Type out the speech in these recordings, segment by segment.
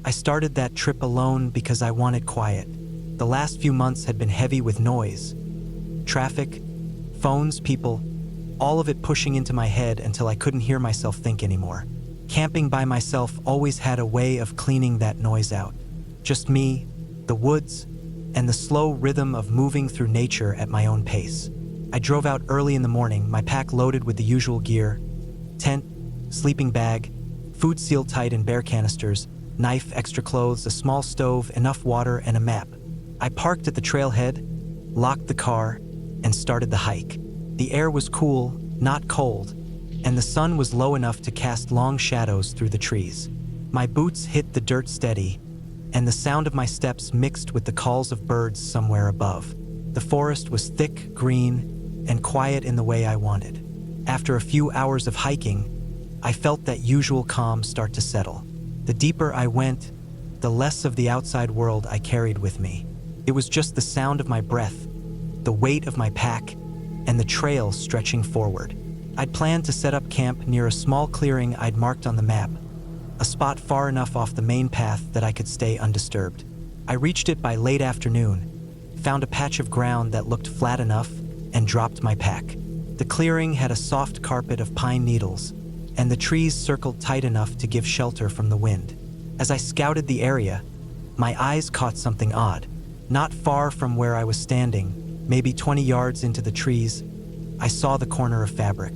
I started that trip alone because I wanted quiet. The last few months had been heavy with noise. Traffic, phones, people, all of it pushing into my head until I couldn't hear myself think anymore. Camping by myself always had a way of cleaning that noise out. Just me, the woods, and the slow rhythm of moving through nature at my own pace. I drove out early in the morning, my pack loaded with the usual gear: tent, sleeping bag, food sealed tight in bear canisters, knife, extra clothes, a small stove, enough water, and a map. I parked at the trailhead, locked the car, and started the hike. The air was cool, not cold, and the sun was low enough to cast long shadows through the trees. My boots hit the dirt steady, and the sound of my steps mixed with the calls of birds somewhere above. The forest was thick, green, and quiet in the way I wanted. After a few hours of hiking, I felt that usual calm start to settle. The deeper I went, the less of the outside world I carried with me. It was just the sound of my breath, the weight of my pack, and the trail stretching forward. I'd planned to set up camp near a small clearing I'd marked on the map, a spot far enough off the main path that I could stay undisturbed. I reached it by late afternoon, found a patch of ground that looked flat enough, and dropped my pack. The clearing had a soft carpet of pine needles, and the trees circled tight enough to give shelter from the wind. As I scouted the area, my eyes caught something odd. Not far from where I was standing, maybe 20 yards into the trees, I saw the corner of fabric.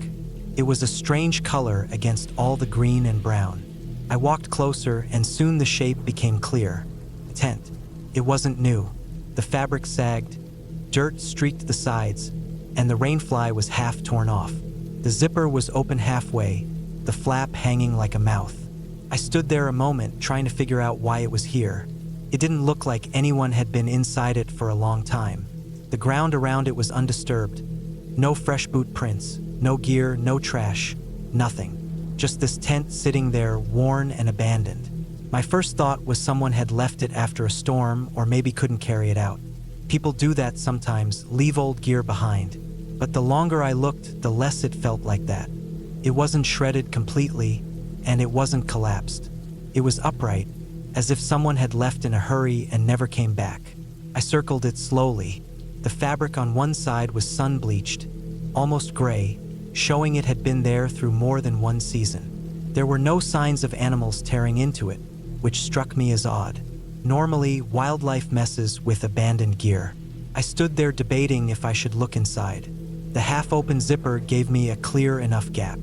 It was a strange color against all the green and brown. I walked closer, and soon the shape became clear. A tent. It wasn't new. The fabric sagged, dirt streaked the sides, and the rainfly was half torn off. The zipper was open halfway, the flap hanging like a mouth. I stood there a moment, trying to figure out why it was here. It didn't look like anyone had been inside it for a long time. The ground around it was undisturbed. No fresh boot prints, no gear, no trash, nothing. Just this tent sitting there, worn and abandoned. My first thought was someone had left it after a storm or maybe couldn't carry it out. People do that sometimes, leave old gear behind. But the longer I looked, the less it felt like that. It wasn't shredded completely, and it wasn't collapsed. It was upright, as if someone had left in a hurry and never came back. I circled it slowly. The fabric on one side was sun-bleached, almost gray, showing it had been there through more than one season. There were no signs of animals tearing into it, which struck me as odd. Normally, wildlife messes with abandoned gear. I stood there debating if I should look inside. The half-open zipper gave me a clear enough gap.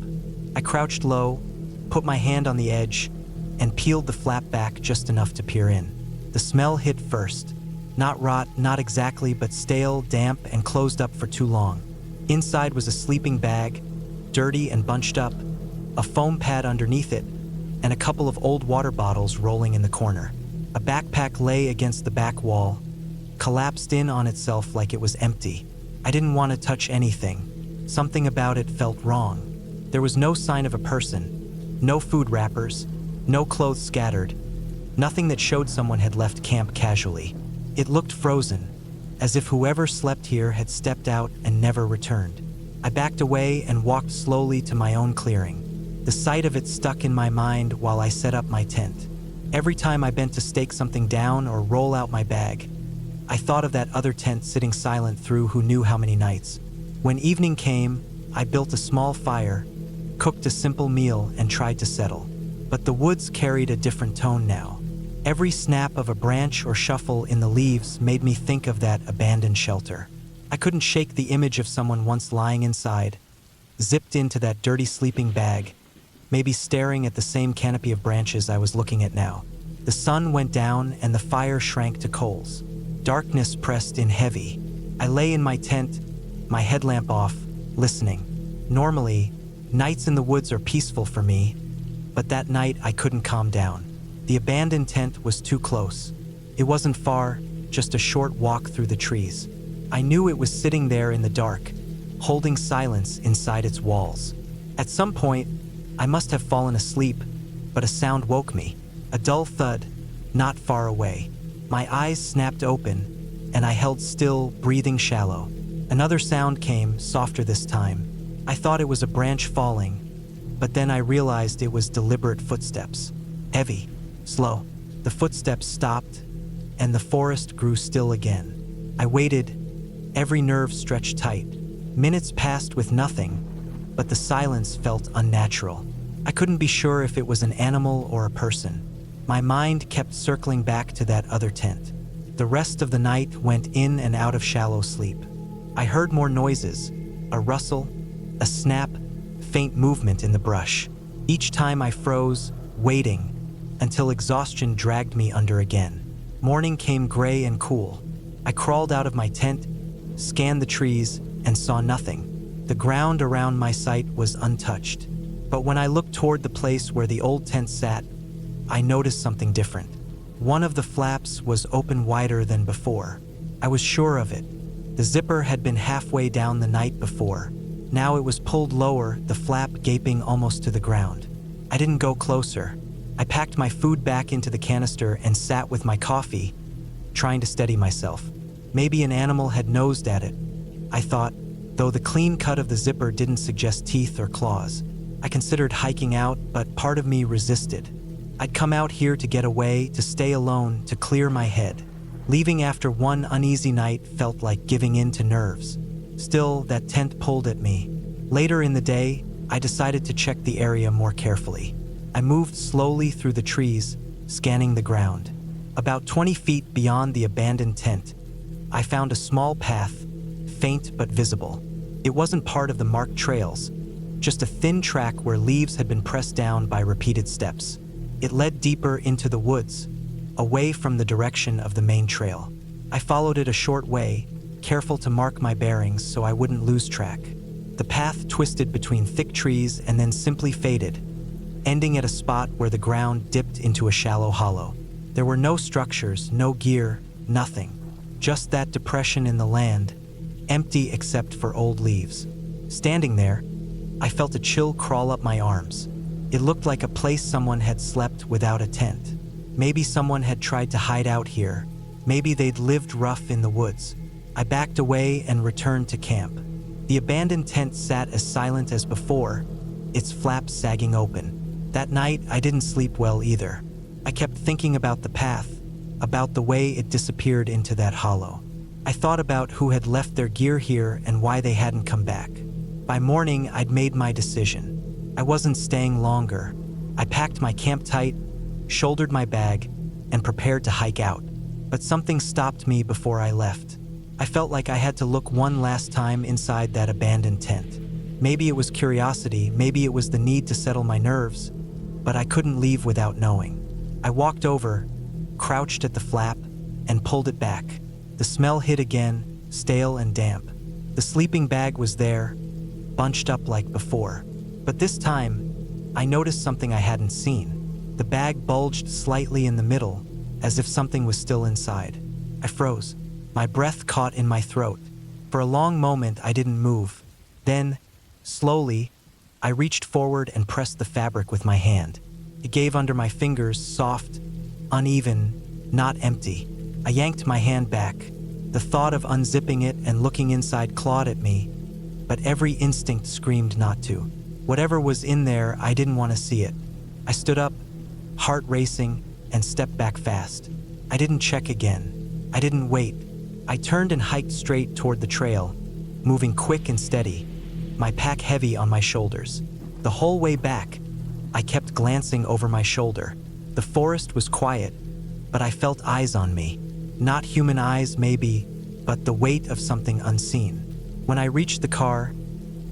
I crouched low, put my hand on the edge, and peeled the flap back just enough to peer in. The smell hit first. Not rot, not exactly, but stale, damp, and closed up for too long. Inside was a sleeping bag, dirty and bunched up, a foam pad underneath it, and a couple of old water bottles rolling in the corner. A backpack lay against the back wall, collapsed in on itself like it was empty. I didn't want to touch anything. Something about it felt wrong. There was no sign of a person, no food wrappers, no clothes scattered, nothing that showed someone had left camp casually. It looked frozen, as if whoever slept here had stepped out and never returned. I backed away and walked slowly to my own clearing. The sight of it stuck in my mind while I set up my tent. Every time I bent to stake something down or roll out my bag, I thought of that other tent sitting silent through who knew how many nights. When evening came, I built a small fire, cooked a simple meal, and tried to settle. But the woods carried a different tone now. Every snap of a branch or shuffle in the leaves made me think of that abandoned shelter. I couldn't shake the image of someone once lying inside, zipped into that dirty sleeping bag, maybe staring at the same canopy of branches I was looking at now. The sun went down and the fire shrank to coals. Darkness pressed in heavy. I lay in my tent, my headlamp off, listening. Normally, nights in the woods are peaceful for me, but that night I couldn't calm down. The abandoned tent was too close. It wasn't far, just a short walk through the trees. I knew it was sitting there in the dark, holding silence inside its walls. At some point, I must have fallen asleep, but a sound woke me. A dull thud, not far away. My eyes snapped open, and I held still, breathing shallow. Another sound came, softer this time. I thought it was a branch falling, but then I realized it was deliberate footsteps. Heavy, slow. The footsteps stopped, and the forest grew still again. I waited, every nerve stretched tight. Minutes passed with nothing, but the silence felt unnatural. I couldn't be sure if it was an animal or a person. My mind kept circling back to that other tent. The rest of the night went in and out of shallow sleep. I heard more noises, a rustle, a snap, faint movement in the brush. Each time I froze, waiting, until exhaustion dragged me under again. Morning came gray and cool. I crawled out of my tent, scanned the trees, and saw nothing. The ground around my site was untouched. But when I looked toward the place where the old tent sat, I noticed something different. One of the flaps was open wider than before. I was sure of it. The zipper had been halfway down the night before. Now it was pulled lower, the flap gaping almost to the ground. I didn't go closer. I packed my food back into the canister and sat with my coffee, trying to steady myself. Maybe an animal had nosed at it, I thought, though the clean cut of the zipper didn't suggest teeth or claws. I considered hiking out, but part of me resisted. I'd come out here to get away, to stay alone, to clear my head. Leaving after one uneasy night felt like giving in to nerves. Still, that tent pulled at me. Later in the day, I decided to check the area more carefully. I moved slowly through the trees, scanning the ground. About 20 feet beyond the abandoned tent, I found a small path, faint but visible. It wasn't part of the marked trails, just a thin track where leaves had been pressed down by repeated steps. It led deeper into the woods, away from the direction of the main trail. I followed it a short way, careful to mark my bearings so I wouldn't lose track. The path twisted between thick trees and then simply faded, ending at a spot where the ground dipped into a shallow hollow. There were no structures, no gear, nothing. Just that depression in the land, empty except for old leaves. Standing there, I felt a chill crawl up my arms. It looked like a place someone had slept without a tent. Maybe someone had tried to hide out here. Maybe they'd lived rough in the woods. I backed away and returned to camp. The abandoned tent sat as silent as before, its flaps sagging open. That night, I didn't sleep well either. I kept thinking about the path, about the way it disappeared into that hollow. I thought about who had left their gear here and why they hadn't come back. By morning, I'd made my decision. I wasn't staying longer. I packed my camp tight, shouldered my bag, and prepared to hike out. But something stopped me before I left. I felt like I had to look one last time inside that abandoned tent. Maybe it was curiosity, maybe it was the need to settle my nerves, but I couldn't leave without knowing. I walked over, crouched at the flap, and pulled it back. The smell hit again, stale and damp. The sleeping bag was there, bunched up like before. But this time, I noticed something I hadn't seen. The bag bulged slightly in the middle, as if something was still inside. I froze. My breath caught in my throat. For a long moment, I didn't move. Then, slowly, I reached forward and pressed the fabric with my hand. It gave under my fingers, soft, uneven, not empty. I yanked my hand back. The thought of unzipping it and looking inside clawed at me, but every instinct screamed not to. Whatever was in there, I didn't want to see it. I stood up, heart racing, and stepped back fast. I didn't check again. I didn't wait. I turned and hiked straight toward the trail, moving quick and steady, my pack heavy on my shoulders. The whole way back, I kept glancing over my shoulder. The forest was quiet, but I felt eyes on me. Not human eyes, maybe, but the weight of something unseen. When I reached the car,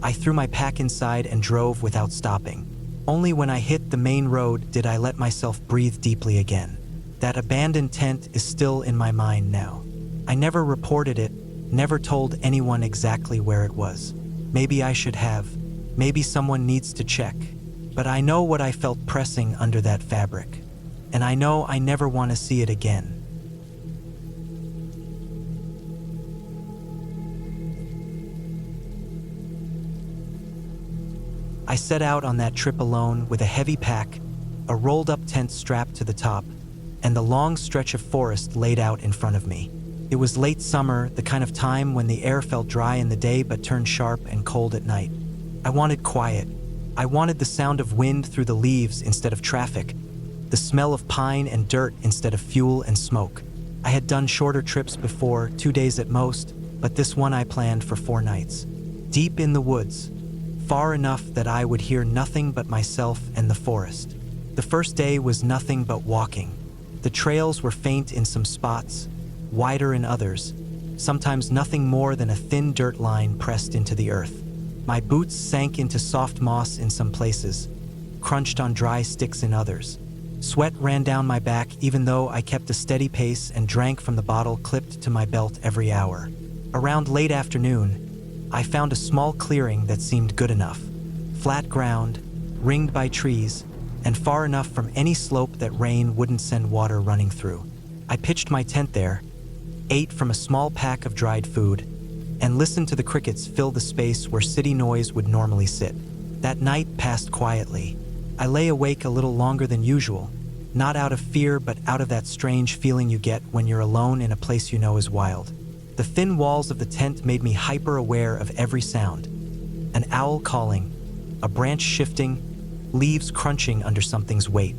I threw my pack inside and drove without stopping. Only when I hit the main road did I let myself breathe deeply again. That abandoned tent is still in my mind now. I never reported it, never told anyone exactly where it was. Maybe I should have. Maybe someone needs to check. But I know what I felt pressing under that fabric. And I know I never want to see it again. I set out on that trip alone with a heavy pack, a rolled-up tent strapped to the top, and the long stretch of forest laid out in front of me. It was late summer, the kind of time when the air felt dry in the day but turned sharp and cold at night. I wanted quiet. I wanted the sound of wind through the leaves instead of traffic, the smell of pine and dirt instead of fuel and smoke. I had done shorter trips before, 2 days at most, but this one I planned for 4 nights. Deep in the woods, far enough that I would hear nothing but myself and the forest. The first day was nothing but walking. The trails were faint in some spots, wider in others, sometimes nothing more than a thin dirt line pressed into the earth. My boots sank into soft moss in some places, crunched on dry sticks in others. Sweat ran down my back even though I kept a steady pace and drank from the bottle clipped to my belt every hour. Around late afternoon, I found a small clearing that seemed good enough. Flat ground, ringed by trees, and far enough from any slope that rain wouldn't send water running through. I pitched my tent there, ate from a small pack of dried food, and listened to the crickets fill the space where city noise would normally sit. That night passed quietly. I lay awake a little longer than usual, not out of fear but out of that strange feeling you get when you're alone in a place you know is wild. The thin walls of the tent made me hyper-aware of every sound. An owl calling, a branch shifting, leaves crunching under something's weight.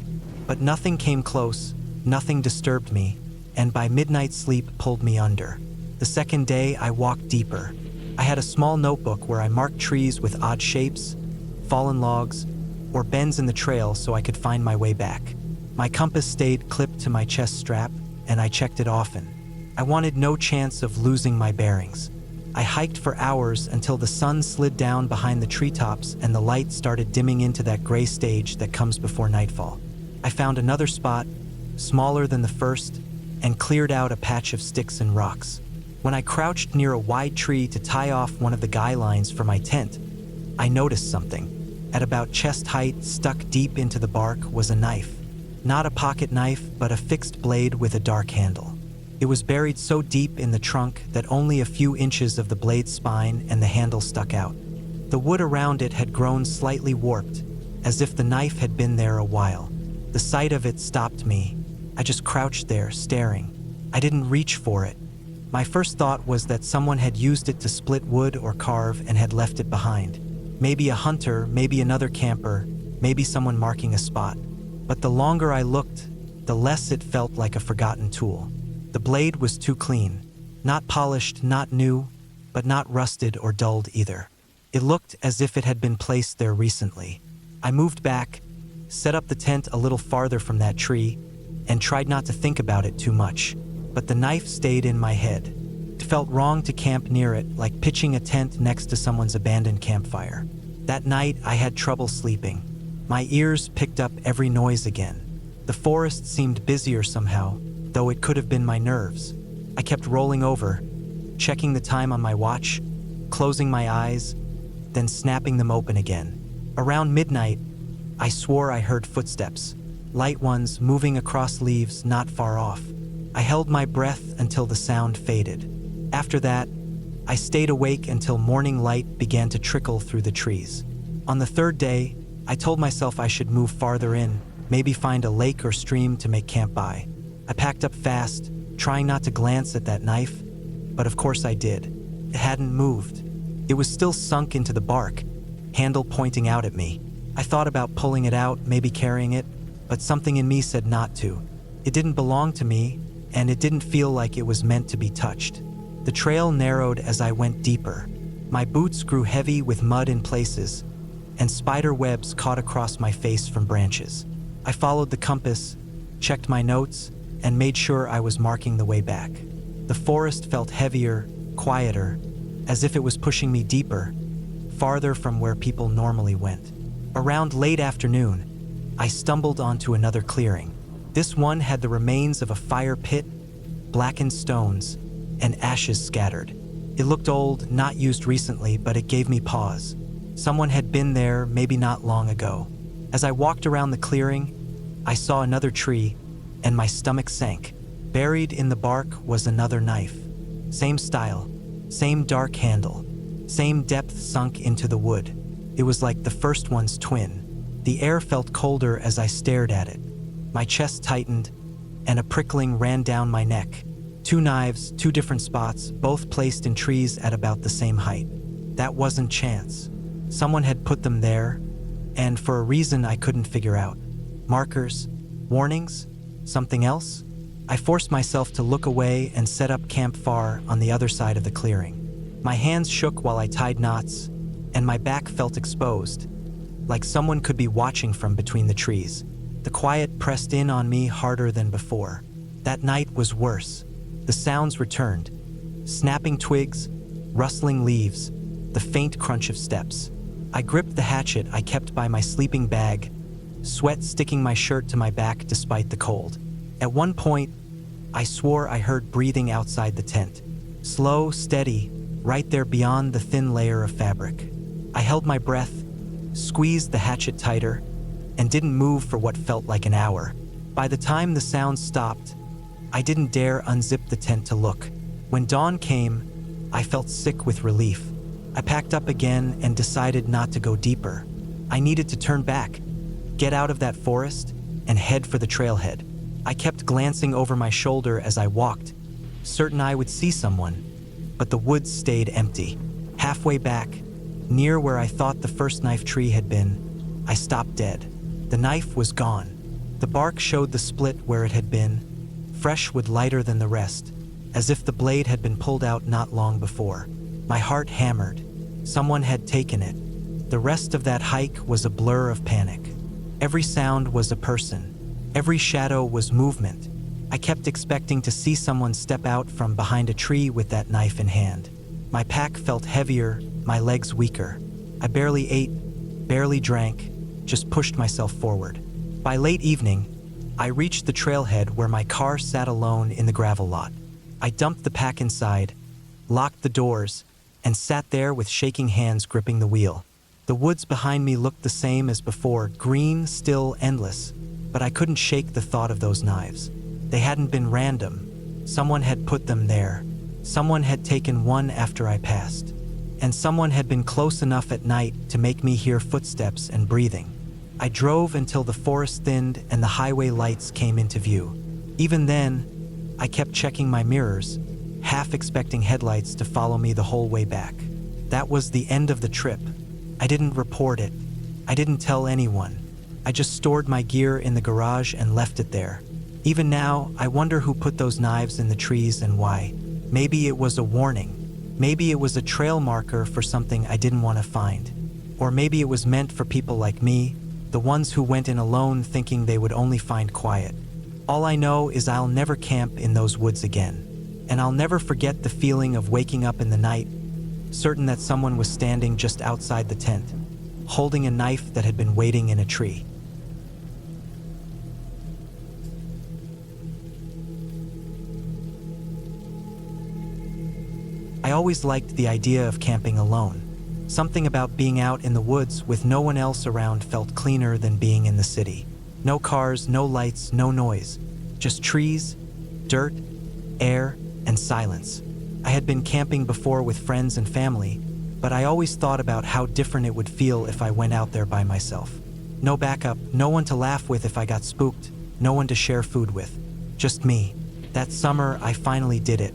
But nothing came close, nothing disturbed me, and by midnight sleep pulled me under. The second day I walked deeper. I had a small notebook where I marked trees with odd shapes, fallen logs, or bends in the trail so I could find my way back. My compass stayed clipped to my chest strap, and I checked it often. I wanted no chance of losing my bearings. I hiked for hours until the sun slid down behind the treetops and the light started dimming into that gray stage that comes before nightfall. I found another spot, smaller than the first, and cleared out a patch of sticks and rocks. When I crouched near a wide tree to tie off one of the guy lines for my tent, I noticed something. At about chest height, stuck deep into the bark, was a knife. Not a pocket knife, but a fixed blade with a dark handle. It was buried so deep in the trunk that only a few inches of the blade's spine and the handle stuck out. The wood around it had grown slightly warped, as if the knife had been there a while. The sight of it stopped me. I just crouched there, staring. I didn't reach for it. My first thought was that someone had used it to split wood or carve and had left it behind. Maybe a hunter, maybe another camper, maybe someone marking a spot. But the longer I looked, the less it felt like a forgotten tool. The blade was too clean. Not polished, not new, but not rusted or dulled either. It looked as if it had been placed there recently. I moved back, set up the tent a little farther from that tree, and tried not to think about it too much. But the knife stayed in my head. It felt wrong to camp near it, like pitching a tent next to someone's abandoned campfire. That night, I had trouble sleeping. My ears picked up every noise again. The forest seemed busier somehow, though it could have been my nerves. I kept rolling over, checking the time on my watch, closing my eyes, then snapping them open again. Around midnight, I swore I heard footsteps, light ones moving across leaves not far off. I held my breath until the sound faded. After that, I stayed awake until morning light began to trickle through the trees. On the third day, I told myself I should move farther in, maybe find a lake or stream to make camp by. I packed up fast, trying not to glance at that knife, but of course I did. It hadn't moved. It was still sunk into the bark, handle pointing out at me. I thought about pulling it out, maybe carrying it, but something in me said not to. It didn't belong to me, and it didn't feel like it was meant to be touched. The trail narrowed as I went deeper. My boots grew heavy with mud in places, and spider webs caught across my face from branches. I followed the compass, checked my notes, and made sure I was marking the way back. The forest felt heavier, quieter, as if it was pushing me deeper, farther from where people normally went. Around late afternoon, I stumbled onto another clearing. This one had the remains of a fire pit, blackened stones, and ashes scattered. It looked old, not used recently, but it gave me pause. Someone had been there, maybe not long ago. As I walked around the clearing, I saw another tree, and my stomach sank. Buried in the bark was another knife. Same style, same dark handle, same depth sunk into the wood. It was like the first one's twin. The air felt colder as I stared at it. My chest tightened, and a prickling ran down my neck. 2 knives, 2 different spots, both placed in trees at about the same height. That wasn't chance. Someone had put them there, and for a reason I couldn't figure out. Markers, Warnings? Something else? I forced myself to look away and set up camp far on the other side of the clearing. My hands shook while I tied knots, and my back felt exposed, like someone could be watching from between the trees. The quiet pressed in on me harder than before. That night was worse. The sounds returned. Snapping twigs, rustling leaves, the faint crunch of steps. I gripped the hatchet I kept by my sleeping bag, sweat sticking my shirt to my back despite the cold. At one point, I swore I heard breathing outside the tent. Slow, steady, right there beyond the thin layer of fabric. I held my breath, squeezed the hatchet tighter, and didn't move for what felt like an hour. By the time the sound stopped, I didn't dare unzip the tent to look. When dawn came, I felt sick with relief. I packed up again and decided not to go deeper. I needed to turn back, get out of that forest, and head for the trailhead. I kept glancing over my shoulder as I walked, certain I would see someone, but the woods stayed empty. Halfway back, near where I thought the first knife tree had been, I stopped dead. The knife was gone. The bark showed the split where it had been, fresh wood lighter than the rest, as if the blade had been pulled out not long before. My heart hammered. Someone had taken it. The rest of that hike was a blur of panic. Every sound was a person. Every shadow was movement. I kept expecting to see someone step out from behind a tree with that knife in hand. My pack felt heavier, my legs weaker. I barely ate, barely drank, just pushed myself forward. By late evening, I reached the trailhead where my car sat alone in the gravel lot. I dumped the pack inside, locked the doors, and sat there with shaking hands gripping the wheel. The woods behind me looked the same as before, green, still, endless, but I couldn't shake the thought of those knives. They hadn't been random. Someone had put them there. Someone had taken one after I passed. And someone had been close enough at night to make me hear footsteps and breathing. I drove until the forest thinned and the highway lights came into view. Even then, I kept checking my mirrors, half expecting headlights to follow me the whole way back. That was the end of the trip. I didn't report it. I didn't tell anyone. I just stored my gear in the garage and left it there. Even now, I wonder who put those knives in the trees and why. Maybe it was a warning. Maybe it was a trail marker for something I didn't want to find. Or maybe it was meant for people like me, the ones who went in alone thinking they would only find quiet. All I know is I'll never camp in those woods again. And I'll never forget the feeling of waking up in the night, certain that someone was standing just outside the tent, holding a knife that had been waiting in a tree. I always liked the idea of camping alone. Something about being out in the woods with no one else around felt cleaner than being in the city. No cars, no lights, no noise. Just trees, dirt, air, and silence. I had been camping before with friends and family, but I always thought about how different it would feel if I went out there by myself. No backup, no one to laugh with if I got spooked, no one to share food with. Just me. That summer, I finally did it.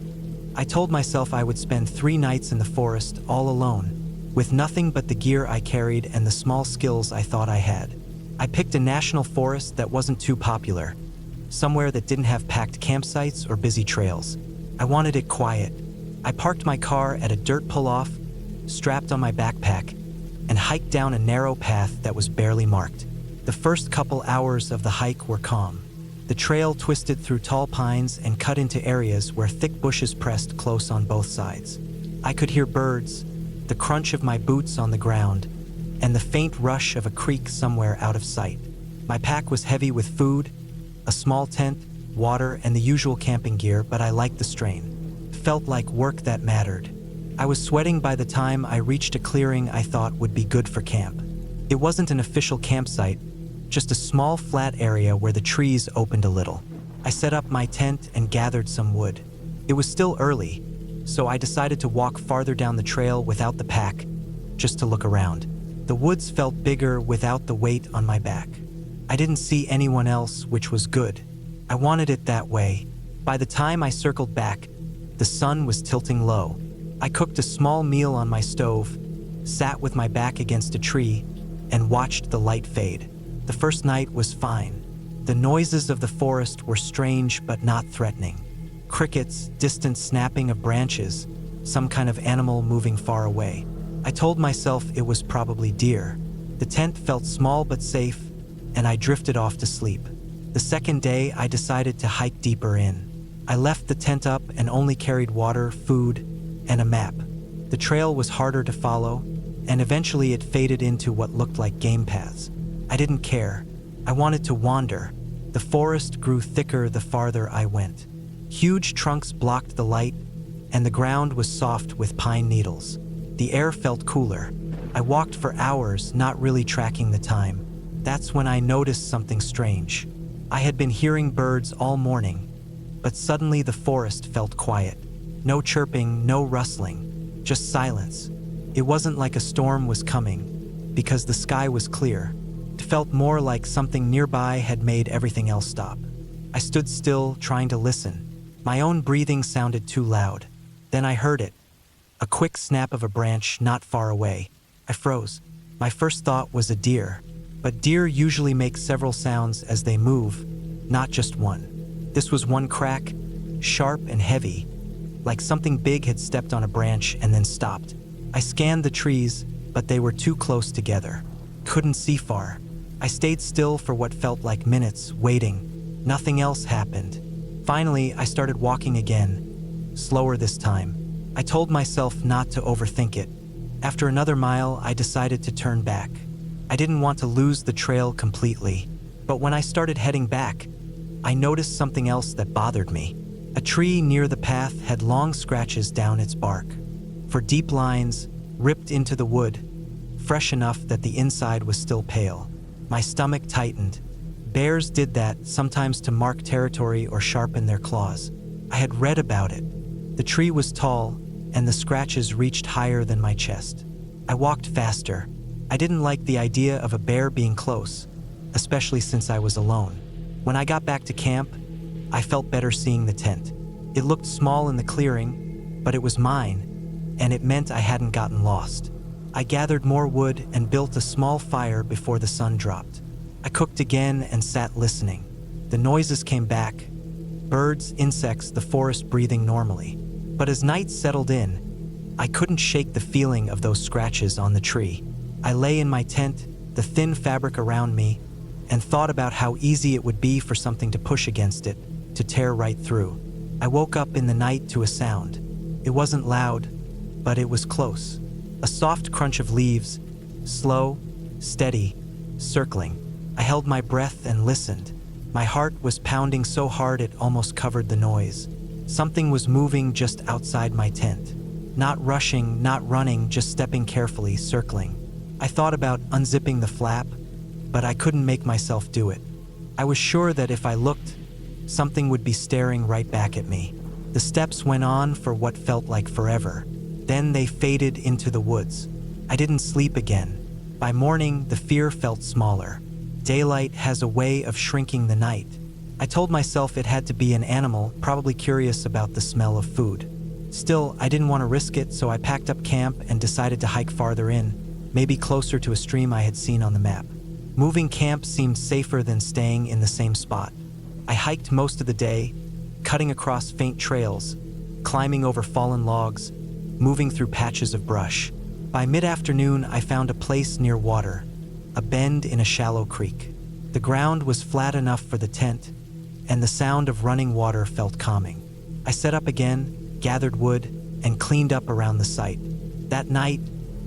I told myself I would spend 3 nights in the forest all alone, with nothing but the gear I carried and the small skills I thought I had. I picked a national forest that wasn't too popular, somewhere that didn't have packed campsites or busy trails. I wanted it quiet. I parked my car at a dirt pull-off, strapped on my backpack, and hiked down a narrow path that was barely marked. The first couple hours of the hike were calm. The trail twisted through tall pines and cut into areas where thick bushes pressed close on both sides. I could hear birds, the crunch of my boots on the ground, and the faint rush of a creek somewhere out of sight. My pack was heavy with food, a small tent, water, and the usual camping gear, but I liked the strain. It felt like work that mattered. I was sweating by the time I reached a clearing I thought would be good for camp. It wasn't an official campsite, just a small flat area where the trees opened a little. I set up my tent and gathered some wood. It was still early, so I decided to walk farther down the trail without the pack, just to look around. The woods felt bigger without the weight on my back. I didn't see anyone else, which was good. I wanted it that way. By the time I circled back, the sun was tilting low. I cooked a small meal on my stove, sat with my back against a tree, and watched the light fade. The first night was fine. The noises of the forest were strange but not threatening. Crickets, distant snapping of branches, some kind of animal moving far away. I told myself it was probably deer. The tent felt small but safe, and I drifted off to sleep. The second day, I decided to hike deeper in. I left the tent up and only carried water, food, and a map. The trail was harder to follow, and eventually it faded into what looked like game paths. I didn't care. I wanted to wander. The forest grew thicker the farther I went. Huge trunks blocked the light, and the ground was soft with pine needles. The air felt cooler. I walked for hours, not really tracking the time. That's when I noticed something strange. I had been hearing birds all morning, but suddenly the forest felt quiet. No chirping, no rustling, just silence. It wasn't like a storm was coming, because the sky was clear. It felt more like something nearby had made everything else stop. I stood still, trying to listen. My own breathing sounded too loud. Then I heard it. A quick snap of a branch not far away. I froze. My first thought was a deer, but deer usually make several sounds as they move, not just one. This was one crack, sharp and heavy, like something big had stepped on a branch and then stopped. I scanned the trees, but they were too close together. Couldn't see far. I stayed still for what felt like minutes, waiting. Nothing else happened. Finally, I started walking again, slower this time. I told myself not to overthink it. After another mile, I decided to turn back. I didn't want to lose the trail completely, but when I started heading back, I noticed something else that bothered me. A tree near the path had long scratches down its bark, for deep lines ripped into the wood, fresh enough that the inside was still pale. My stomach tightened. Bears did that, sometimes to mark territory or sharpen their claws. I had read about it. The tree was tall, and the scratches reached higher than my chest. I walked faster. I didn't like the idea of a bear being close, especially since I was alone. When I got back to camp, I felt better seeing the tent. It looked small in the clearing, but it was mine, and it meant I hadn't gotten lost. I gathered more wood and built a small fire before the sun dropped. I cooked again and sat listening. The noises came back. Birds, insects, the forest breathing normally. But as night settled in, I couldn't shake the feeling of those scratches on the tree. I lay in my tent, the thin fabric around me, and thought about how easy it would be for something to push against it, to tear right through. I woke up in the night to a sound. It wasn't loud, but it was close. A soft crunch of leaves, slow, steady, circling. I held my breath and listened. My heart was pounding so hard it almost covered the noise. Something was moving just outside my tent. Not rushing, not running, just stepping carefully, circling. I thought about unzipping the flap, but I couldn't make myself do it. I was sure that if I looked, something would be staring right back at me. The steps went on for what felt like forever. Then they faded into the woods. I didn't sleep again. By morning, the fear felt smaller. Daylight has a way of shrinking the night. I told myself it had to be an animal, probably curious about the smell of food. Still, I didn't want to risk it, so I packed up camp and decided to hike farther in, maybe closer to a stream I had seen on the map. Moving camp seemed safer than staying in the same spot. I hiked most of the day, cutting across faint trails, climbing over fallen logs, moving through patches of brush. By mid-afternoon, I found a place near water, a bend in a shallow creek. The ground was flat enough for the tent, and the sound of running water felt calming. I set up again, gathered wood, and cleaned up around the site. That night,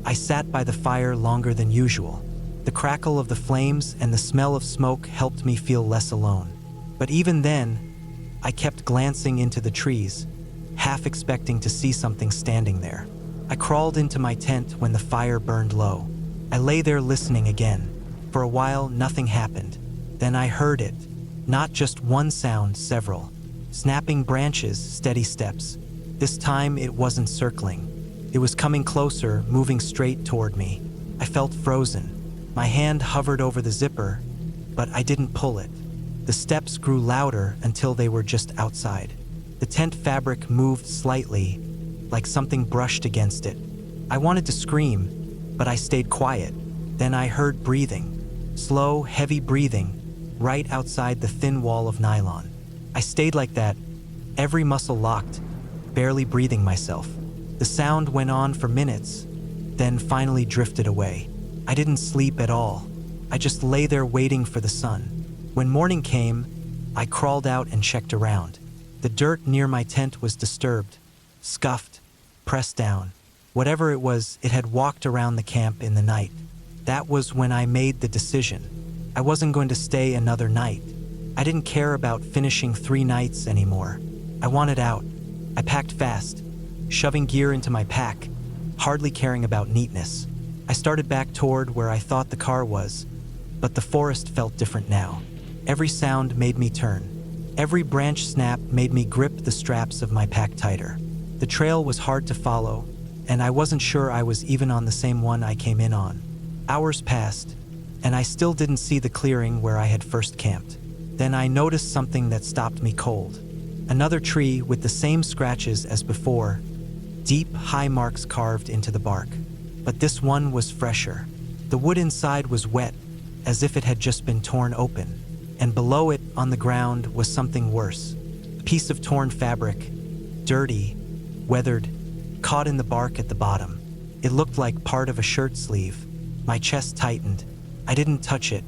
I sat by the fire longer than usual. The crackle of the flames and the smell of smoke helped me feel less alone. But even then, I kept glancing into the trees, half expecting to see something standing there. I crawled into my tent when the fire burned low. I lay there listening again. For a while, nothing happened. Then I heard it. Not just one sound, several. Snapping branches, steady steps. This time it wasn't circling. It was coming closer, moving straight toward me. I felt frozen. My hand hovered over the zipper, but I didn't pull it. The steps grew louder until they were just outside. The tent fabric moved slightly, like something brushed against it. I wanted to scream, but I stayed quiet. Then I heard breathing. Slow, heavy breathing, right outside the thin wall of nylon. I stayed like that, every muscle locked, barely breathing myself. The sound went on for minutes, then finally drifted away. I didn't sleep at all. I just lay there waiting for the sun. When morning came, I crawled out and checked around. The dirt near my tent was disturbed, scuffed, pressed down. Whatever it was, it had walked around the camp in the night. That was when I made the decision. I wasn't going to stay another night. I didn't care about finishing 3 nights anymore. I wanted out. I packed fast, shoving gear into my pack, hardly caring about neatness. I started back toward where I thought the car was, but the forest felt different now. Every sound made me turn. Every branch snap made me grip the straps of my pack tighter. The trail was hard to follow, and I wasn't sure I was even on the same one I came in on. Hours passed, and I still didn't see the clearing where I had first camped. Then I noticed something that stopped me cold. Another tree with the same scratches as before, deep, high marks carved into the bark. But this one was fresher. The wood inside was wet, as if it had just been torn open. And below it, on the ground, was something worse. A piece of torn fabric, dirty, weathered, caught in the bark at the bottom. It looked like part of a shirt sleeve. My chest tightened. I didn't touch it.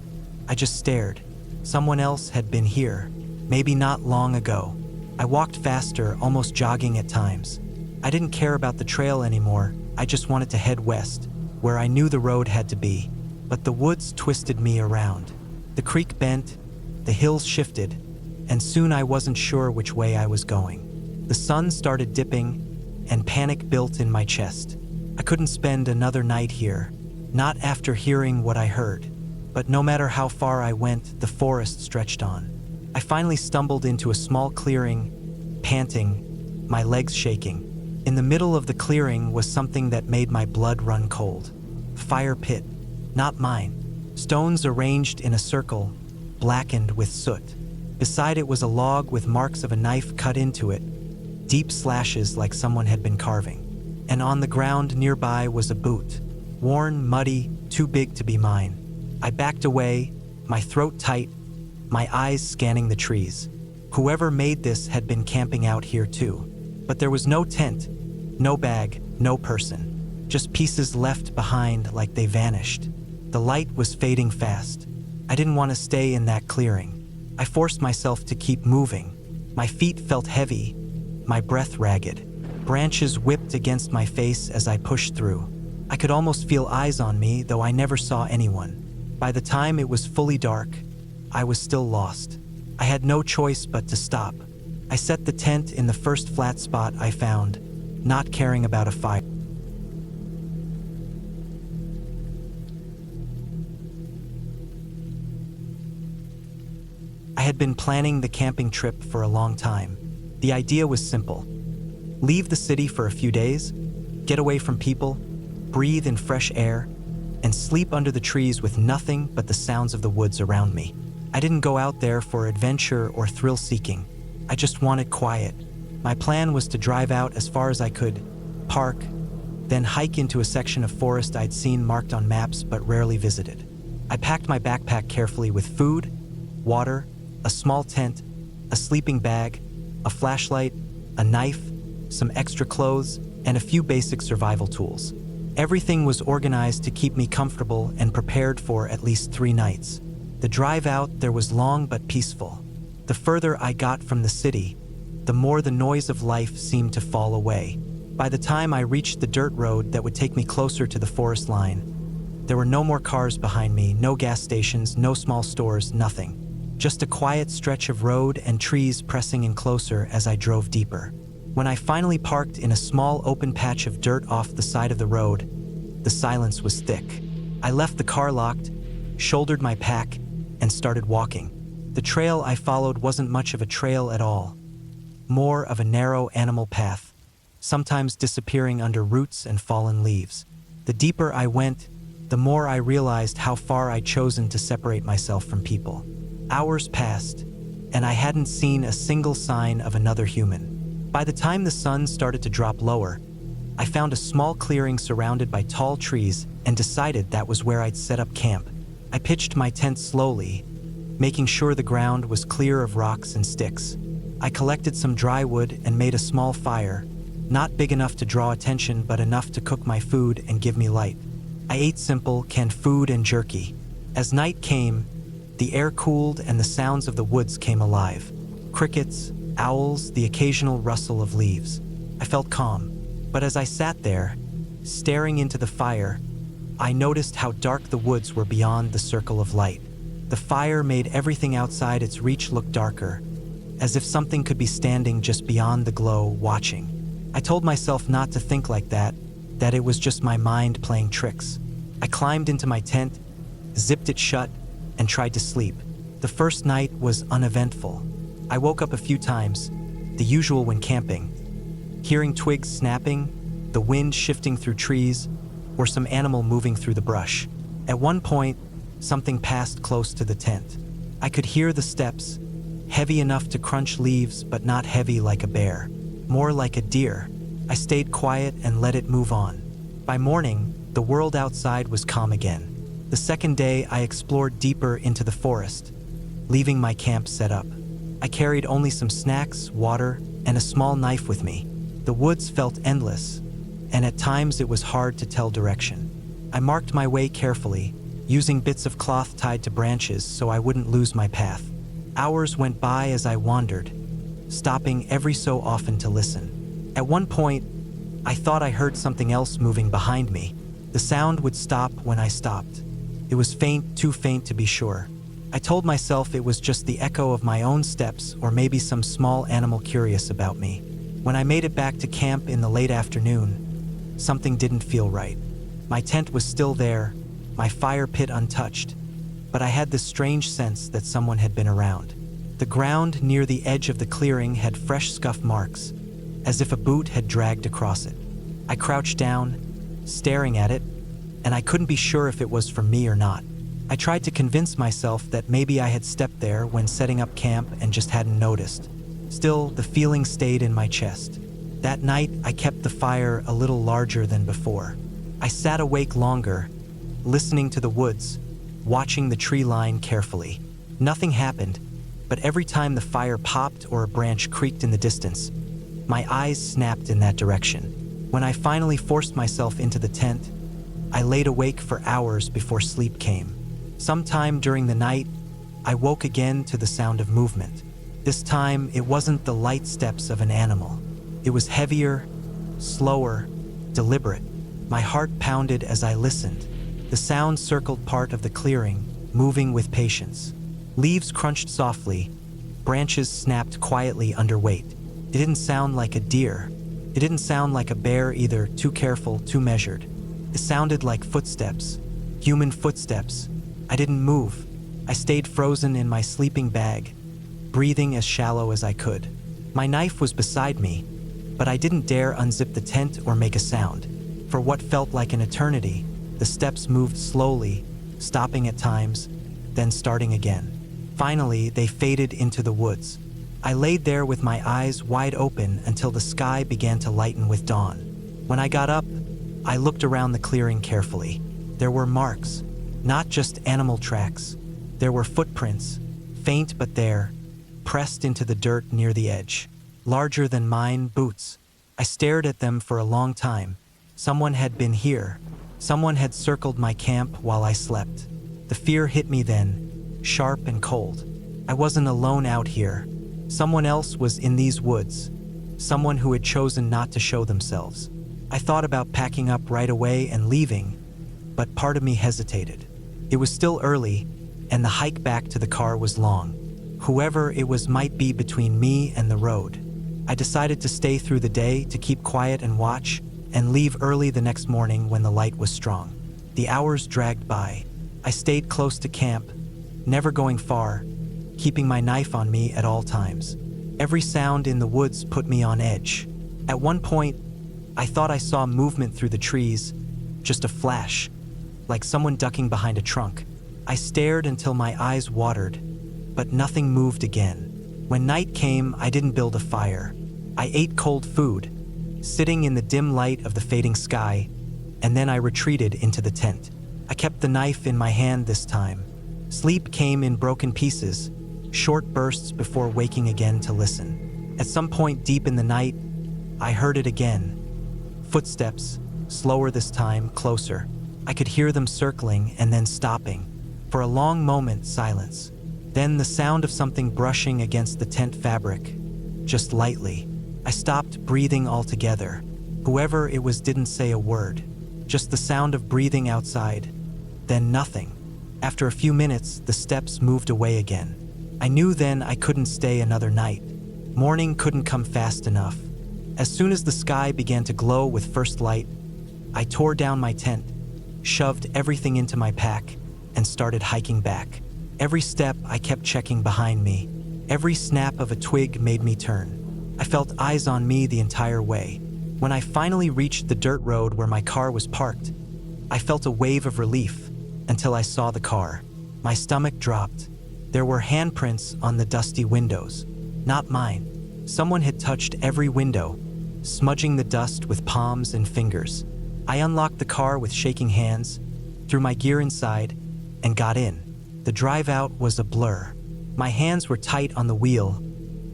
I just stared. Someone else had been here, maybe not long ago. I walked faster, almost jogging at times. I didn't care about the trail anymore. I just wanted to head west, where I knew the road had to be. But the woods twisted me around. The creek bent, the hills shifted, and soon I wasn't sure which way I was going. The sun started dipping, and panic built in my chest. I couldn't spend another night here, not after hearing what I heard. But no matter how far I went, the forest stretched on. I finally stumbled into a small clearing, panting, my legs shaking. In the middle of the clearing was something that made my blood run cold. A fire pit, not mine. Stones arranged in a circle, blackened with soot. Beside it was a log with marks of a knife cut into it, deep slashes like someone had been carving. And on the ground nearby was a boot, worn, muddy, too big to be mine. I backed away, my throat tight, my eyes scanning the trees. Whoever made this had been camping out here too. But there was no tent, no bag, no person. Just pieces left behind like they vanished. The light was fading fast. I didn't want to stay in that clearing. I forced myself to keep moving. My feet felt heavy, my breath ragged. Branches whipped against my face as I pushed through. I could almost feel eyes on me, though I never saw anyone. By the time it was fully dark, I was still lost. I had no choice but to stop. I set the tent in the first flat spot I found, not caring about a fire. I had been planning the camping trip for a long time. The idea was simple. Leave the city for a few days, get away from people, breathe in fresh air, and sleep under the trees with nothing but the sounds of the woods around me. I didn't go out there for adventure or thrill-seeking. I just wanted quiet. My plan was to drive out as far as I could, park, then hike into a section of forest I'd seen marked on maps but rarely visited. I packed my backpack carefully with food, water, a small tent, a sleeping bag, a flashlight, a knife, some extra clothes, and a few basic survival tools. Everything was organized to keep me comfortable and prepared for at least 3 nights. The drive out there was long but peaceful. The further I got from the city, the more the noise of life seemed to fall away. By the time I reached the dirt road that would take me closer to the forest line, there were no more cars behind me, no gas stations, no small stores, nothing. Just a quiet stretch of road and trees pressing in closer as I drove deeper. When I finally parked in a small open patch of dirt off the side of the road, the silence was thick. I left the car locked, shouldered my pack, and started walking. The trail I followed wasn't much of a trail at all, more of a narrow animal path, sometimes disappearing under roots and fallen leaves. The deeper I went, the more I realized how far I'd chosen to separate myself from people. Hours passed, and I hadn't seen a single sign of another human. By the time the sun started to drop lower, I found a small clearing surrounded by tall trees and decided that was where I'd set up camp. I pitched my tent slowly, making sure the ground was clear of rocks and sticks. I collected some dry wood and made a small fire, not big enough to draw attention but enough to cook my food and give me light. I ate simple, canned food and jerky. As night came, the air cooled and the sounds of the woods came alive. Crickets, owls, the occasional rustle of leaves. I felt calm, but as I sat there, staring into the fire, I noticed how dark the woods were beyond the circle of light. The fire made everything outside its reach look darker, as if something could be standing just beyond the glow, watching. I told myself not to think like that it was just my mind playing tricks. I climbed into my tent, zipped it shut, and tried to sleep. The first night was uneventful. I woke up a few times, the usual when camping, hearing twigs snapping, the wind shifting through trees, or some animal moving through the brush. At one point, something passed close to the tent. I could hear the steps, heavy enough to crunch leaves but not heavy like a bear, more like a deer. I stayed quiet and let it move on. By morning, the world outside was calm again. The second day, I explored deeper into the forest, leaving my camp set up. I carried only some snacks, water, and a small knife with me. The woods felt endless, and at times it was hard to tell direction. I marked my way carefully, using bits of cloth tied to branches so I wouldn't lose my path. Hours went by as I wandered, stopping every so often to listen. At one point, I thought I heard something else moving behind me. The sound would stop when I stopped. It was faint, too faint to be sure. I told myself it was just the echo of my own steps or maybe some small animal curious about me. When I made it back to camp in the late afternoon, something didn't feel right. My tent was still there, my fire pit untouched, but I had this strange sense that someone had been around. The ground near the edge of the clearing had fresh scuff marks, as if a boot had dragged across it. I crouched down, staring at it, and I couldn't be sure if it was for me or not. I tried to convince myself that maybe I had stepped there when setting up camp and just hadn't noticed. Still, the feeling stayed in my chest. That night, I kept the fire a little larger than before. I sat awake longer, listening to the woods, watching the tree line carefully. Nothing happened, but every time the fire popped or a branch creaked in the distance, my eyes snapped in that direction. When I finally forced myself into the tent, I laid awake for hours before sleep came. Sometime during the night, I woke again to the sound of movement. This time, it wasn't the light steps of an animal. It was heavier, slower, deliberate. My heart pounded as I listened. The sound circled part of the clearing, moving with patience. Leaves crunched softly, branches snapped quietly under weight. It didn't sound like a deer. It didn't sound like a bear either, too careful, too measured. It sounded like footsteps, human footsteps. I didn't move. I stayed frozen in my sleeping bag, breathing as shallow as I could. My knife was beside me, but I didn't dare unzip the tent or make a sound. For what felt like an eternity, the steps moved slowly, stopping at times, then starting again. Finally, they faded into the woods. I laid there with my eyes wide open until the sky began to lighten with dawn. When I got up, I looked around the clearing carefully. There were marks, not just animal tracks. There were footprints, faint but there, pressed into the dirt near the edge. Larger than mine, boots. I stared at them for a long time. Someone had been here. Someone had circled my camp while I slept. The fear hit me then, sharp and cold. I wasn't alone out here. Someone else was in these woods. Someone who had chosen not to show themselves. I thought about packing up right away and leaving, but part of me hesitated. It was still early, and the hike back to the car was long. Whoever it was might be between me and the road. I decided to stay through the day, to keep quiet and watch, and leave early the next morning when the light was strong. The hours dragged by. I stayed close to camp, never going far, keeping my knife on me at all times. Every sound in the woods put me on edge. At one point, I thought I saw movement through the trees, just a flash, like someone ducking behind a trunk. I stared until my eyes watered, but nothing moved again. When night came, I didn't build a fire. I ate cold food, sitting in the dim light of the fading sky, and then I retreated into the tent. I kept the knife in my hand this time, Sleep came in broken pieces, short bursts before waking again to listen. At some point deep in the night, I heard it again. Footsteps, slower this time, closer. I could hear them circling and then stopping. For a long moment, silence. Then the sound of something brushing against the tent fabric, just lightly. I stopped breathing altogether. Whoever it was didn't say a word, just the sound of breathing outside. Then nothing. After a few minutes, the steps moved away again. I knew then I couldn't stay another night. Morning couldn't come fast enough. As soon as the sky began to glow with first light, I tore down my tent, shoved everything into my pack, and started hiking back. Every step I kept checking behind me. Every snap of a twig made me turn. I felt eyes on me the entire way. When I finally reached the dirt road where my car was parked, I felt a wave of relief until I saw the car. My stomach dropped. There were handprints on the dusty windows. Not mine. Someone had touched every window, smudging the dust with palms and fingers. I unlocked the car with shaking hands, threw my gear inside, and got in. The drive out was a blur. My hands were tight on the wheel,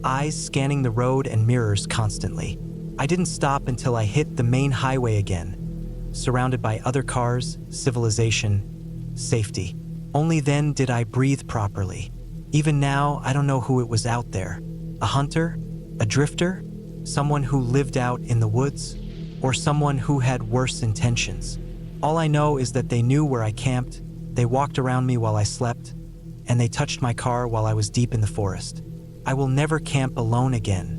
eyes scanning the road and mirrors constantly. I didn't stop until I hit the main highway again, surrounded by other cars, civilization, safety. Only then did I breathe properly. Even now, I don't know who it was out there. A hunter? A drifter? Someone who lived out in the woods? Or someone who had worse intentions? All I know is that they knew where I camped, they walked around me while I slept, and they touched my car while I was deep in the forest. I will never camp alone again.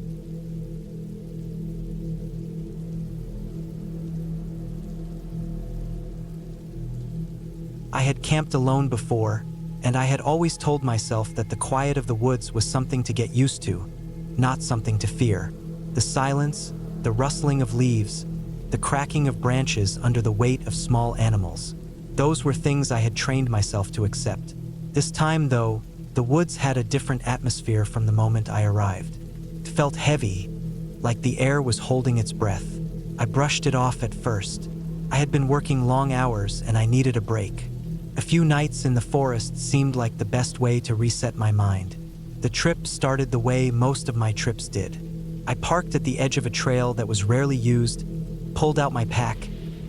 I had camped alone before, and I had always told myself that the quiet of the woods was something to get used to, not something to fear. The silence, the rustling of leaves, the cracking of branches under the weight of small animals. Those were things I had trained myself to accept. This time, though, the woods had a different atmosphere from the moment I arrived. It felt heavy, like the air was holding its breath. I brushed it off at first. I had been working long hours and I needed a break. A few nights in the forest seemed like the best way to reset my mind. The trip started the way most of my trips did. I parked at the edge of a trail that was rarely used, pulled out my pack,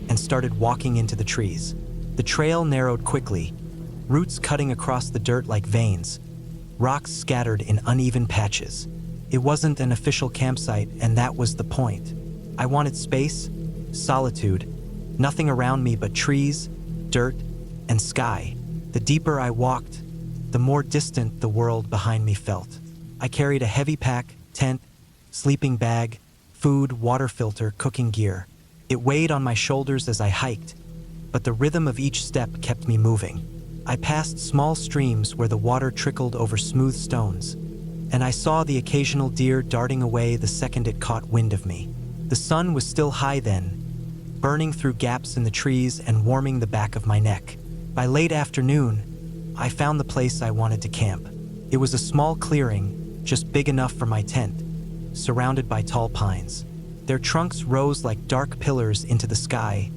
and started walking into the trees. The trail narrowed quickly, roots cutting across the dirt like veins, rocks scattered in uneven patches. It wasn't an official campsite, and that was the point. I wanted space, solitude, nothing around me but trees, dirt, and sky. The deeper I walked, the more distant the world behind me felt. I carried a heavy pack, tent, sleeping bag, food, water filter, cooking gear. It weighed on my shoulders as I hiked, but the rhythm of each step kept me moving. I passed small streams where the water trickled over smooth stones, and I saw the occasional deer darting away the second it caught wind of me. The sun was still high then, burning through gaps in the trees and warming the back of my neck. By late afternoon, I found the place I wanted to camp. It was a small clearing, just big enough for my tent, surrounded by tall pines. Their trunks rose like dark pillars into the sky,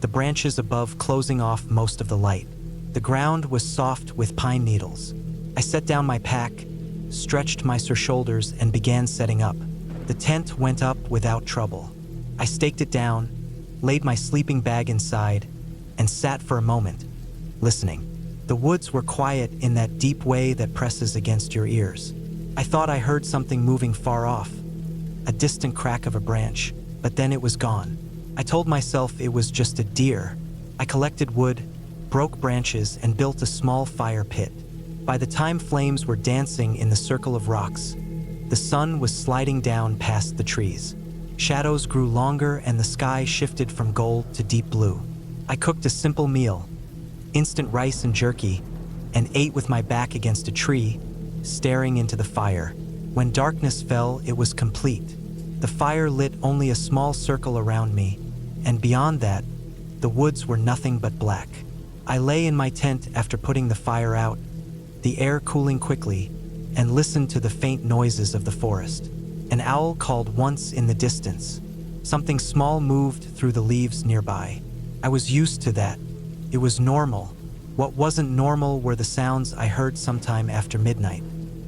the branches above closing off most of the light. The ground was soft with pine needles. I set down my pack, stretched my shoulders, and began setting up. The tent went up without trouble. I staked it down, laid my sleeping bag inside, and sat for a moment, listening. The woods were quiet in that deep way that presses against your ears. I thought I heard something moving far off, a distant crack of a branch, but then it was gone. I told myself it was just a deer. I collected wood, broke branches, and built a small fire pit. By the time flames were dancing in the circle of rocks, the sun was sliding down past the trees. Shadows grew longer and the sky shifted from gold to deep blue. I cooked a simple meal, instant rice and jerky, and ate with my back against a tree, staring into the fire. When darkness fell, it was complete. The fire lit only a small circle around me, and beyond that, the woods were nothing but black. I lay in my tent after putting the fire out, the air cooling quickly, and listened to the faint noises of the forest. An owl called once in the distance. Something small moved through the leaves nearby. I was used to that. It was normal. What wasn't normal were the sounds I heard sometime after midnight.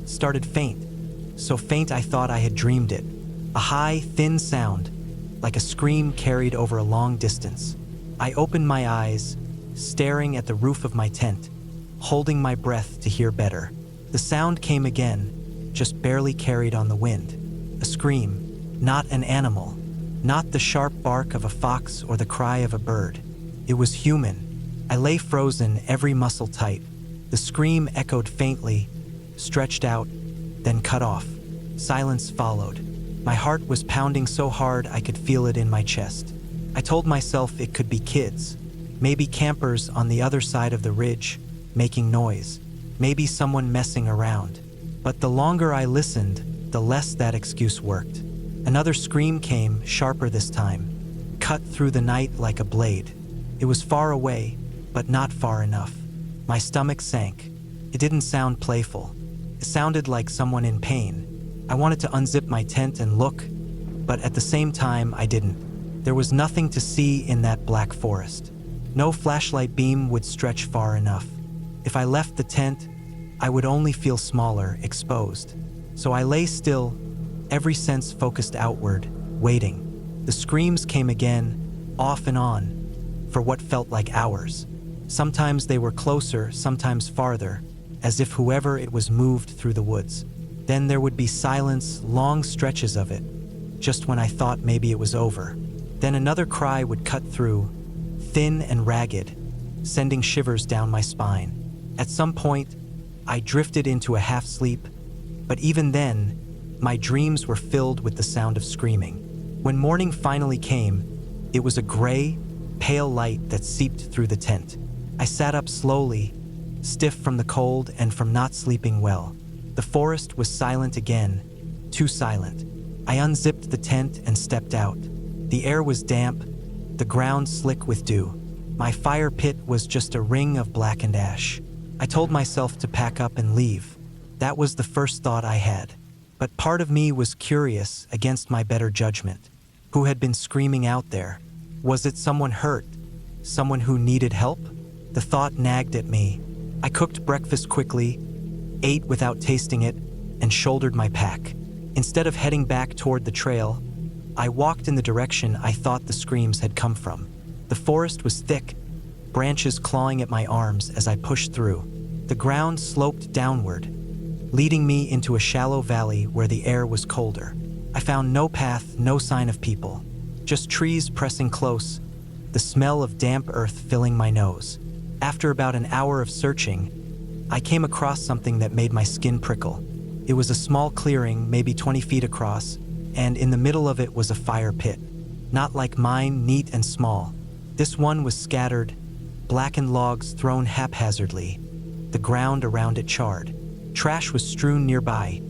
Started faint, so faint I thought I had dreamed it. A high, thin sound, like a scream carried over a long distance. I opened my eyes, staring at the roof of my tent, holding my breath to hear better. The sound came again, just barely carried on the wind. A scream, not an animal, not the sharp bark of a fox or the cry of a bird. It was human. I lay frozen, every muscle tight. The scream echoed faintly, stretched out, then cut off. Silence followed. My heart was pounding so hard I could feel it in my chest. I told myself it could be kids, maybe campers on the other side of the ridge, making noise, maybe someone messing around. But the longer I listened, the less that excuse worked. Another scream came, sharper this time, cut through the night like a blade. It was far away, but not far enough. My stomach sank. It didn't sound playful. It sounded like someone in pain. I wanted to unzip my tent and look, but at the same time I didn't. There was nothing to see in that black forest. No flashlight beam would stretch far enough. If I left the tent, I would only feel smaller, exposed. So I lay still, every sense focused outward, waiting. The screams came again, off and on, for what felt like hours. Sometimes they were closer, sometimes farther, as if whoever it was moved through the woods. Then there would be silence, long stretches of it, just when I thought maybe it was over. Then another cry would cut through, thin and ragged, sending shivers down my spine. At some point, I drifted into a half-sleep, but even then, my dreams were filled with the sound of screaming. When morning finally came, it was a gray, pale light that seeped through the tent. I sat up slowly, stiff from the cold and from not sleeping well. The forest was silent again, too silent. I unzipped the tent and stepped out. The air was damp, the ground slick with dew. My fire pit was just a ring of blackened ash. I told myself to pack up and leave. That was the first thought I had. But part of me was curious against my better judgment. Who had been screaming out there? Was it someone hurt? Someone who needed help? The thought nagged at me. I cooked breakfast quickly, ate without tasting it, and shouldered my pack. Instead of heading back toward the trail, I walked in the direction I thought the screams had come from. The forest was thick, branches clawing at my arms as I pushed through. The ground sloped downward, leading me into a shallow valley where the air was colder. I found no path, no sign of people, just trees pressing close, the smell of damp earth filling my nose. After about an hour of searching, I came across something that made my skin prickle. It was a small clearing, maybe 20 feet across, and in the middle of it was a fire pit. Not like mine, neat and small. This one was scattered, blackened logs thrown haphazardly, the ground around it charred. Trash was strewn nearby,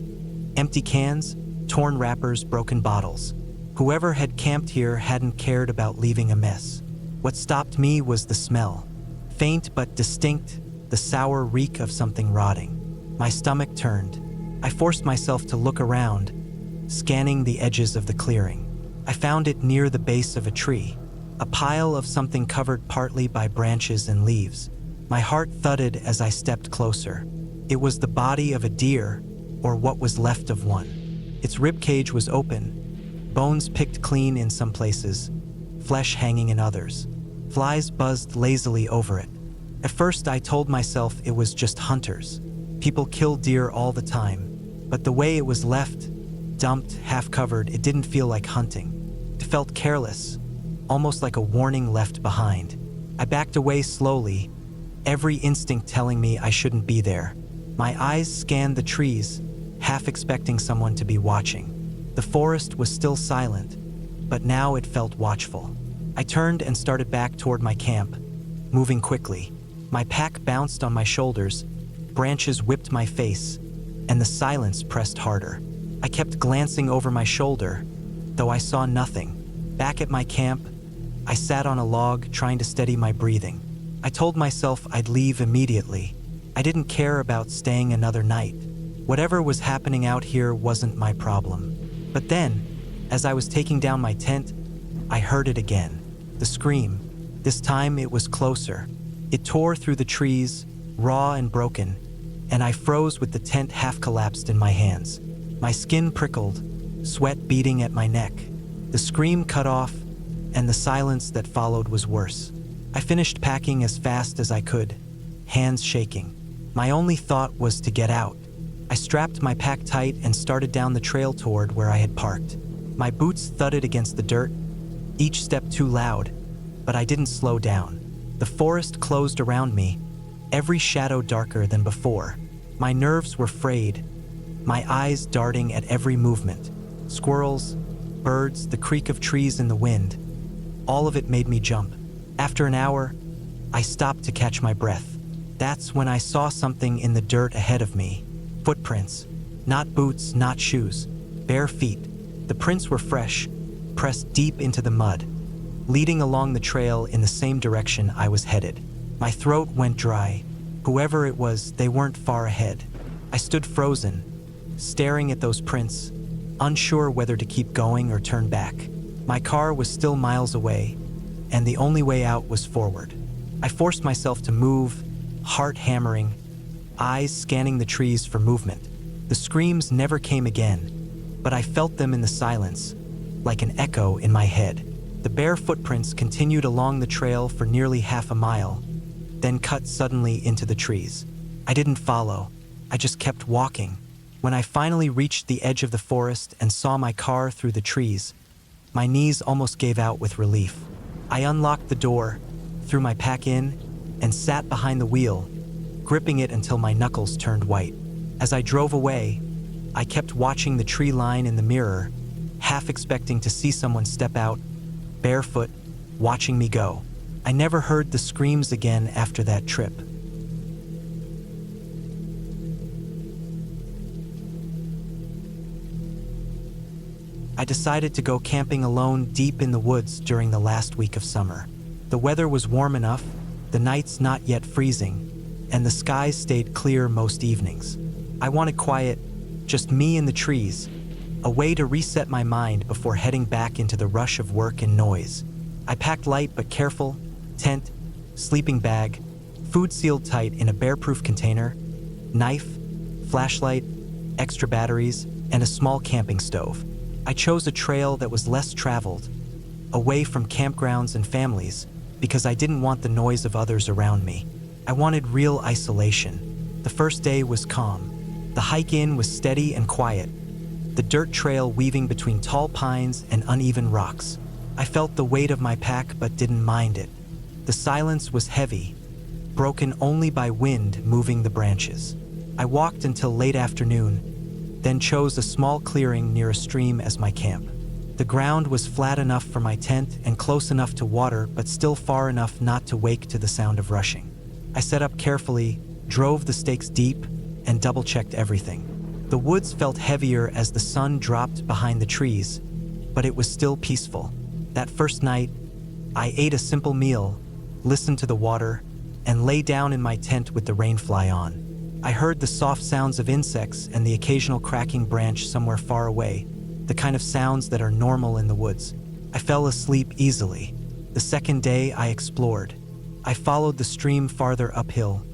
empty cans, torn wrappers, broken bottles. Whoever had camped here hadn't cared about leaving a mess. What stopped me was the smell. Faint but distinct, the sour reek of something rotting. My stomach turned. I forced myself to look around, scanning the edges of the clearing. I found it near the base of a tree, a pile of something covered partly by branches and leaves. My heart thudded as I stepped closer. It was the body of a deer, or what was left of one. Its rib cage was open, bones picked clean in some places, flesh hanging in others. Flies buzzed lazily over it. At first I told myself it was just hunters. People kill deer all the time, but the way it was left, dumped, half-covered, it didn't feel like hunting. It felt careless, almost like a warning left behind. I backed away slowly, every instinct telling me I shouldn't be there. My eyes scanned the trees, half expecting someone to be watching. The forest was still silent, but now it felt watchful. I turned and started back toward my camp, moving quickly. My pack bounced on my shoulders, branches whipped my face, and the silence pressed harder. I kept glancing over my shoulder, though I saw nothing. Back at my camp, I sat on a log trying to steady my breathing. I told myself I'd leave immediately. I didn't care about staying another night. Whatever was happening out here wasn't my problem. But then, as I was taking down my tent, I heard it again. The scream. This time it was closer. It tore through the trees, raw and broken, and I froze with the tent half collapsed in my hands. My skin prickled, sweat beading at my neck. The scream cut off, and the silence that followed was worse. I finished packing as fast as I could, hands shaking. My only thought was to get out. I strapped my pack tight and started down the trail toward where I had parked. My boots thudded against the dirt, each step too loud, but I didn't slow down. The forest closed around me, every shadow darker than before. My nerves were frayed, my eyes darting at every movement. Squirrels, birds, the creak of trees in the wind. All of it made me jump. After an hour, I stopped to catch my breath. That's when I saw something in the dirt ahead of me. Footprints. Not boots, not shoes. Bare feet. The prints were fresh, pressed deep into the mud, leading along the trail in the same direction I was headed. My throat went dry. Whoever it was, they weren't far ahead. I stood frozen, staring at those prints, unsure whether to keep going or turn back. My car was still miles away, and the only way out was forward. I forced myself to move, heart hammering, eyes scanning the trees for movement. The screams never came again, but I felt them in the silence, like an echo in my head. The bare footprints continued along the trail for nearly half a mile, then cut suddenly into the trees. I didn't follow, I just kept walking. When I finally reached the edge of the forest and saw my car through the trees, my knees almost gave out with relief. I unlocked the door, threw my pack in, and sat behind the wheel, gripping it until my knuckles turned white. As I drove away, I kept watching the tree line in the mirror, half expecting to see someone step out, barefoot, watching me go. I never heard the screams again after that trip. I decided to go camping alone deep in the woods during the last week of summer. The weather was warm enough, the nights not yet freezing, and the skies stayed clear most evenings. I wanted quiet, just me and the trees, a way to reset my mind before heading back into the rush of work and noise. I packed light but careful, tent, sleeping bag, food sealed tight in a bear-proof container, knife, flashlight, extra batteries, and a small camping stove. I chose a trail that was less traveled, away from campgrounds and families, because I didn't want the noise of others around me. I wanted real isolation. The first day was calm. The hike in was steady and quiet, the dirt trail weaving between tall pines and uneven rocks. I felt the weight of my pack but didn't mind it. The silence was heavy, broken only by wind moving the branches. I walked until late afternoon, then chose a small clearing near a stream as my camp. The ground was flat enough for my tent and close enough to water, but still far enough not to wake to the sound of rushing. I set up carefully, drove the stakes deep, and double-checked everything. The woods felt heavier as the sun dropped behind the trees, but it was still peaceful. That first night, I ate a simple meal, listened to the water, and lay down in my tent with the rainfly on. I heard the soft sounds of insects and the occasional cracking branch somewhere far away, the kind of sounds that are normal in the woods. I fell asleep easily. The second day, I explored. I followed the stream farther uphill,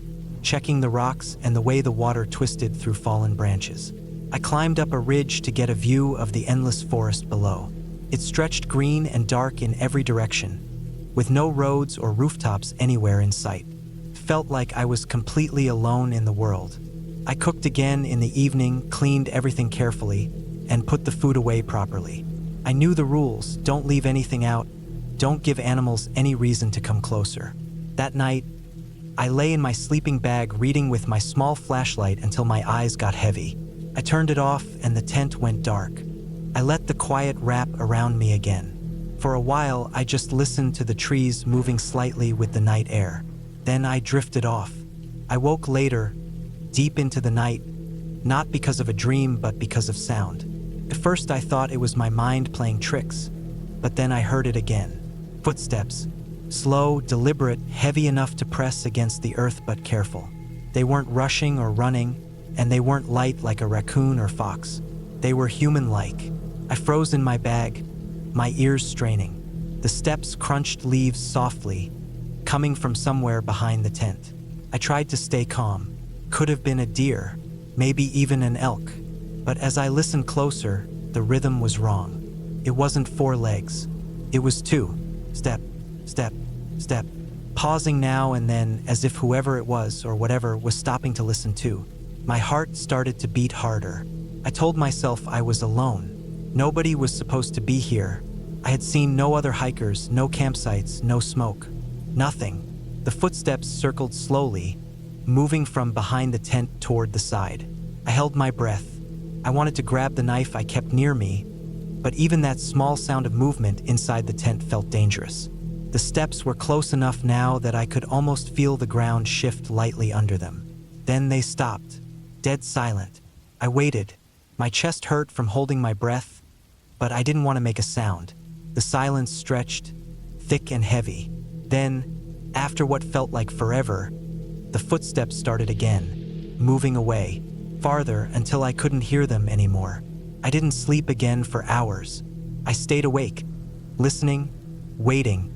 checking the rocks and the way the water twisted through fallen branches. I climbed up a ridge to get a view of the endless forest below. It stretched green and dark in every direction, with no roads or rooftops anywhere in sight. Felt like I was completely alone in the world. I cooked again in the evening, cleaned everything carefully, and put the food away properly. I knew the rules: don't leave anything out, don't give animals any reason to come closer. That night, I lay in my sleeping bag reading with my small flashlight until my eyes got heavy. I turned it off and the tent went dark. I let the quiet wrap around me again. For a while, I just listened to the trees moving slightly with the night air. Then I drifted off. I woke later, deep into the night, not because of a dream, but because of sound. At first I thought it was my mind playing tricks, but then I heard it again. Footsteps. Slow, deliberate, heavy enough to press against the earth but careful. They weren't rushing or running, and they weren't light like a raccoon or fox. They were human-like. I froze in my bag, my ears straining. The steps crunched leaves softly, coming from somewhere behind the tent. I tried to stay calm. Could have been a deer, maybe even an elk. But as I listened closer, the rhythm was wrong. It wasn't 4 legs. It was 2. Step, step, step. Pausing now and then as if whoever it was or whatever was stopping to listen too. My heart started to beat harder. I told myself I was alone. Nobody was supposed to be here. I had seen no other hikers, no campsites, no smoke. Nothing. The footsteps circled slowly, moving from behind the tent toward the side. I held my breath. I wanted to grab the knife I kept near me, but even that small sound of movement inside the tent felt dangerous. The steps were close enough now that I could almost feel the ground shift lightly under them. Then they stopped, dead silent. I waited. My chest hurt from holding my breath, but I didn't want to make a sound. The silence stretched, thick and heavy. Then, after what felt like forever, the footsteps started again, moving away, farther until I couldn't hear them anymore. I didn't sleep again for hours. I stayed awake, listening, waiting,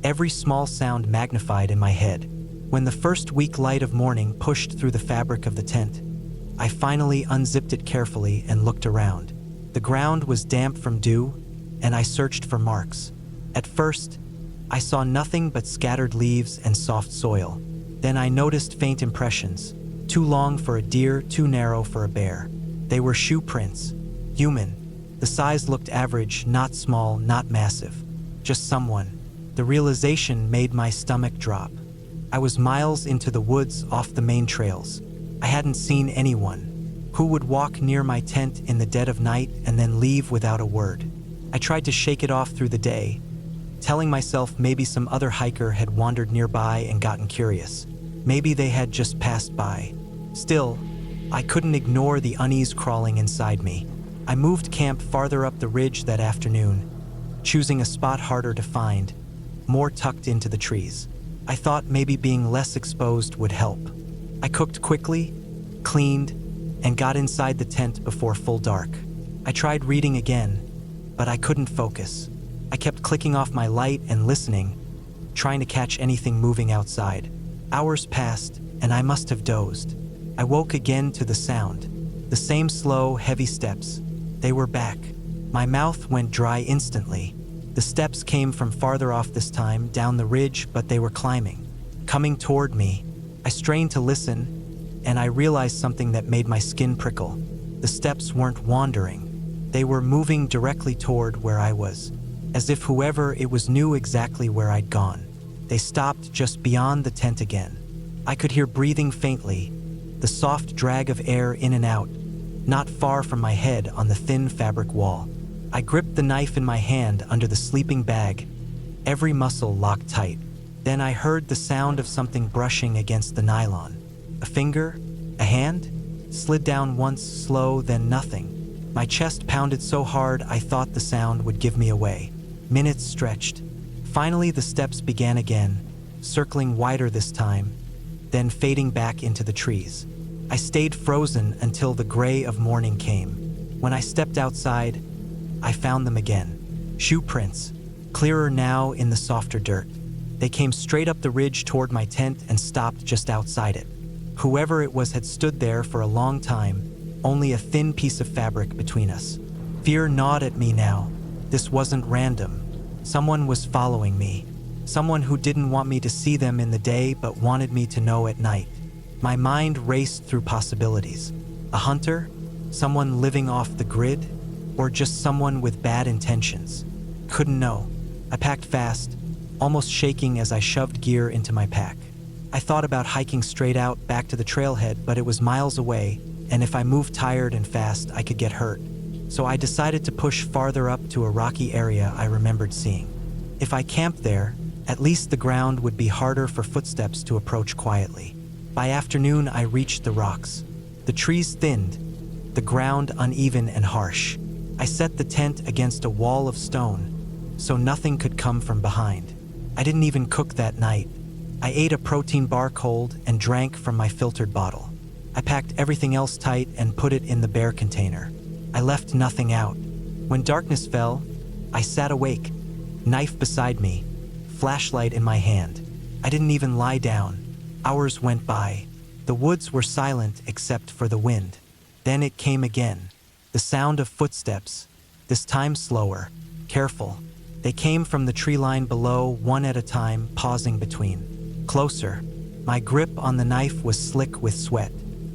every small sound magnified in my head. When the first weak light of morning pushed through the fabric of the tent, I finally unzipped it carefully and looked around. The ground was damp from dew, and I searched for marks. At first, I saw nothing but scattered leaves and soft soil. Then I noticed faint impressions, too long for a deer, too narrow for a bear. They were shoe prints, human. The size looked average, not small, not massive, just someone. The realization made my stomach drop. I was miles into the woods off the main trails. I hadn't seen anyone. Who would walk near my tent in the dead of night and then leave without a word? I tried to shake it off through the day, telling myself maybe some other hiker had wandered nearby and gotten curious. Maybe they had just passed by. Still, I couldn't ignore the unease crawling inside me. I moved camp farther up the ridge that afternoon, choosing a spot harder to find, more tucked into the trees. I thought maybe being less exposed would help. I cooked quickly, cleaned, and got inside the tent before full dark. I tried reading again, but I couldn't focus. I kept clicking off my light and listening, trying to catch anything moving outside. Hours passed, and I must have dozed. I woke again to the sound. The same slow, heavy steps. They were back. My mouth went dry instantly. The steps came from farther off this time, down the ridge, but they were climbing, coming toward me. I strained to listen, and I realized something that made my skin prickle. The steps weren't wandering. They were moving directly toward where I was, as if whoever it was knew exactly where I'd gone. They stopped just beyond the tent again. I could hear breathing faintly, the soft drag of air in and out, not far from my head on the thin fabric wall. I gripped the knife in my hand under the sleeping bag, every muscle locked tight. Then I heard the sound of something brushing against the nylon. A finger? A hand? Slid down once, slow, then nothing. My chest pounded so hard I thought the sound would give me away. Minutes stretched. Finally, the steps began again, circling wider this time, then fading back into the trees. I stayed frozen until the gray of morning came. When I stepped outside, I found them again. Shoe prints, clearer now in the softer dirt. They came straight up the ridge toward my tent and stopped just outside it. Whoever it was had stood there for a long time, only a thin piece of fabric between us. Fear gnawed at me now. This wasn't random. Someone was following me. Someone who didn't want me to see them in the day but wanted me to know at night. My mind raced through possibilities. A hunter? Someone living off the grid? Or just someone with bad intentions? Couldn't know. I packed fast, almost shaking as I shoved gear into my pack. I thought about hiking straight out back to the trailhead, but it was miles away, and if I moved tired and fast, I could get hurt. So I decided to push farther up to a rocky area I remembered seeing. If I camped there, at least the ground would be harder for footsteps to approach quietly. By afternoon, I reached the rocks. The trees thinned, the ground uneven and harsh. I set the tent against a wall of stone, so nothing could come from behind. I didn't even cook that night. I ate a protein bar cold and drank from my filtered bottle. I packed everything else tight and put it in the bare container. I left nothing out. When darkness fell, I sat awake, knife beside me, flashlight in my hand. I didn't even lie down. Hours went by. The woods were silent except for the wind. Then it came again. The sound of footsteps, this time slower, careful. They came from the tree line below, one at a time, pausing between. Closer. My grip on the knife was slick with sweat.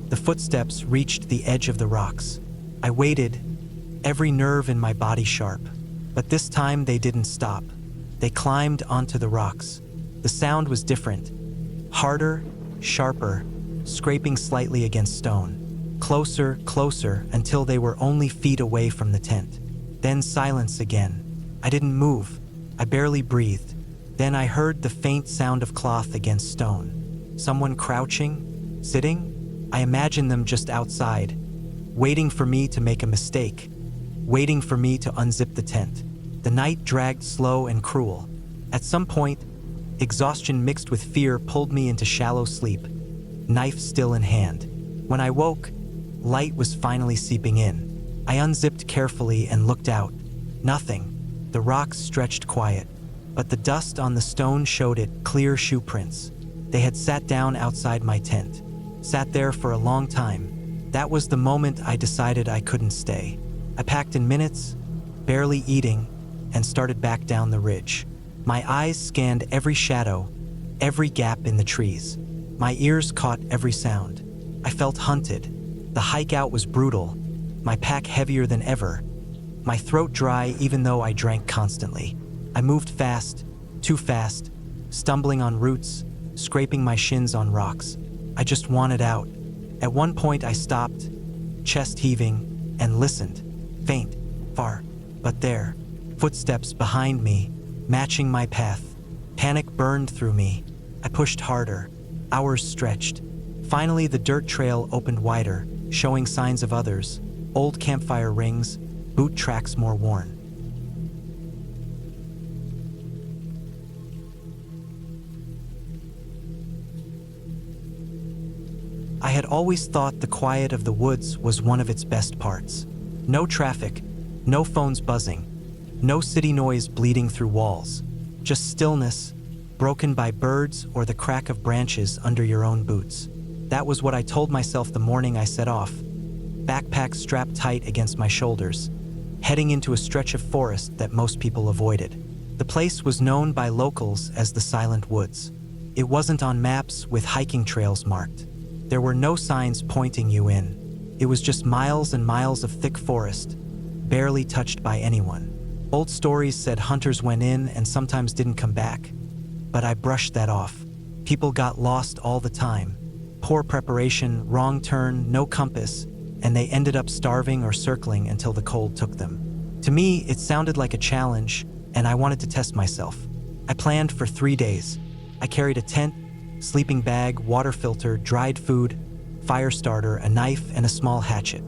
The footsteps reached the edge of the rocks. I waited, every nerve in my body sharp. But this time they didn't stop. They climbed onto the rocks. The sound was different. Harder, sharper, scraping slightly against stone. Closer, closer, until they were only feet away from the tent. Then silence again. I didn't move. I barely breathed. Then I heard the faint sound of cloth against stone. Someone crouching? Sitting? I imagined them just outside, waiting for me to make a mistake, waiting for me to unzip the tent. The night dragged slow and cruel. At some point, exhaustion mixed with fear pulled me into shallow sleep, knife still in hand. When I woke, light was finally seeping in. I unzipped carefully and looked out. Nothing. The rocks stretched quiet, but the dust on the stone showed it, clear shoe prints. They had sat down outside my tent, sat there for a long time. That was the moment I decided I couldn't stay. I packed in minutes, barely eating, and started back down the ridge. My eyes scanned every shadow, every gap in the trees. My ears caught every sound. I felt hunted. The hike out was brutal, my pack heavier than ever, my throat dry even though I drank constantly. I moved fast, too fast, stumbling on roots, scraping my shins on rocks. I just wanted out. At one point I stopped, chest heaving, and listened. Faint, far, but there. Footsteps behind me, matching my path. Panic burned through me. I pushed harder. Hours stretched. Finally, the dirt trail opened wider, showing signs of others. Old campfire rings, boot tracks more worn. I had always thought the quiet of the woods was one of its best parts. No traffic, no phones buzzing, no city noise bleeding through walls. Just stillness, broken by birds or the crack of branches under your own boots. That was what I told myself the morning I set off, backpack strapped tight against my shoulders, heading into a stretch of forest that most people avoided. The place was known by locals as the Silent Woods. It wasn't on maps with hiking trails marked. There were no signs pointing you in. It was just miles and miles of thick forest, barely touched by anyone. Old stories said hunters went in and sometimes didn't come back, but I brushed that off. People got lost all the time. Poor preparation, wrong turn, no compass, and they ended up starving or circling until the cold took them. To me, it sounded like a challenge, and I wanted to test myself. I planned for 3 days. I carried a tent, sleeping bag, water filter, dried food, fire starter, a knife, and a small hatchet.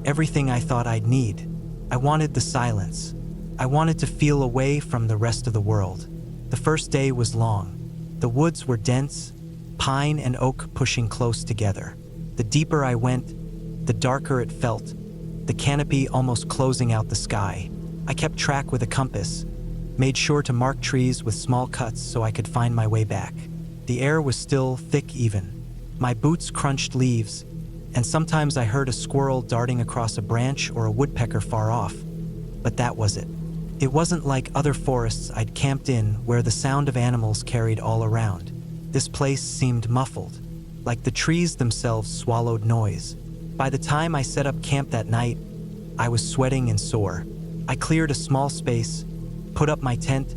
Everything I thought I'd need. I wanted the silence. I wanted to feel away from the rest of the world. The first day was long. The woods were dense, pine and oak pushing close together. The deeper I went, the darker it felt, the canopy almost closing out the sky. I kept track with a compass, made sure to mark trees with small cuts so I could find my way back. The air was still thick even. My boots crunched leaves, and sometimes I heard a squirrel darting across a branch or a woodpecker far off. But that was it. It wasn't like other forests I'd camped in where the sound of animals carried all around. This place seemed muffled, like the trees themselves swallowed noise. By the time I set up camp that night, I was sweating and sore. I cleared a small space, put up my tent,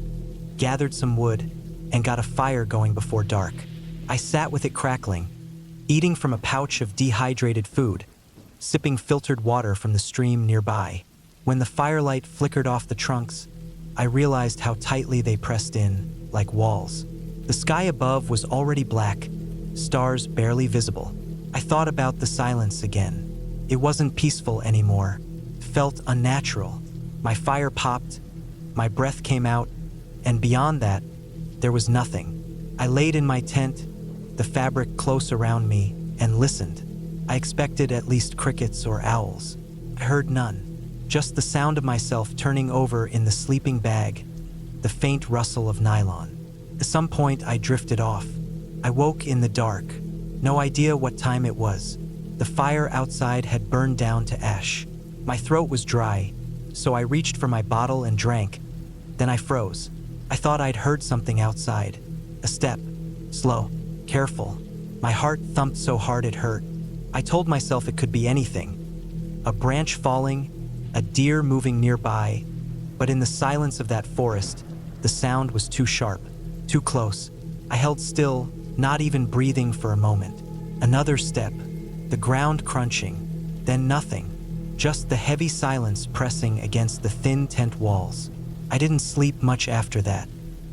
gathered some wood, and got a fire going before dark. I sat with it crackling, eating from a pouch of dehydrated food, sipping filtered water from the stream nearby. When the firelight flickered off the trunks, I realized how tightly they pressed in, like walls. The sky above was already black, stars barely visible. I thought about the silence again. It wasn't peaceful anymore. It felt unnatural. My fire popped, my breath came out, and beyond that, there was nothing. I laid in my tent, the fabric close around me, and listened. I expected at least crickets or owls. I heard none. Just the sound of myself turning over in the sleeping bag, the faint rustle of nylon. At some point, I drifted off. I woke in the dark. No idea what time it was. The fire outside had burned down to ash. My throat was dry, so I reached for my bottle and drank. Then I froze. I thought I'd heard something outside. A step. Slow. Careful. My heart thumped so hard it hurt. I told myself it could be anything. A branch falling, a deer moving nearby, but in the silence of that forest, the sound was too sharp, too close. I held still, not even breathing for a moment. Another step, the ground crunching, then nothing, just the heavy silence pressing against the thin tent walls. I didn't sleep much after that.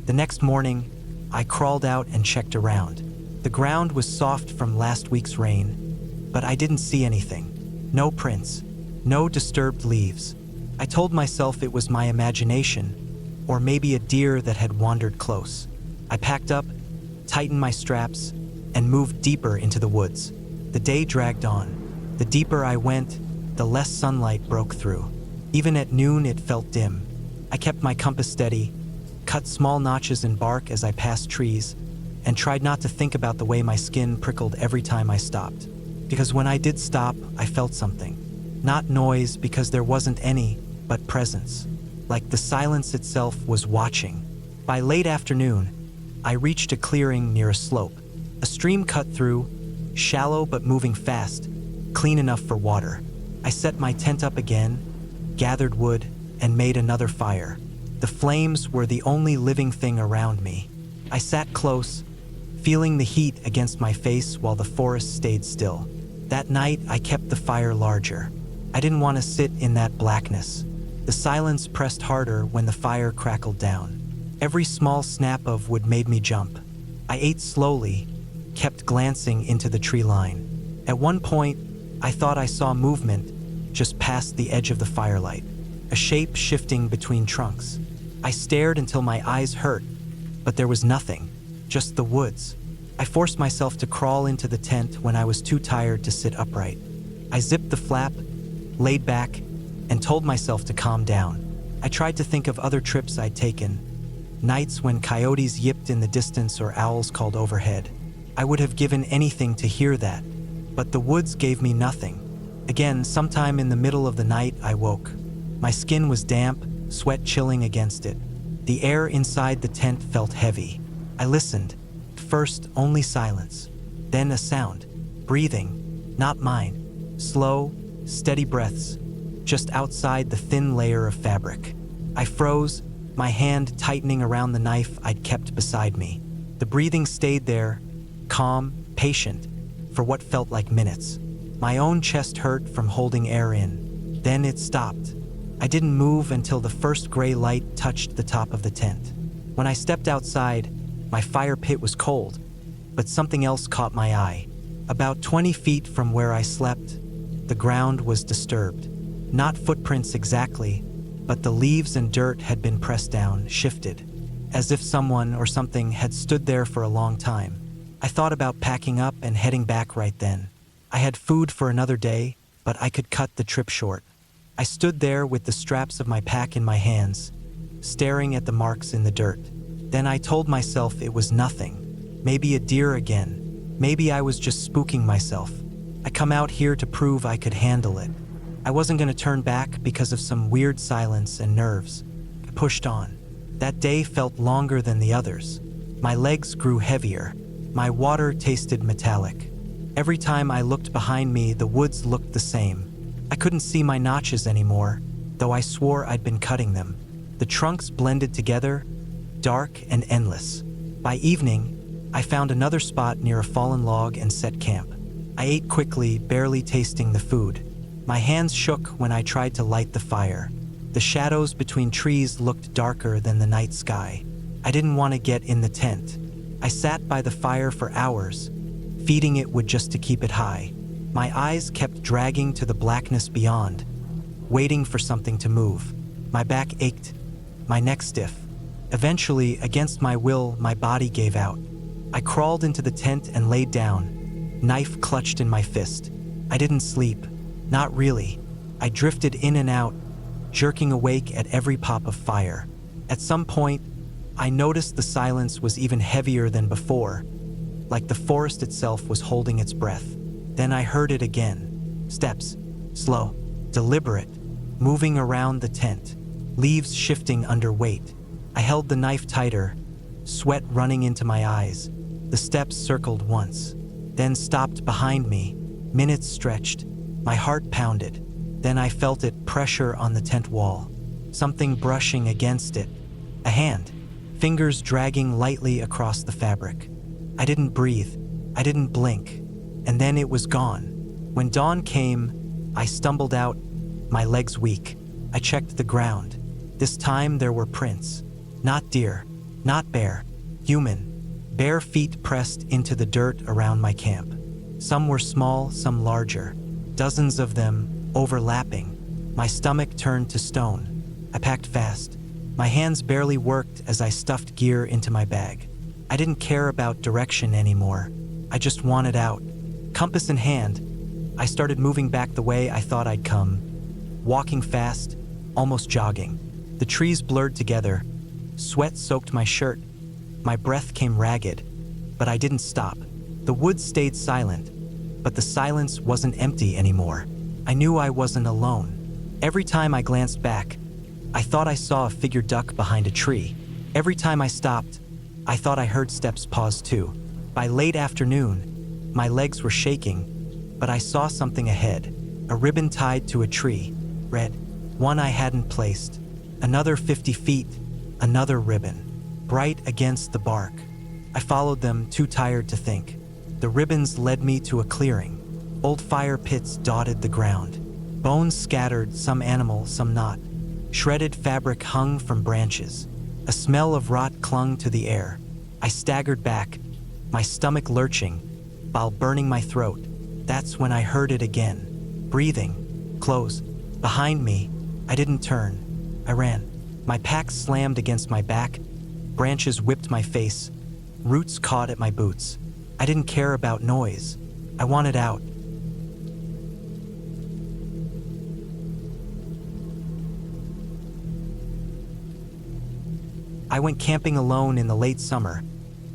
The next morning, I crawled out and checked around. The ground was soft from last week's rain, but I didn't see anything. No prints, no disturbed leaves. I told myself it was my imagination, or maybe a deer that had wandered close. I packed up, tightened my straps, and moved deeper into the woods. The day dragged on. The deeper I went, the less sunlight broke through. Even at noon, it felt dim. I kept my compass steady, cut small notches in bark as I passed trees, and tried not to think about the way my skin prickled every time I stopped. Because when I did stop, I felt something. Not noise, because there wasn't any, but presence. Like the silence itself was watching. By late afternoon, I reached a clearing near a slope. A stream cut through, shallow but moving fast, clean enough for water. I set my tent up again, gathered wood, and made another fire. The flames were the only living thing around me. I sat close, feeling the heat against my face while the forest stayed still. That night, I kept the fire larger. I didn't want to sit in that blackness. The silence pressed harder when the fire crackled down. Every small snap of wood made me jump. I ate slowly, kept glancing into the tree line. At one point, I thought I saw movement just past the edge of the firelight, a shape shifting between trunks. I stared until my eyes hurt, but there was nothing, just the woods. I forced myself to crawl into the tent when I was too tired to sit upright. I zipped the flap, laid back, and told myself to calm down. I tried to think of other trips I'd taken, nights when coyotes yipped in the distance or owls called overhead. I would have given anything to hear that, but the woods gave me nothing. Again, sometime in the middle of the night, I woke. My skin was damp, sweat chilling against it. The air inside the tent felt heavy. I listened. First, only silence. Then a sound. Breathing. Not mine. Slow, steady breaths, just outside the thin layer of fabric. I froze, my hand tightening around the knife I'd kept beside me. The breathing stayed there, calm, patient, for what felt like minutes. My own chest hurt from holding air in. Then it stopped. I didn't move until the first gray light touched the top of the tent. When I stepped outside, my fire pit was cold, but something else caught my eye. About 20 feet from where I slept, the ground was disturbed. Not footprints exactly, but the leaves and dirt had been pressed down, shifted, as if someone or something had stood there for a long time. I thought about packing up and heading back right then. I had food for another day, but I could cut the trip short. I stood there with the straps of my pack in my hands, staring at the marks in the dirt. Then I told myself it was nothing. Maybe a deer again. Maybe I was just spooking myself. I come out here to prove I could handle it. I wasn't going to turn back because of some weird silence and nerves. I pushed on. That day felt longer than the others. My legs grew heavier. My water tasted metallic. Every time I looked behind me, the woods looked the same. I couldn't see my notches anymore, though I swore I'd been cutting them. The trunks blended together, dark and endless. By evening, I found another spot near a fallen log and set camp. I ate quickly, barely tasting the food. My hands shook when I tried to light the fire. The shadows between trees looked darker than the night sky. I didn't want to get in the tent. I sat by the fire for hours, feeding it wood just to keep it high. My eyes kept dragging to the blackness beyond, waiting for something to move. My back ached, my neck stiff. Eventually, against my will, my body gave out. I crawled into the tent and laid down, knife clutched in my fist. I didn't sleep. Not really. I drifted in and out, jerking awake at every pop of fire. At some point, I noticed the silence was even heavier than before, like the forest itself was holding its breath. Then I heard it again. Steps, slow, deliberate, moving around the tent, leaves shifting under weight. I held the knife tighter, sweat running into my eyes. The steps circled once, then stopped behind me. Minutes stretched. My heart pounded. Then I felt it pressure on the tent wall, something brushing against it. A hand, fingers dragging lightly across the fabric. I didn't breathe. I didn't blink. And then it was gone. When dawn came, I stumbled out, my legs weak. I checked the ground. This time there were prints. Not deer, not bear, human. Bare feet pressed into the dirt around my camp. Some were small, some larger. Dozens of them, overlapping. My stomach turned to stone. I packed fast. My hands barely worked as I stuffed gear into my bag. I didn't care about direction anymore. I just wanted out. Compass in hand, I started moving back the way I thought I'd come, walking fast, almost jogging. The trees blurred together. Sweat soaked my shirt. My breath came ragged, but I didn't stop. The woods stayed silent, but the silence wasn't empty anymore. I knew I wasn't alone. Every time I glanced back, I thought I saw a figure duck behind a tree. Every time I stopped, I thought I heard steps pause too. By late afternoon, my legs were shaking, but I saw something ahead. A ribbon tied to a tree, red, one I hadn't placed. Another 50 feet, another ribbon, bright against the bark. I followed them, too tired to think. The ribbons led me to a clearing. Old fire pits dotted the ground. Bones scattered, some animal, some not. Shredded fabric hung from branches. A smell of rot clung to the air. I staggered back, my stomach lurching, while burning my throat. That's when I heard it again. Breathing, close, behind me. I didn't turn. I ran. My pack slammed against my back. Branches whipped my face. Roots caught at my boots. I didn't care about noise. I wanted out. I went camping alone in the late summer,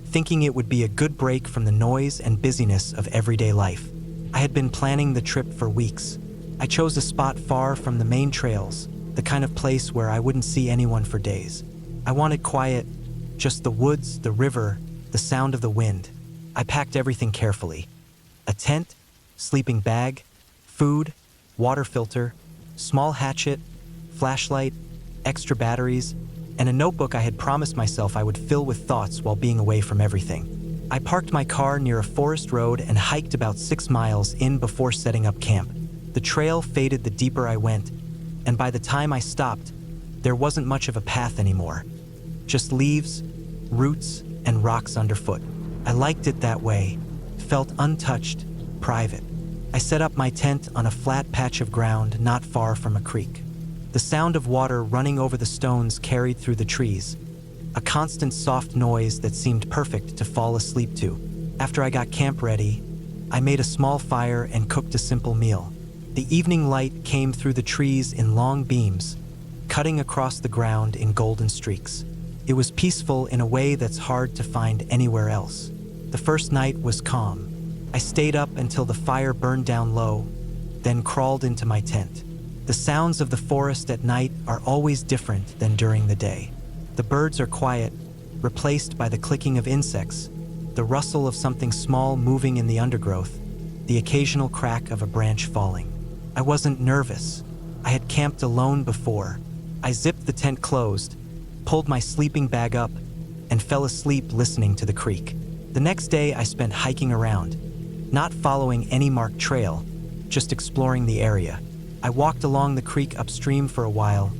thinking it would be a good break from the noise and busyness of everyday life. I had been planning the trip for weeks. I chose a spot far from the main trails, the kind of place where I wouldn't see anyone for days. I wanted quiet, just the woods, the river, the sound of the wind. I packed everything carefully. A tent, sleeping bag, food, water filter, small hatchet, flashlight, extra batteries, and a notebook I had promised myself I would fill with thoughts while being away from everything. I parked my car near a forest road and hiked about 6 miles in before setting up camp. The trail faded the deeper I went, and by the time I stopped, there wasn't much of a path anymore. Just leaves, roots, and rocks underfoot. I liked it that way, felt untouched, private. I set up my tent on a flat patch of ground not far from a creek. The sound of water running over the stones carried through the trees, a constant soft noise that seemed perfect to fall asleep to. After I got camp ready, I made a small fire and cooked a simple meal. The evening light came through the trees in long beams, cutting across the ground in golden streaks. It was peaceful in a way that's hard to find anywhere else. The first night was calm. I stayed up until the fire burned down low, then crawled into my tent. The sounds of the forest at night are always different than during the day. The birds are quiet, replaced by the clicking of insects, the rustle of something small moving in the undergrowth, the occasional crack of a branch falling. I wasn't nervous. I had camped alone before. I zipped the tent closed, pulled my sleeping bag up, and fell asleep listening to the creek. The next day I spent hiking around, not following any marked trail, just exploring the area. I walked along the creek upstream for a while,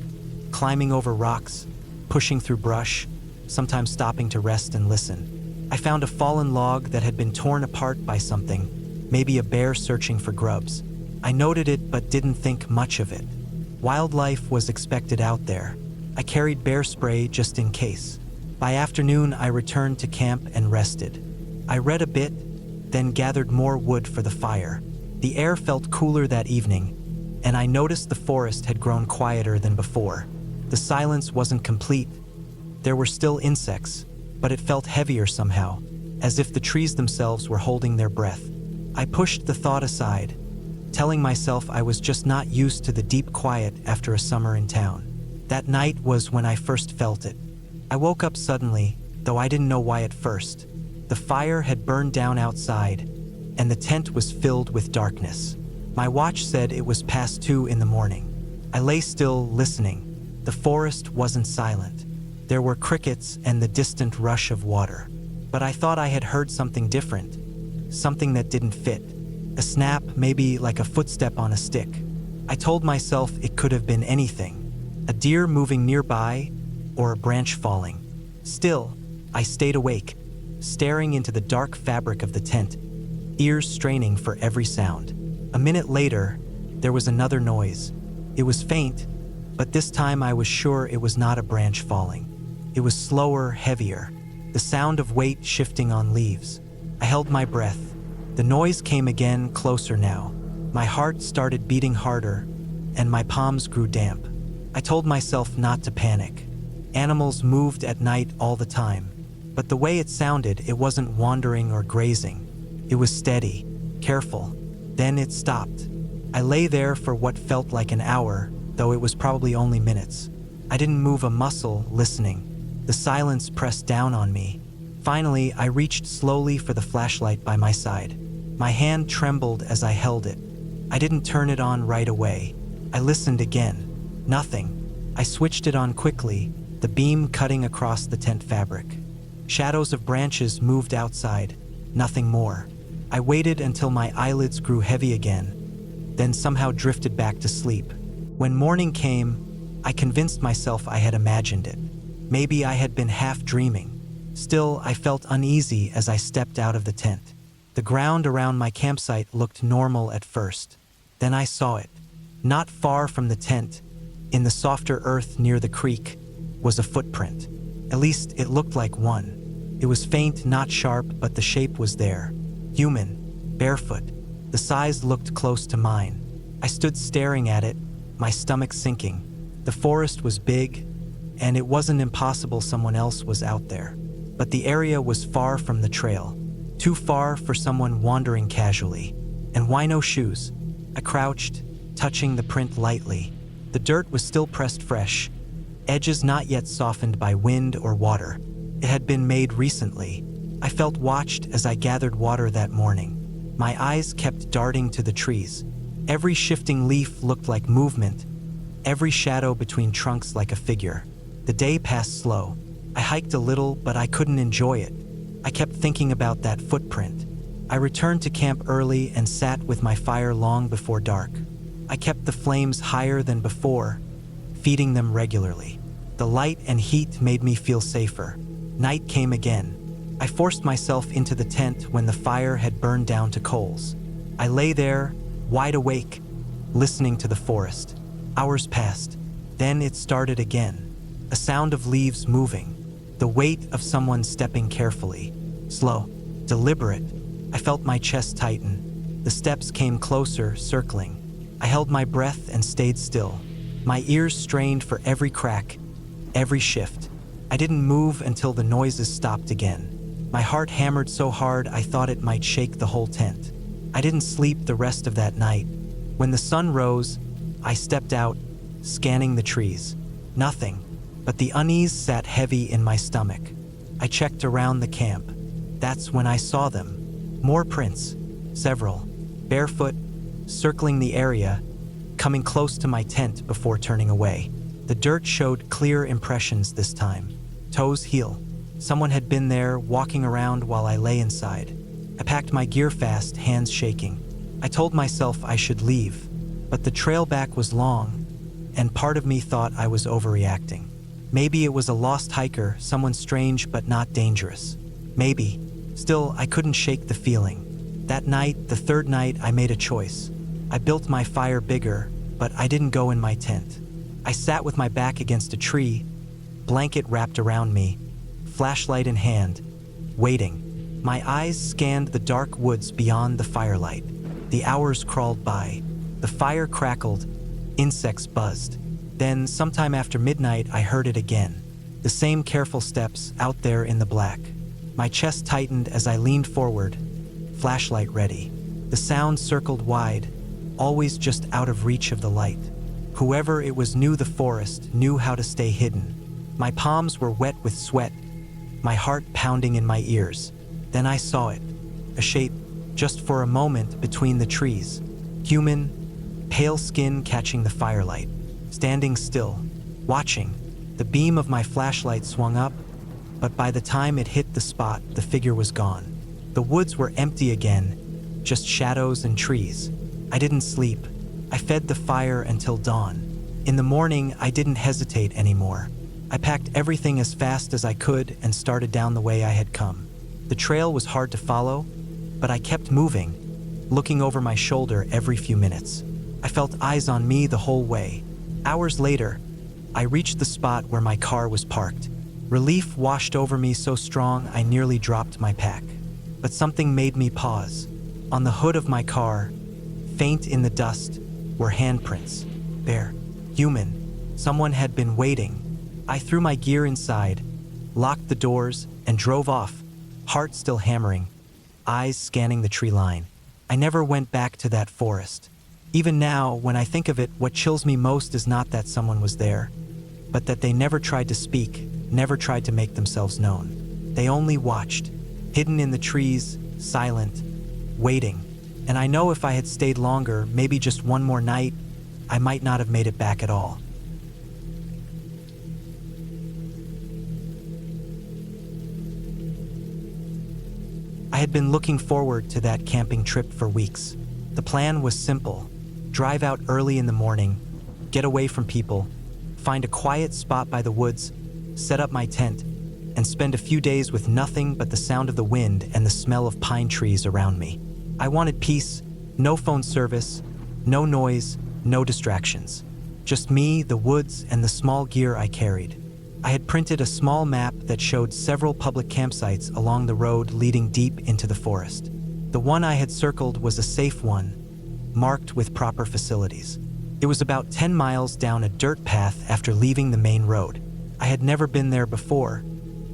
climbing over rocks, pushing through brush, sometimes stopping to rest and listen. I found a fallen log that had been torn apart by something, maybe a bear searching for grubs. I noted it but didn't think much of it. Wildlife was expected out there. I carried bear spray just in case. By afternoon, I returned to camp and rested. I read a bit, then gathered more wood for the fire. The air felt cooler that evening, and I noticed the forest had grown quieter than before. The silence wasn't complete, There were still insects, but it felt heavier somehow, as if the trees themselves were holding their breath. I pushed the thought aside, telling myself I was just not used to the deep quiet after a summer in town. That night was when I first felt it. I woke up suddenly, though I didn't know why at first. The fire had burned down outside, and the tent was filled with darkness. My watch said it was past 2 in the morning. I lay still, listening. The forest wasn't silent. There were crickets and the distant rush of water. But I thought I had heard something different, something that didn't fit. A snap, maybe like a footstep on a stick. I told myself it could have been anything. A deer moving nearby, or a branch falling. Still, I stayed awake, staring into the dark fabric of the tent, ears straining for every sound. A minute later, there was another noise. It was faint, but this time I was sure it was not a branch falling. It was slower, heavier, the sound of weight shifting on leaves. I held my breath. The noise came again, closer now. My heart started beating harder, and my palms grew damp. I told myself not to panic. Animals moved at night all the time, but the way it sounded, it wasn't wandering or grazing. It was steady, careful. Then it stopped. I lay there for what felt like an hour, though it was probably only minutes. I didn't move a muscle, listening. The silence pressed down on me. Finally, I reached slowly for the flashlight by my side. My hand trembled as I held it. I didn't turn it on right away. I listened again. Nothing. I switched it on quickly, the beam cutting across the tent fabric. Shadows of branches moved outside. Nothing more. I waited until my eyelids grew heavy again, then somehow drifted back to sleep. When morning came, I convinced myself I had imagined it. Maybe I had been half dreaming. Still, I felt uneasy as I stepped out of the tent. The ground around my campsite looked normal at first. Then I saw it. Not far from the tent, in the softer earth near the creek, was a footprint. At least it looked like one. It was faint, not sharp, but the shape was there. Human, barefoot. The size looked close to mine. I stood staring at it, my stomach sinking. The forest was big, and it wasn't impossible someone else was out there. But the area was far from the trail, too far for someone wandering casually. And why no shoes? I crouched, touching the print lightly. The dirt was still pressed fresh, edges not yet softened by wind or water. It had been made recently. I felt watched as I gathered water that morning. My eyes kept darting to the trees. Every shifting leaf looked like movement, every shadow between trunks like a figure. The day passed slow. I hiked a little, but I couldn't enjoy it. I kept thinking about that footprint. I returned to camp early and sat with my fire long before dark. I kept the flames higher than before, feeding them regularly. The light and heat made me feel safer. Night came again. I forced myself into the tent when the fire had burned down to coals. I lay there, wide awake, listening to the forest. Hours passed. Then it started again. A sound of leaves moving. The weight of someone stepping carefully. Slow, deliberate. I felt my chest tighten. The steps came closer, circling. I held my breath and stayed still. My ears strained for every crack, every shift. I didn't move until the noises stopped again. My heart hammered so hard I thought it might shake the whole tent. I didn't sleep the rest of that night. When the sun rose, I stepped out, scanning the trees. Nothing, but the unease sat heavy in my stomach. I checked around the camp. That's when I saw them. More prints, several, barefoot, circling the area, coming close to my tent before turning away. The dirt showed clear impressions this time. Toes heel. Someone had been there, walking around while I lay inside. I packed my gear fast, hands shaking. I told myself I should leave, but the trail back was long, and part of me thought I was overreacting. Maybe it was a lost hiker, someone strange but not dangerous. Maybe. Still, I couldn't shake the feeling. That night, the third night, I made a choice. I built my fire bigger, but I didn't go in my tent. I sat with my back against a tree, blanket wrapped around me, flashlight in hand, waiting. My eyes scanned the dark woods beyond the firelight. The hours crawled by. The fire crackled, insects buzzed. Then, sometime after midnight, I heard it again. The same careful steps out there in the black. My chest tightened as I leaned forward, flashlight ready. The sound circled wide, always just out of reach of the light. Whoever it was knew the forest, knew how to stay hidden. My palms were wet with sweat, my heart pounding in my ears. Then I saw it, a shape, just for a moment between the trees. Human, pale skin catching the firelight, standing still, watching. The beam of my flashlight swung up, but by the time it hit the spot, the figure was gone. The woods were empty again, just shadows and trees. I didn't sleep. I fed the fire until dawn. In the morning, I didn't hesitate anymore. I packed everything as fast as I could and started down the way I had come. The trail was hard to follow, but I kept moving, looking over my shoulder every few minutes. I felt eyes on me the whole way. Hours later, I reached the spot where my car was parked. Relief washed over me so strong I nearly dropped my pack. But something made me pause. On the hood of my car, faint in the dust, were handprints. Bare, human. Someone had been waiting. I threw my gear inside, locked the doors, and drove off, heart still hammering, eyes scanning the tree line. I never went back to that forest. Even now, when I think of it, what chills me most is not that someone was there, but that they never tried to speak, never tried to make themselves known. They only watched, hidden in the trees, silent, waiting. And I know if I had stayed longer, maybe just one more night, I might not have made it back at all. I had been looking forward to that camping trip for weeks. The plan was simple: drive out early in the morning, get away from people, find a quiet spot by the woods, set up my tent, and spend a few days with nothing but the sound of the wind and the smell of pine trees around me. I wanted peace, no phone service, no noise, no distractions. Just me, the woods, and the small gear I carried. I had printed a small map that showed several public campsites along the road leading deep into the forest. The one I had circled was a safe one, marked with proper facilities. It was about 10 miles down a dirt path after leaving the main road. I had never been there before,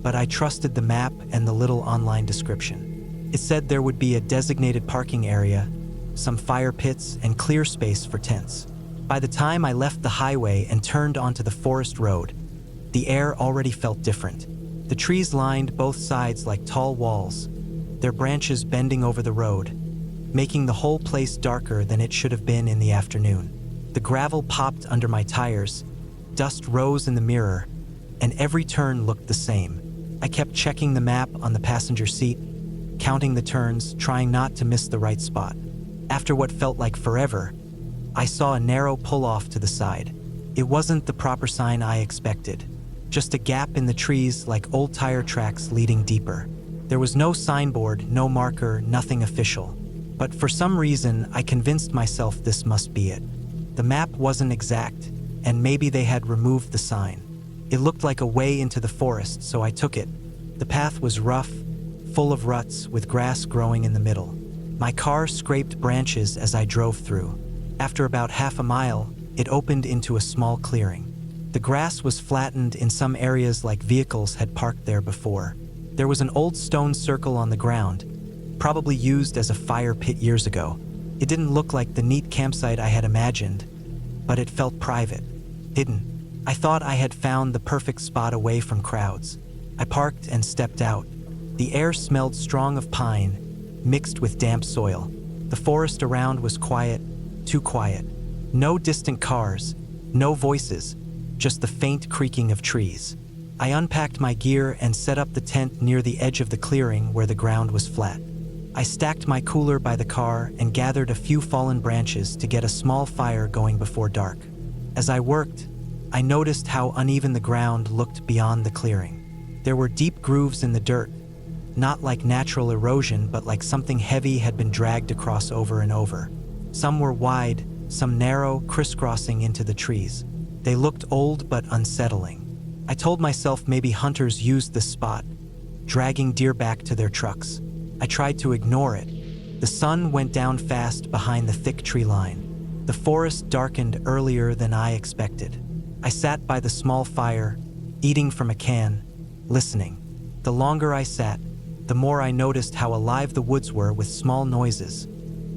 but I trusted the map and the little online description. It said there would be a designated parking area, some fire pits, and clear space for tents. By the time I left the highway and turned onto the forest road, the air already felt different. The trees lined both sides like tall walls, their branches bending over the road, making the whole place darker than it should have been in the afternoon. The gravel popped under my tires, dust rose in the mirror, and every turn looked the same. I kept checking the map on the passenger seat, counting the turns, trying not to miss the right spot. After what felt like forever, I saw a narrow pull-off to the side. It wasn't the proper sign I expected, just a gap in the trees like old tire tracks leading deeper. There was no signboard, no marker, nothing official. But for some reason, I convinced myself this must be it. The map wasn't exact, and maybe they had removed the sign. It looked like a way into the forest, so I took it. The path was rough, full of ruts, with grass growing in the middle. My car scraped branches as I drove through. After about half a mile, it opened into a small clearing. The grass was flattened in some areas like vehicles had parked there before. There was an old stone circle on the ground, probably used as a fire pit years ago. It didn't look like the neat campsite I had imagined, but it felt private, hidden. I thought I had found the perfect spot away from crowds. I parked and stepped out. The air smelled strong of pine, mixed with damp soil. The forest around was quiet, too quiet. No distant cars, no voices, just the faint creaking of trees. I unpacked my gear and set up the tent near the edge of the clearing where the ground was flat. I stacked my cooler by the car and gathered a few fallen branches to get a small fire going before dark. As I worked, I noticed how uneven the ground looked beyond the clearing. There were deep grooves in the dirt, not like natural erosion, but like something heavy had been dragged across over and over. Some were wide, some narrow, crisscrossing into the trees. They looked old but unsettling. I told myself maybe hunters used this spot, dragging deer back to their trucks. I tried to ignore it. The sun went down fast behind the thick tree line. The forest darkened earlier than I expected. I sat by the small fire, eating from a can, listening. The longer I sat, the more I noticed how alive the woods were with small noises.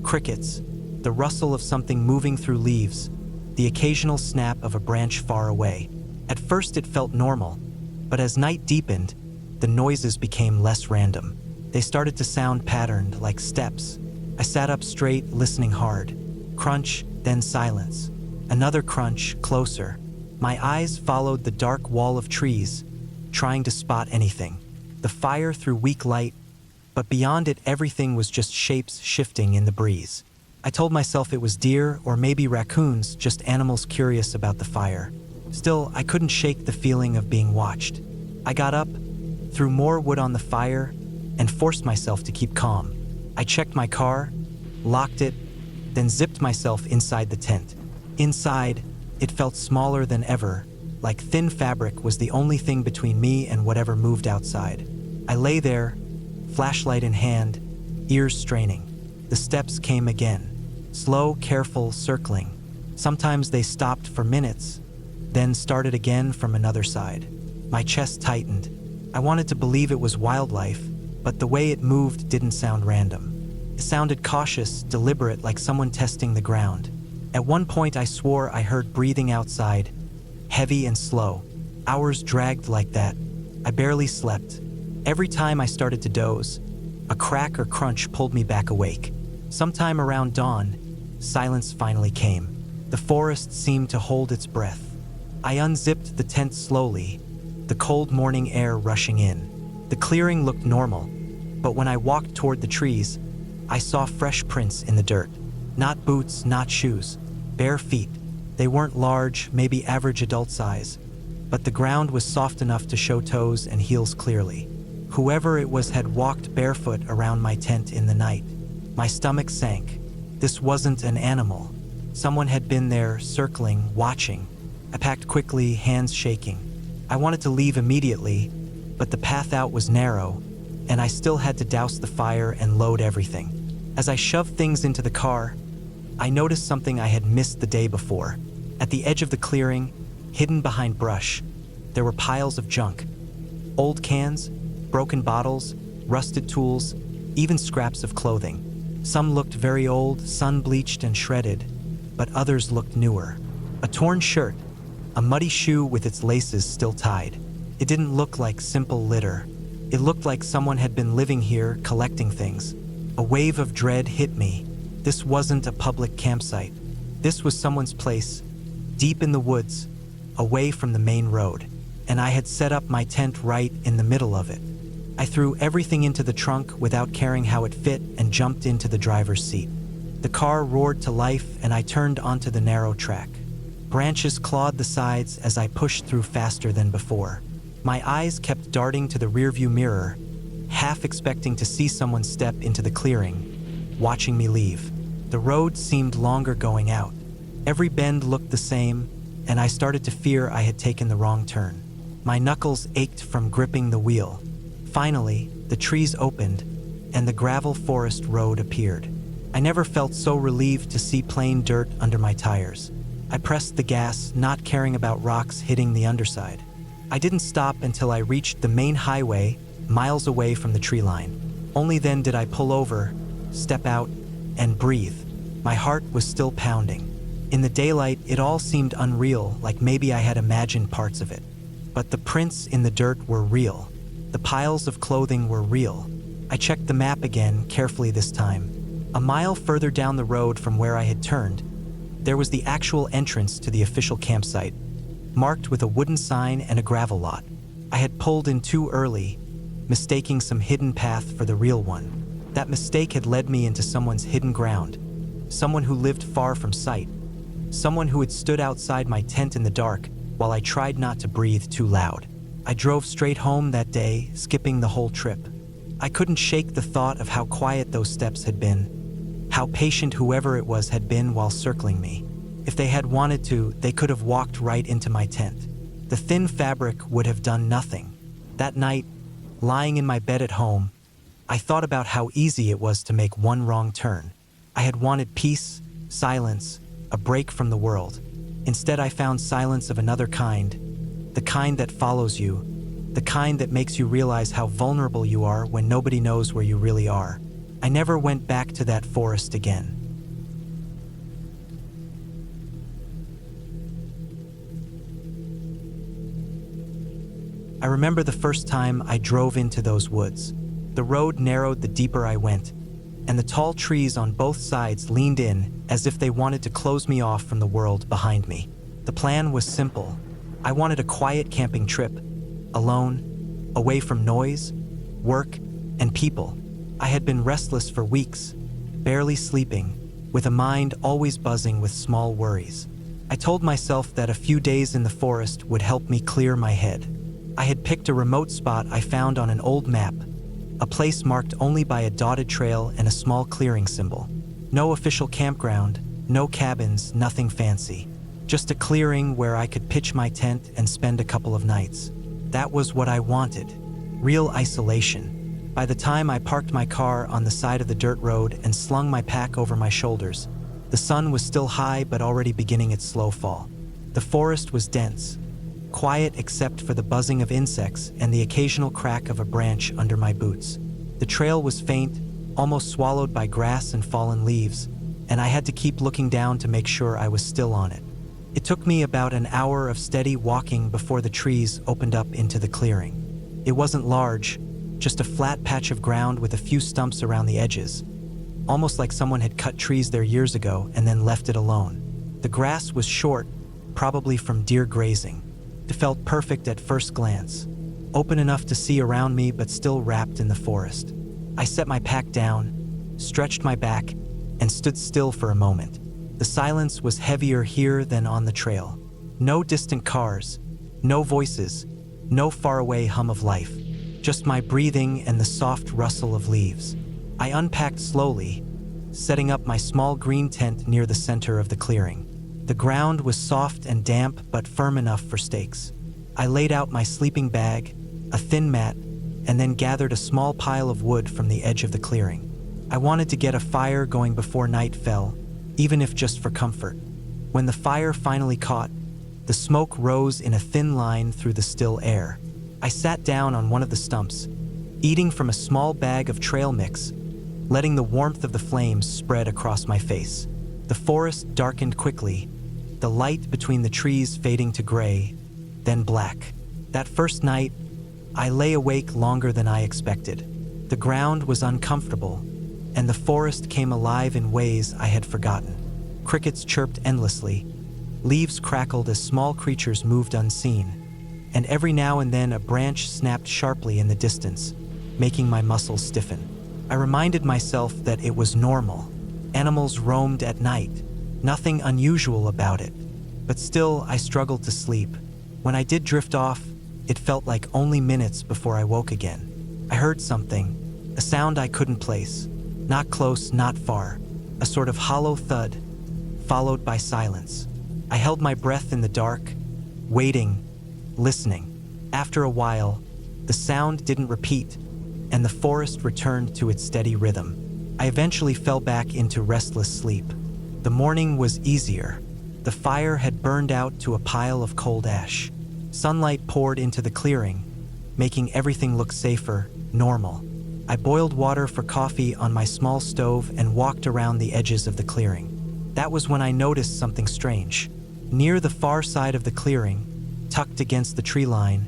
Crickets, the rustle of something moving through leaves, the occasional snap of a branch far away. At first it felt normal, but as night deepened, the noises became less random. They started to sound patterned, like steps. I sat up straight, listening hard. Crunch, then silence. Another crunch, closer. My eyes followed the dark wall of trees, trying to spot anything. The fire threw weak light, but beyond it everything was just shapes shifting in the breeze. I told myself it was deer or maybe raccoons, just animals curious about the fire. Still, I couldn't shake the feeling of being watched. I got up, threw more wood on the fire, and forced myself to keep calm. I checked my car, locked it, then zipped myself inside the tent. Inside, it felt smaller than ever, like thin fabric was the only thing between me and whatever moved outside. I lay there, flashlight in hand, ears straining. The steps came again, slow, careful, circling. Sometimes they stopped for minutes, then started again from another side. My chest tightened. I wanted to believe it was wildlife, but the way it moved didn't sound random. It sounded cautious, deliberate, like someone testing the ground. At one point I swore I heard breathing outside, heavy and slow. Hours dragged like that. I barely slept. Every time I started to doze, a crack or crunch pulled me back awake. Sometime around dawn, silence finally came. The forest seemed to hold its breath. I unzipped the tent slowly, the cold morning air rushing in. The clearing looked normal, but when I walked toward the trees, I saw fresh prints in the dirt. Not boots, not shoes, bare feet. They weren't large, maybe average adult size, but the ground was soft enough to show toes and heels clearly. Whoever it was had walked barefoot around my tent in the night. My stomach sank. This wasn't an animal. Someone had been there, circling, watching. I packed quickly, hands shaking. I wanted to leave immediately, but the path out was narrow, and I still had to douse the fire and load everything. As I shoved things into the car, I noticed something I had missed the day before. At the edge of the clearing, hidden behind brush, there were piles of junk. Old cans, broken bottles, rusted tools, even scraps of clothing. Some looked very old, sun-bleached and shredded, but others looked newer. A torn shirt, a muddy shoe with its laces still tied. It didn't look like simple litter. It looked like someone had been living here, collecting things. A wave of dread hit me. This wasn't a public campsite. This was someone's place, deep in the woods, away from the main road. And I had set up my tent right in the middle of it. I threw everything into the trunk without caring how it fit and jumped into the driver's seat. The car roared to life and I turned onto the narrow track. Branches clawed the sides as I pushed through faster than before. My eyes kept darting to the rearview mirror, half expecting to see someone step into the clearing, watching me leave. The road seemed longer going out. Every bend looked the same, and I started to fear I had taken the wrong turn. My knuckles ached from gripping the wheel. Finally, the trees opened, and the gravel forest road appeared. I never felt so relieved to see plain dirt under my tires. I pressed the gas, not caring about rocks hitting the underside. I didn't stop until I reached the main highway, miles away from the tree line. Only then did I pull over, step out, and breathe. My heart was still pounding. In the daylight, it all seemed unreal, like maybe I had imagined parts of it. But the prints in the dirt were real. The piles of clothing were real. I checked the map again, carefully this time. A mile further down the road from where I had turned, there was the actual entrance to the official campsite, marked with a wooden sign and a gravel lot. I had pulled in too early, mistaking some hidden path for the real one. That mistake had led me into someone's hidden ground, someone who lived far from sight, someone who had stood outside my tent in the dark while I tried not to breathe too loud. I drove straight home that day, skipping the whole trip. I couldn't shake the thought of how quiet those steps had been, how patient whoever it was had been while circling me. If they had wanted to, they could have walked right into my tent. The thin fabric would have done nothing. That night, lying in my bed at home, I thought about how easy it was to make one wrong turn. I had wanted peace, silence, a break from the world. Instead, I found silence of another kind, the kind that follows you, the kind that makes you realize how vulnerable you are when nobody knows where you really are. I never went back to that forest again. I remember the first time I drove into those woods. The road narrowed the deeper I went, and the tall trees on both sides leaned in as if they wanted to close me off from the world behind me. The plan was simple. I wanted a quiet camping trip, alone, away from noise, work, and people. I had been restless for weeks, barely sleeping, with a mind always buzzing with small worries. I told myself that a few days in the forest would help me clear my head. I had picked a remote spot I found on an old map, a place marked only by a dotted trail and a small clearing symbol. No official campground, no cabins, nothing fancy. Just a clearing where I could pitch my tent and spend a couple of nights. That was what I wanted. Real isolation. By the time I parked my car on the side of the dirt road and slung my pack over my shoulders, the sun was still high but already beginning its slow fall. The forest was dense, quiet except for the buzzing of insects and the occasional crack of a branch under my boots. The trail was faint, almost swallowed by grass and fallen leaves, and I had to keep looking down to make sure I was still on it. It took me about an hour of steady walking before the trees opened up into the clearing. It wasn't large, just a flat patch of ground with a few stumps around the edges, almost like someone had cut trees there years ago and then left it alone. The grass was short, probably from deer grazing. It felt perfect at first glance, open enough to see around me but still wrapped in the forest. I set my pack down, stretched my back, and stood still for a moment. The silence was heavier here than on the trail. No distant cars, no voices, no faraway hum of life, just my breathing and the soft rustle of leaves. I unpacked slowly, setting up my small green tent near the center of the clearing. The ground was soft and damp but firm enough for stakes. I laid out my sleeping bag, a thin mat, and then gathered a small pile of wood from the edge of the clearing. I wanted to get a fire going before night fell, even if just for comfort. When the fire finally caught, the smoke rose in a thin line through the still air. I sat down on one of the stumps, eating from a small bag of trail mix, letting the warmth of the flames spread across my face. The forest darkened quickly, the light between the trees fading to gray, then black. That first night, I lay awake longer than I expected. The ground was uncomfortable, and the forest came alive in ways I had forgotten. Crickets chirped endlessly, leaves crackled as small creatures moved unseen, and every now and then a branch snapped sharply in the distance, making my muscles stiffen. I reminded myself that it was normal. Animals roamed at night, nothing unusual about it. But still, I struggled to sleep. When I did drift off, it felt like only minutes before I woke again. I heard something, a sound I couldn't place. Not close, not far. A sort of hollow thud, followed by silence. I held my breath in the dark, waiting, listening. After a while, the sound didn't repeat, and the forest returned to its steady rhythm. I eventually fell back into restless sleep. The morning was easier. The fire had burned out to a pile of cold ash. Sunlight poured into the clearing, making everything look safer, normal. I boiled water for coffee on my small stove and walked around the edges of the clearing. That was when I noticed something strange. Near the far side of the clearing, tucked against the tree line,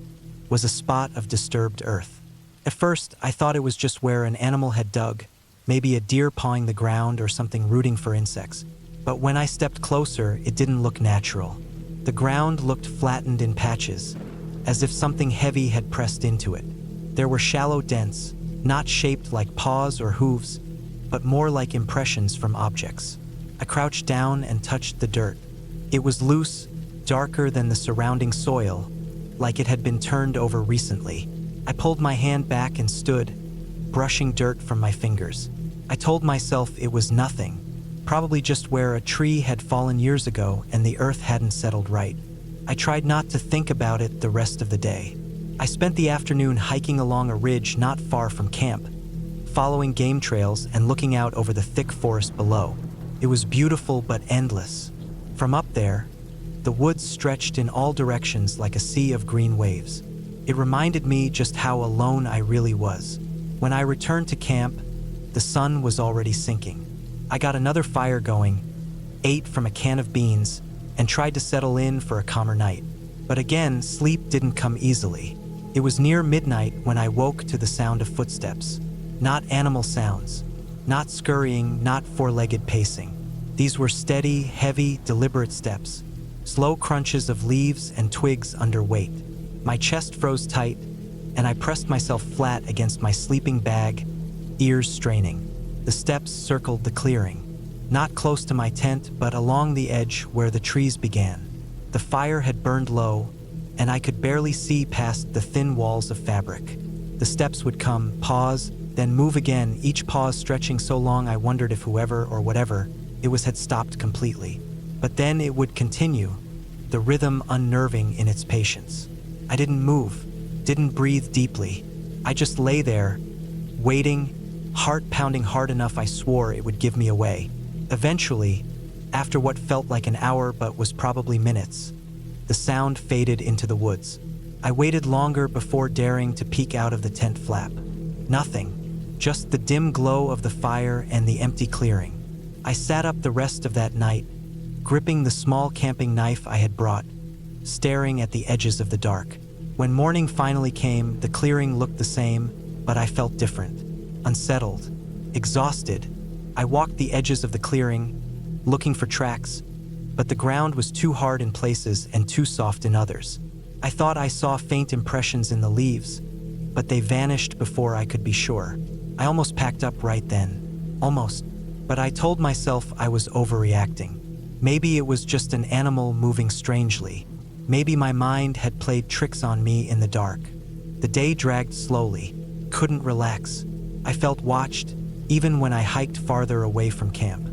was a spot of disturbed earth. At first, I thought it was just where an animal had dug, maybe a deer pawing the ground or something rooting for insects. But when I stepped closer, it didn't look natural. The ground looked flattened in patches, as if something heavy had pressed into it. There were shallow dents, not shaped like paws or hooves, but more like impressions from objects. I crouched down and touched the dirt. It was loose, darker than the surrounding soil, like it had been turned over recently. I pulled my hand back and stood, brushing dirt from my fingers. I told myself it was nothing, probably just where a tree had fallen years ago and the earth hadn't settled right. I tried not to think about it the rest of the day. I spent the afternoon hiking along a ridge not far from camp, following game trails and looking out over the thick forest below. It was beautiful but endless. From up there, The woods stretched in all directions like a sea of green waves. It reminded me just how alone I really was. When I returned to camp, the sun was already sinking. I got another fire going, ate from a can of beans, and tried to settle in for a calmer night. But again, sleep didn't come easily. It was near midnight when I woke to the sound of footsteps. Not animal sounds, not scurrying, not four-legged pacing. These were steady, heavy, deliberate steps, slow crunches of leaves and twigs under weight. My chest froze tight, and I pressed myself flat against my sleeping bag, ears straining. The steps circled the clearing, not close to my tent, but along the edge where the trees began. The fire had burned low, and I could barely see past the thin walls of fabric. The steps would come, pause, then move again, each pause stretching so long I wondered if whoever or whatever it was had stopped completely. But then it would continue, the rhythm unnerving in its patience. I didn't move, didn't breathe deeply. I just lay there, waiting, heart pounding hard enough I swore it would give me away. Eventually, after what felt like an hour but was probably minutes, the sound faded into the woods. I waited longer before daring to peek out of the tent flap. Nothing, just the dim glow of the fire and the empty clearing. I sat up the rest of that night, gripping the small camping knife I had brought, staring at the edges of the dark. When morning finally came, the clearing looked the same, but I felt different, unsettled, exhausted. I walked the edges of the clearing, looking for tracks, but the ground was too hard in places and too soft in others. I thought I saw faint impressions in the leaves, but they vanished before I could be sure. I almost packed up right then. Almost. But I told myself I was overreacting. Maybe it was just an animal moving strangely. Maybe my mind had played tricks on me in the dark. The day dragged slowly, couldn't relax. I felt watched, even when I hiked farther away from camp.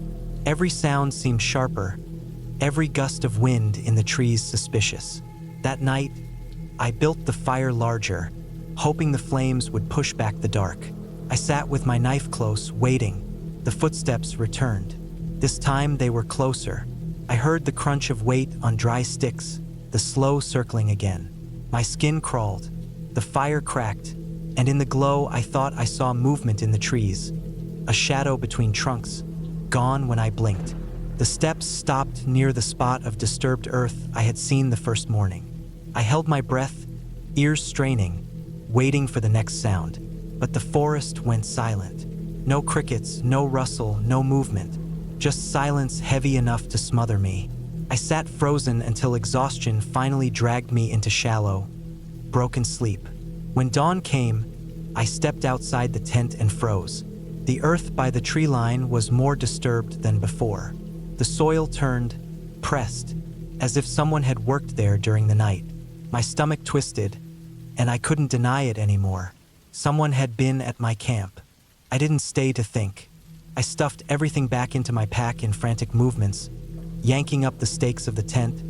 Every sound seemed sharper, every gust of wind in the trees suspicious. That night, I built the fire larger, hoping the flames would push back the dark. I sat with my knife close, waiting. The footsteps returned. This time they were closer. I heard the crunch of weight on dry sticks, the slow circling again. My skin crawled, the fire cracked, and in the glow I thought I saw movement in the trees. A shadow between trunks, gone when I blinked. The steps stopped near the spot of disturbed earth I had seen the first morning. I held my breath, ears straining, waiting for the next sound. But the forest went silent. No crickets, no rustle, no movement. Just silence heavy enough to smother me. I sat frozen until exhaustion finally dragged me into shallow, broken sleep. When dawn came, I stepped outside the tent and froze. The earth by the tree line was more disturbed than before. The soil turned, pressed, as if someone had worked there during the night. My stomach twisted, and I couldn't deny it anymore. Someone had been at my camp. I didn't stay to think. I stuffed everything back into my pack in frantic movements, yanking up the stakes of the tent,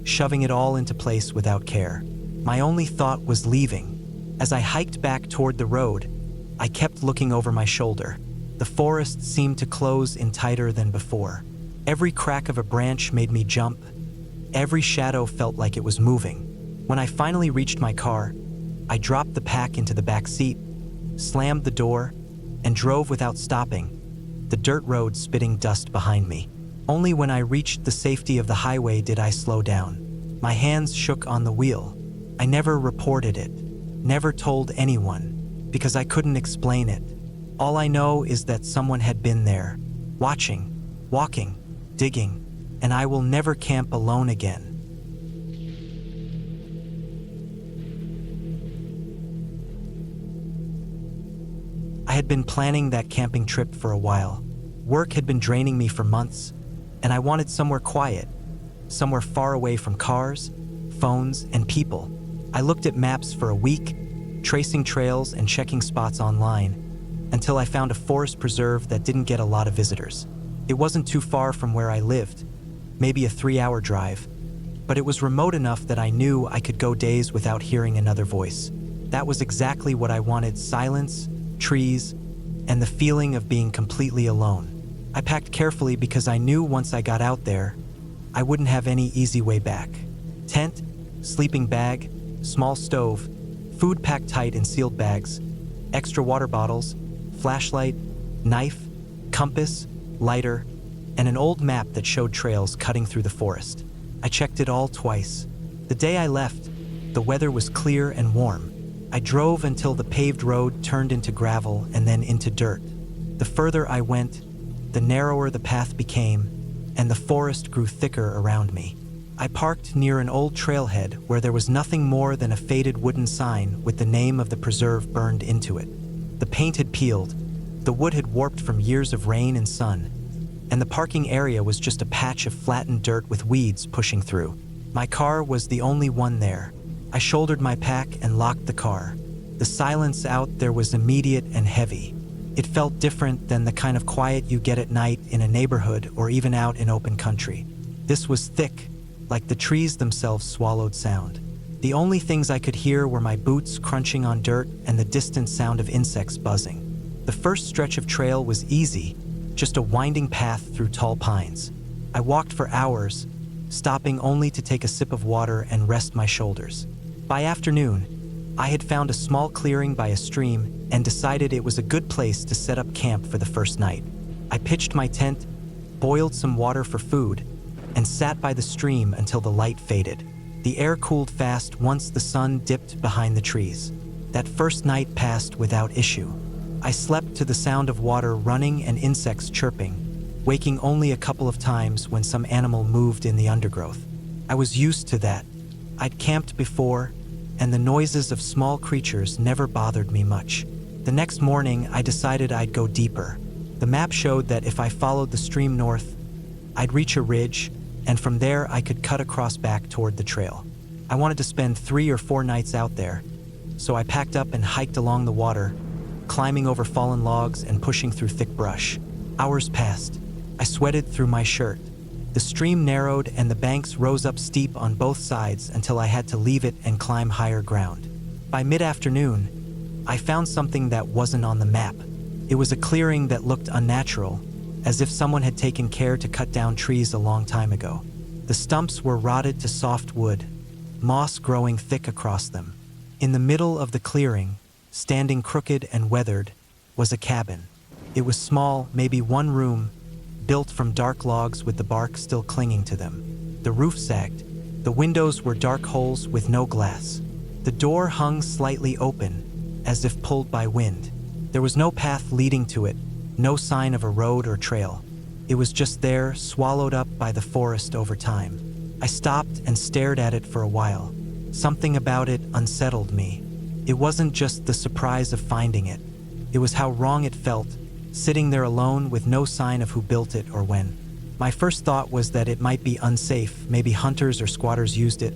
shoving it all into place without care. My only thought was leaving. As I hiked back toward the road, I kept looking over my shoulder. The forest seemed to close in tighter than before. Every crack of a branch made me jump. Every shadow felt like it was moving. When I finally reached my car, I dropped the pack into the back seat, slammed the door, and drove without stopping, the dirt road spitting dust behind me. Only when I reached the safety of the highway did I slow down. My hands shook on the wheel. I never reported it, never told anyone, because I couldn't explain it. All I know is that someone had been there, watching, walking, digging, and I will never camp alone again. I had been planning that camping trip for a while. Work had been draining me for months, and I wanted somewhere quiet, somewhere far away from cars, phones, and people. I looked at maps for a week, tracing trails and checking spots online, until I found a forest preserve that didn't get a lot of visitors. It wasn't too far from where I lived, maybe a 3-hour drive, but it was remote enough that I knew I could go days without hearing another voice. That was exactly what I wanted: silence, trees, and the feeling of being completely alone. I packed carefully because I knew once I got out there, I wouldn't have any easy way back. Tent, sleeping bag, small stove, food packed tight in sealed bags, extra water bottles, flashlight, knife, compass, lighter, and an old map that showed trails cutting through the forest. I checked it all twice. The day I left, the weather was clear and warm. I drove until the paved road turned into gravel and then into dirt. The further I went, the narrower the path became, and the forest grew thicker around me. I parked near an old trailhead where there was nothing more than a faded wooden sign with the name of the preserve burned into it. The paint had peeled, the wood had warped from years of rain and sun, and the parking area was just a patch of flattened dirt with weeds pushing through. My car was the only one there. I shouldered my pack and locked the car. The silence out there was immediate and heavy. It felt different than the kind of quiet you get at night in a neighborhood or even out in open country. This was thick, like the trees themselves swallowed sound. The only things I could hear were my boots crunching on dirt and the distant sound of insects buzzing. The first stretch of trail was easy, just a winding path through tall pines. I walked for hours, stopping only to take a sip of water and rest my shoulders. By afternoon, I had found a small clearing by a stream and decided it was a good place to set up camp for the first night. I pitched my tent, boiled some water for food, and sat by the stream until the light faded. The air cooled fast once the sun dipped behind the trees. That first night passed without issue. I slept to the sound of water running and insects chirping, waking only a couple of times when some animal moved in the undergrowth. I was used to that. I'd camped before, and the noises of small creatures never bothered me much. The next morning, I decided I'd go deeper. The map showed that if I followed the stream north, I'd reach a ridge, and from there I could cut across back toward the trail. I wanted to spend 3 or 4 nights out there, so I packed up and hiked along the water, climbing over fallen logs and pushing through thick brush. Hours passed. I sweated through my shirt. The stream narrowed and the banks rose up steep on both sides until I had to leave it and climb higher ground. By mid-afternoon, I found something that wasn't on the map. It was a clearing that looked unnatural, as if someone had taken care to cut down trees a long time ago. The stumps were rotted to soft wood, moss growing thick across them. In the middle of the clearing, standing crooked and weathered, was a cabin. It was small, maybe 1 room, built from dark logs with the bark still clinging to them. The roof sagged. The windows were dark holes with no glass. The door hung slightly open, as if pulled by wind. There was no path leading to it, no sign of a road or trail. It was just there, swallowed up by the forest over time. I stopped and stared at it for a while. Something about it unsettled me. It wasn't just the surprise of finding it. It was how wrong it felt, sitting there alone with no sign of who built it or when. My first thought was that it might be unsafe, maybe hunters or squatters used it,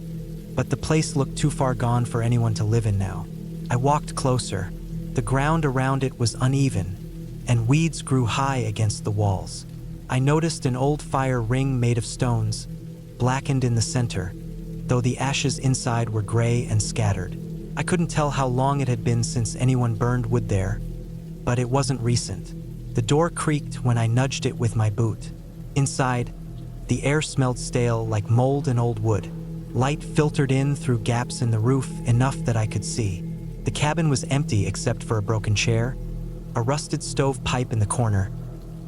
but the place looked too far gone for anyone to live in now. I walked closer. The ground around it was uneven, and weeds grew high against the walls. I noticed an old fire ring made of stones, blackened in the center, though the ashes inside were gray and scattered. I couldn't tell how long it had been since anyone burned wood there, but it wasn't recent. The door creaked when I nudged it with my boot. Inside, the air smelled stale like mold and old wood. Light filtered in through gaps in the roof enough that I could see. The cabin was empty except for a broken chair, a rusted stove pipe in the corner,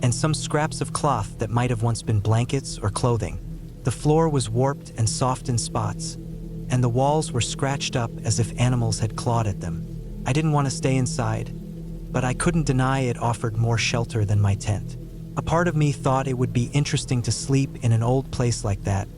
and some scraps of cloth that might have once been blankets or clothing. The floor was warped and soft in spots, and the walls were scratched up as if animals had clawed at them. I didn't want to stay inside, but I couldn't deny it offered more shelter than my tent. A part of me thought it would be interesting to sleep in an old place like that,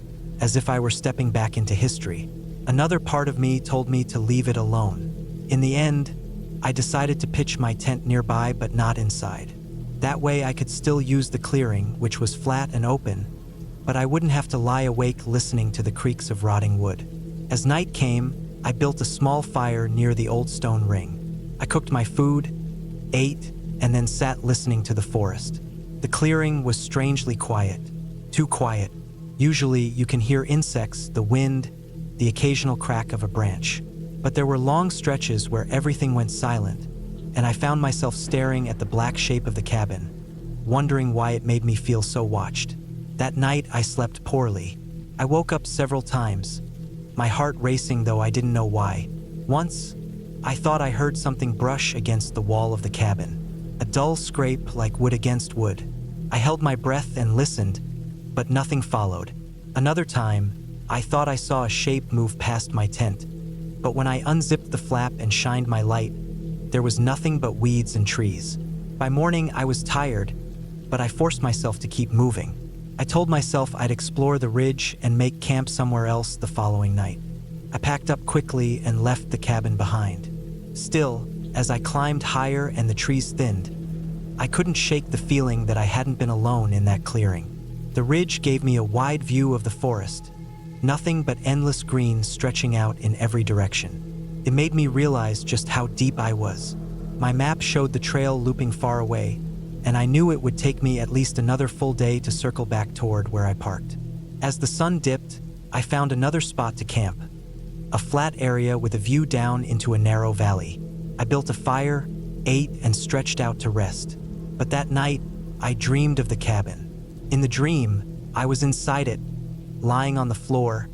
as if I were stepping back into history. Another part of me told me to leave it alone. In the end, I decided to pitch my tent nearby but not inside. That way I could still use the clearing, which was flat and open, but I wouldn't have to lie awake listening to the creaks of rotting wood. As night came, I built a small fire near the old stone ring. I cooked my food, ate, and then sat listening to the forest. The clearing was strangely quiet, too quiet. Usually you can hear insects, the wind, the occasional crack of a branch. But there were long stretches where everything went silent, and I found myself staring at the black shape of the cabin, wondering why it made me feel so watched. That night, I slept poorly. I woke up several times, my heart racing though I didn't know why. Once, I thought I heard something brush against the wall of the cabin, a dull scrape like wood against wood. I held my breath and listened, but nothing followed. Another time, I thought I saw a shape move past my tent, but when I unzipped the flap and shined my light, there was nothing but weeds and trees. By morning, I was tired, but I forced myself to keep moving. I told myself I'd explore the ridge and make camp somewhere else the following night. I packed up quickly and left the cabin behind. Still, as I climbed higher and the trees thinned, I couldn't shake the feeling that I hadn't been alone in that clearing. The ridge gave me a wide view of the forest, nothing but endless green stretching out in every direction. It made me realize just how deep I was. My map showed the trail looping far away, and I knew it would take me at least another full day to circle back toward where I parked. As the sun dipped, I found another spot to camp, a flat area with a view down into a narrow valley. I built a fire, ate, and stretched out to rest. But that night, I dreamed of the cabin. In the dream, I was inside it, lying on the floor,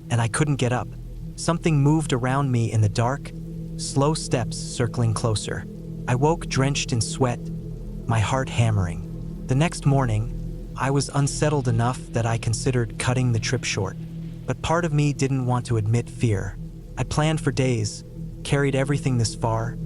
and I couldn't get up. Something moved around me in the dark, slow steps circling closer. I woke drenched in sweat, my heart hammering. The next morning, I was unsettled enough that I considered cutting the trip short. But part of me didn't want to admit fear. I planned for days, carried everything this far,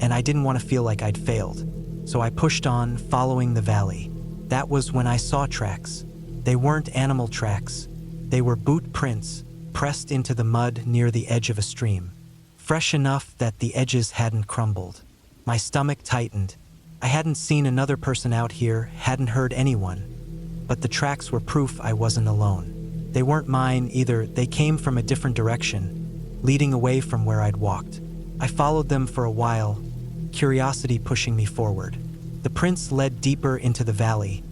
and I didn't want to feel like I'd failed. So I pushed on, following the valley. That was when I saw tracks. They weren't animal tracks. They were boot prints, pressed into the mud near the edge of a stream, fresh enough that the edges hadn't crumbled. My stomach tightened. I hadn't seen another person out here, hadn't heard anyone, but the tracks were proof I wasn't alone. They weren't mine either. They came from a different direction, leading away from where I'd walked. I followed them for a while, curiosity pushing me forward. The prints led deeper into the valley,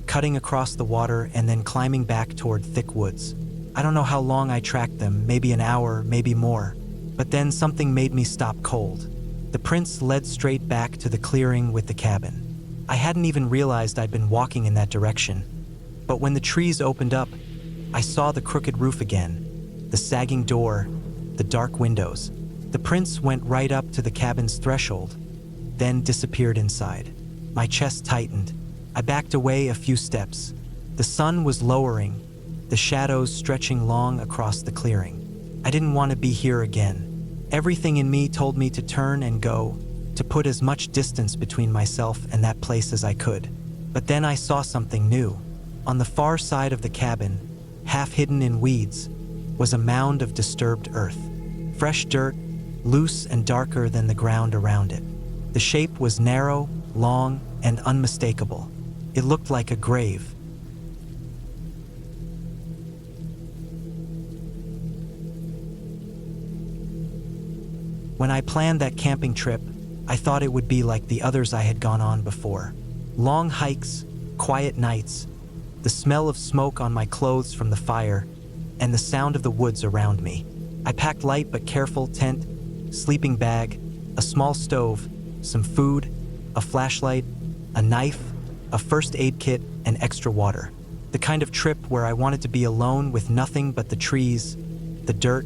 cutting across the water and then climbing back toward thick woods. I don't know how long I tracked them, maybe an hour, maybe more. But then something made me stop cold. The prints led straight back to the clearing with the cabin. I hadn't even realized I'd been walking in that direction. But when the trees opened up, I saw the crooked roof again, the sagging door, the dark windows. The prints went right up to the cabin's threshold, then disappeared inside. My chest tightened. I backed away a few steps. The sun was lowering, the shadows stretching long across the clearing. I didn't want to be here again. Everything in me told me to turn and go, to put as much distance between myself and that place as I could. But then I saw something new. On the far side of the cabin, half hidden in weeds, was a mound of disturbed earth. Fresh dirt, loose and darker than the ground around it. The shape was narrow, long, and unmistakable. It looked like a grave. When I planned that camping trip, I thought it would be like the others I had gone on before. Long hikes, quiet nights, the smell of smoke on my clothes from the fire, and the sound of the woods around me. I packed light but careful tent, sleeping bag, a small stove, some food, a flashlight, a knife, a first aid kit, and extra water. The kind of trip where I wanted to be alone with nothing but the trees, the dirt,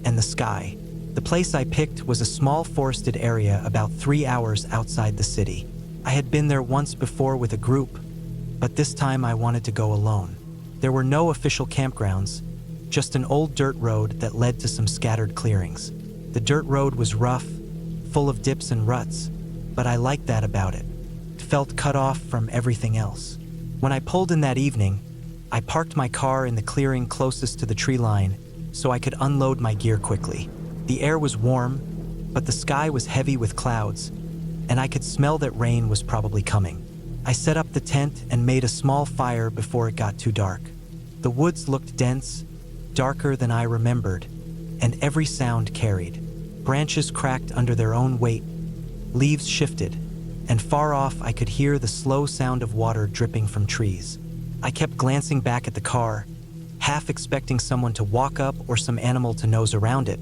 and the sky. The place I picked was a small forested area about 3 hours outside the city. I had been there once before with a group, but this time I wanted to go alone. There were no official campgrounds, just an old dirt road that led to some scattered clearings. The dirt road was rough, full of dips and ruts, but I liked that about it. It felt cut off from everything else. When I pulled in that evening, I parked my car in the clearing closest to the tree line so I could unload my gear quickly. The air was warm, but the sky was heavy with clouds, and I could smell that rain was probably coming. I set up the tent and made a small fire before it got too dark. The woods looked dense, darker than I remembered, and every sound carried. Branches cracked under their own weight, leaves shifted, and far off I could hear the slow sound of water dripping from trees. I kept glancing back at the car, half expecting someone to walk up or some animal to nose around it,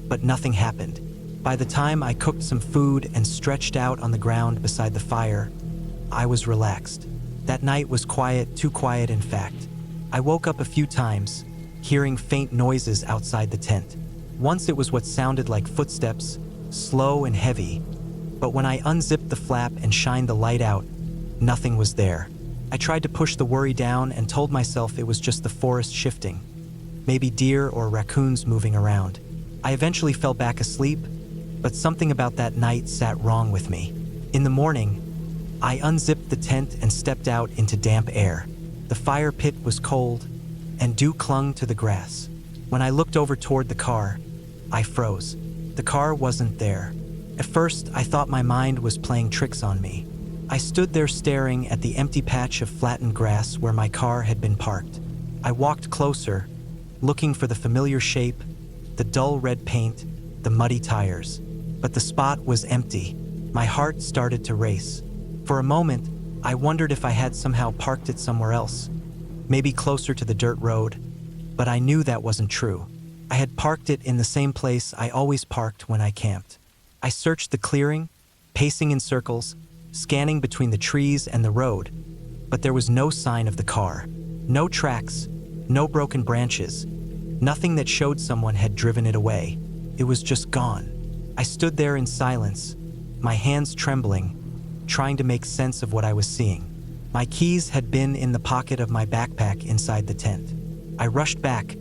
but nothing happened. By the time I cooked some food and stretched out on the ground beside the fire, I was relaxed. That night was quiet, too quiet in fact. I woke up a few times, hearing faint noises outside the tent. Once it was what sounded like footsteps, slow and heavy, but when I unzipped the flap and shined the light out, nothing was there. I tried to push the worry down and told myself it was just the forest shifting, maybe deer or raccoons moving around. I eventually fell back asleep, but something about that night sat wrong with me. In the morning, I unzipped the tent and stepped out into damp air. The fire pit was cold, and dew clung to the grass. When I looked over toward the car, I froze. The car wasn't there. At first, I thought my mind was playing tricks on me. I stood there staring at the empty patch of flattened grass where my car had been parked. I walked closer, looking for the familiar shape, the dull red paint, the muddy tires. But the spot was empty. My heart started to race. For a moment, I wondered if I had somehow parked it somewhere else, maybe closer to the dirt road, but I knew that wasn't true. I had parked it in the same place I always parked when I camped. I searched the clearing, pacing in circles, scanning between the trees and the road, but there was no sign of the car. No tracks, no broken branches, nothing that showed someone had driven it away. It was just gone. I stood there in silence, my hands trembling, trying to make sense of what I was seeing. My keys had been in the pocket of my backpack inside the tent. I rushed back,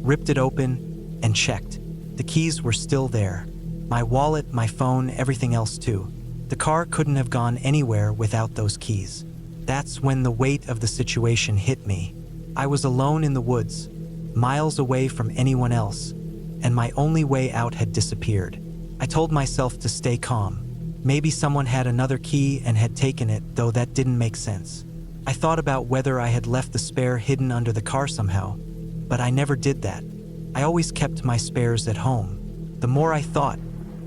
ripped it open, and checked. The keys were still there. My wallet, my phone, everything else too. The car couldn't have gone anywhere without those keys. That's when the weight of the situation hit me. I was alone in the woods, miles away from anyone else, and my only way out had disappeared. I told myself to stay calm. Maybe someone had another key and had taken it, though that didn't make sense. I thought about whether I had left the spare hidden under the car somehow, but I never did that. I always kept my spares at home. The more I thought,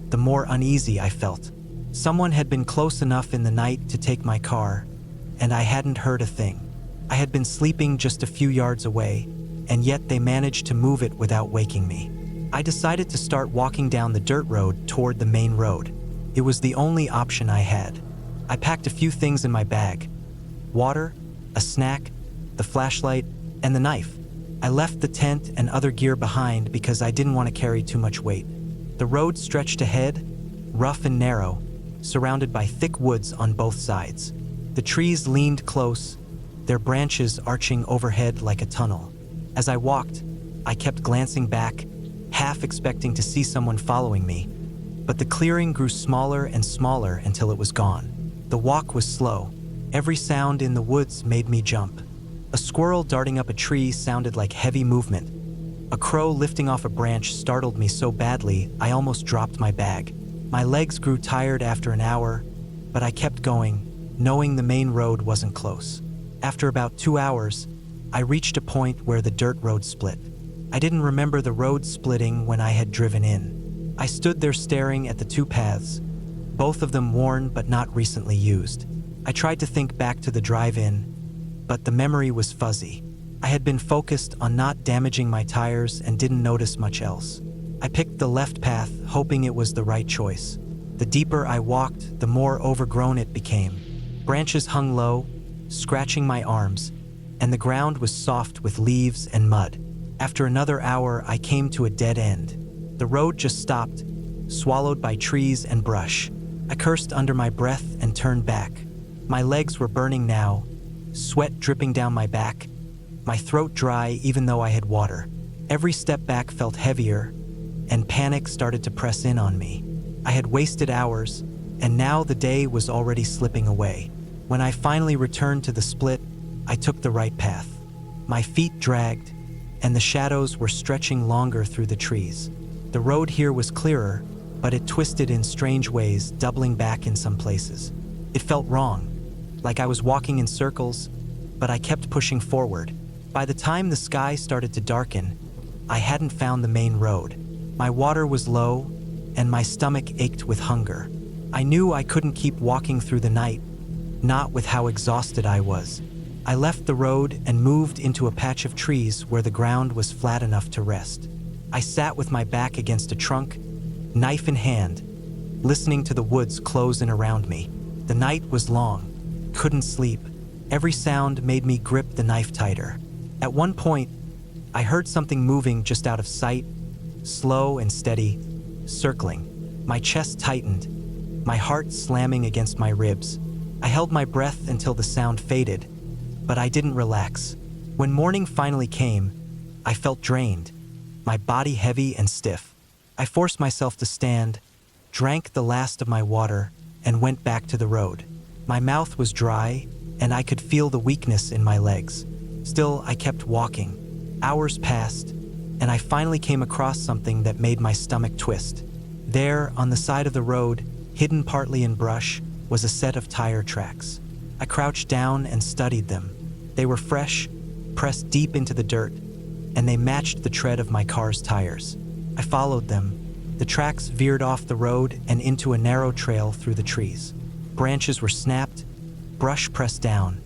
the more uneasy I felt. Someone had been close enough in the night to take my car, and I hadn't heard a thing. I had been sleeping just a few yards away, and yet they managed to move it without waking me. I decided to start walking down the dirt road toward the main road. It was the only option I had. I packed a few things in my bag: water, a snack, the flashlight, and the knife. I left the tent and other gear behind because I didn't want to carry too much weight. The road stretched ahead, rough and narrow, surrounded by thick woods on both sides. The trees leaned close, their branches arching overhead like a tunnel. As I walked, I kept glancing back, half expecting to see someone following me, but the clearing grew smaller and smaller until it was gone. The walk was slow. Every sound in the woods made me jump. A squirrel darting up a tree sounded like heavy movement. A crow lifting off a branch startled me so badly I almost dropped my bag. My legs grew tired after an hour, but I kept going, knowing the main road wasn't close. After about 2 hours, I reached a point where the dirt road split. I didn't remember the road splitting when I had driven in. I stood there staring at the two paths, both of them worn but not recently used. I tried to think back to the drive-in, but the memory was fuzzy. I had been focused on not damaging my tires and didn't notice much else. I picked the left path, hoping it was the right choice. The deeper I walked, the more overgrown it became. Branches hung low, scratching my arms, and the ground was soft with leaves and mud. After another hour, I came to a dead end. The road just stopped, swallowed by trees and brush. I cursed under my breath and turned back. My legs were burning now, sweat dripping down my back, my throat dry even though I had water. Every step back felt heavier, and panic started to press in on me. I had wasted hours, and now the day was already slipping away. When I finally returned to the split, I took the right path. My feet dragged, and the shadows were stretching longer through the trees. The road here was clearer, but it twisted in strange ways, doubling back in some places. It felt wrong, like I was walking in circles, but I kept pushing forward. By the time the sky started to darken, I hadn't found the main road. My water was low, and my stomach ached with hunger. I knew I couldn't keep walking through the night, not with how exhausted I was. I left the road and moved into a patch of trees where the ground was flat enough to rest. I sat with my back against a trunk, knife in hand, listening to the woods close in around me. The night was long, couldn't sleep. Every sound made me grip the knife tighter. At one point, I heard something moving just out of sight, slow and steady, circling. My chest tightened, my heart slamming against my ribs. I held my breath until the sound faded, but I didn't relax. When morning finally came, I felt drained, my body heavy and stiff. I forced myself to stand, drank the last of my water, and went back to the road. My mouth was dry, and I could feel the weakness in my legs. Still, I kept walking. Hours passed, and I finally came across something that made my stomach twist. There, on the side of the road, hidden partly in brush, was a set of tire tracks. I crouched down and studied them. They were fresh, pressed deep into the dirt, and they matched the tread of my car's tires. I followed them. The tracks veered off the road and into a narrow trail through the trees. Branches were snapped, brush pressed down,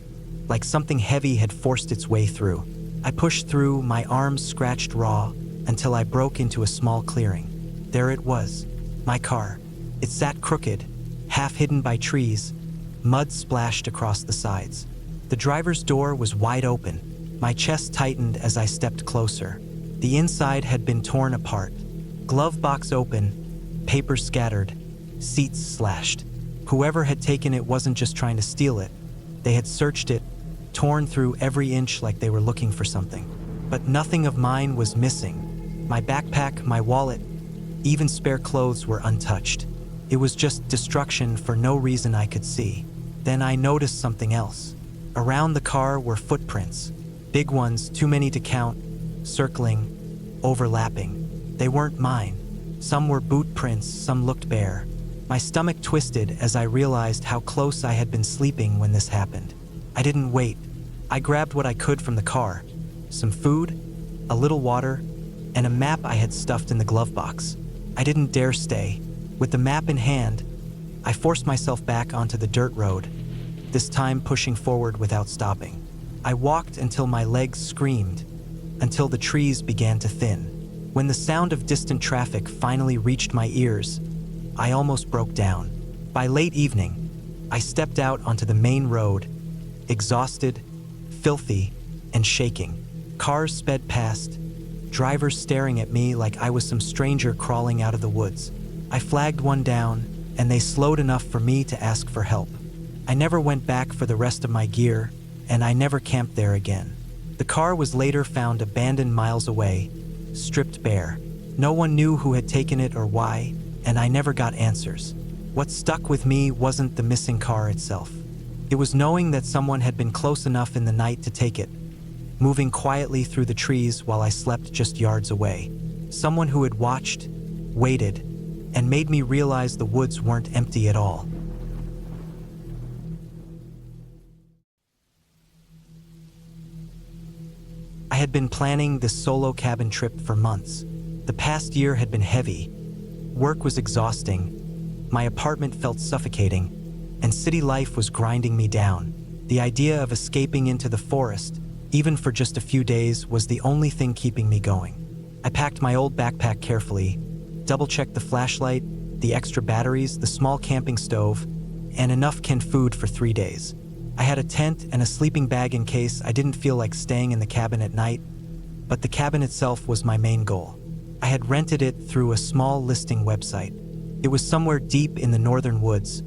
like something heavy had forced its way through. I pushed through, my arms scratched raw, until I broke into a small clearing. There it was, my car. It sat crooked, half hidden by trees, mud splashed across the sides. The driver's door was wide open. My chest tightened as I stepped closer. The inside had been torn apart. Glove box open, papers scattered, seats slashed. Whoever had taken it wasn't just trying to steal it. They had searched it, torn through every inch like they were looking for something. But nothing of mine was missing. My backpack, my wallet, even spare clothes were untouched. It was just destruction for no reason I could see. Then I noticed something else. Around the car were footprints. Big ones, too many to count, circling, overlapping. They weren't mine. Some were boot prints, some looked bare. My stomach twisted as I realized how close I had been sleeping when this happened. I didn't wait. I grabbed what I could from the car. Some food, a little water, and a map I had stuffed in the glove box. I didn't dare stay. With the map in hand, I forced myself back onto the dirt road, this time pushing forward without stopping. I walked until my legs screamed, until the trees began to thin. When the sound of distant traffic finally reached my ears, I almost broke down. By late evening, I stepped out onto the main road, exhausted, filthy, and shaking. Cars sped past, drivers staring at me like I was some stranger crawling out of the woods. I flagged one down, and they slowed enough for me to ask for help. I never went back for the rest of my gear, and I never camped there again. The car was later found abandoned miles away, stripped bare. No one knew who had taken it or why, and I never got answers. What stuck with me wasn't the missing car itself. It was knowing that someone had been close enough in the night to take it, moving quietly through the trees while I slept just yards away. Someone who had watched, waited, and made me realize the woods weren't empty at all. I had been planning this solo cabin trip for months. The past year had been heavy. Work was exhausting. My apartment felt suffocating, and city life was grinding me down. The idea of escaping into the forest, even for just a few days, was the only thing keeping me going. I packed my old backpack carefully, double-checked the flashlight, the extra batteries, the small camping stove, and enough canned food for 3 days. I had a tent and a sleeping bag in case I didn't feel like staying in the cabin at night, but the cabin itself was my main goal. I had rented it through a small listing website. It was somewhere deep in the northern woods,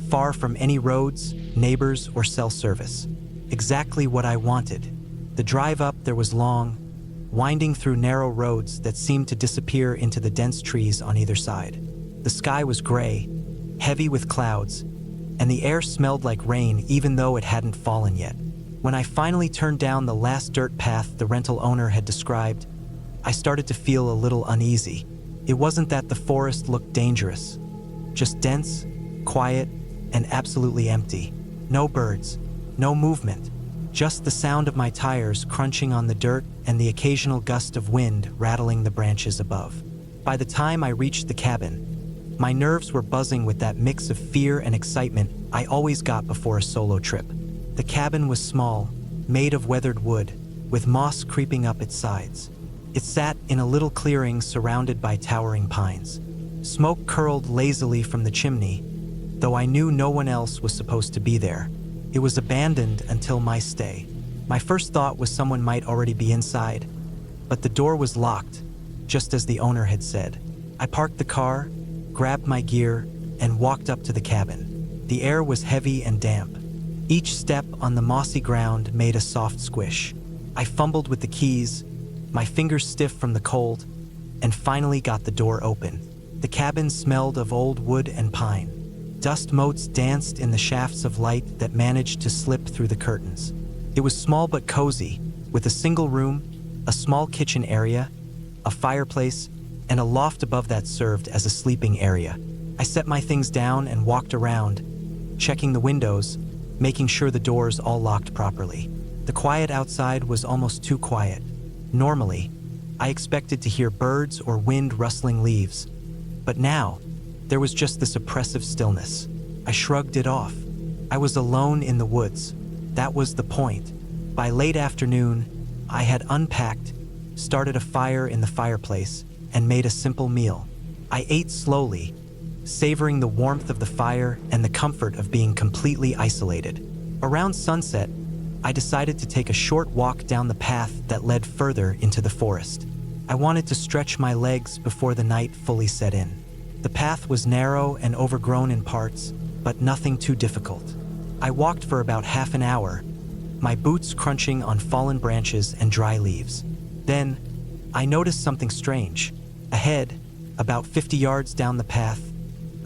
far from any roads, neighbors, or cell service. Exactly what I wanted. The drive up there was long, winding through narrow roads that seemed to disappear into the dense trees on either side. The sky was gray, heavy with clouds, and the air smelled like rain even though it hadn't fallen yet. When I finally turned down the last dirt path the rental owner had described, I started to feel a little uneasy. It wasn't that the forest looked dangerous, just dense, quiet, and absolutely empty. No birds, no movement, just the sound of my tires crunching on the dirt and the occasional gust of wind rattling the branches above. By the time I reached the cabin, my nerves were buzzing with that mix of fear and excitement I always got before a solo trip. The cabin was small, made of weathered wood, with moss creeping up its sides. It sat in a little clearing surrounded by towering pines. Smoke curled lazily from the chimney, though I knew no one else was supposed to be there. It was abandoned until my stay. My first thought was someone might already be inside, but the door was locked, just as the owner had said. I parked the car, grabbed my gear, and walked up to the cabin. The air was heavy and damp. Each step on the mossy ground made a soft squish. I fumbled with the keys, my fingers stiff from the cold, and finally got the door open. The cabin smelled of old wood and pine. Dust motes danced in the shafts of light that managed to slip through the curtains. It was small but cozy, with a single room, a small kitchen area, a fireplace, and a loft above that served as a sleeping area. I set my things down and walked around, checking the windows, making sure the doors all locked properly. The quiet outside was almost too quiet. Normally, I expected to hear birds or wind rustling leaves, but now, there was just this oppressive stillness. I shrugged it off. I was alone in the woods. That was the point. By late afternoon, I had unpacked, started a fire in the fireplace, and made a simple meal. I ate slowly, savoring the warmth of the fire and the comfort of being completely isolated. Around sunset, I decided to take a short walk down the path that led further into the forest. I wanted to stretch my legs before the night fully set in. The path was narrow and overgrown in parts, but nothing too difficult. I walked for about half an hour, my boots crunching on fallen branches and dry leaves. Then, I noticed something strange. Ahead, about 50 yards down the path,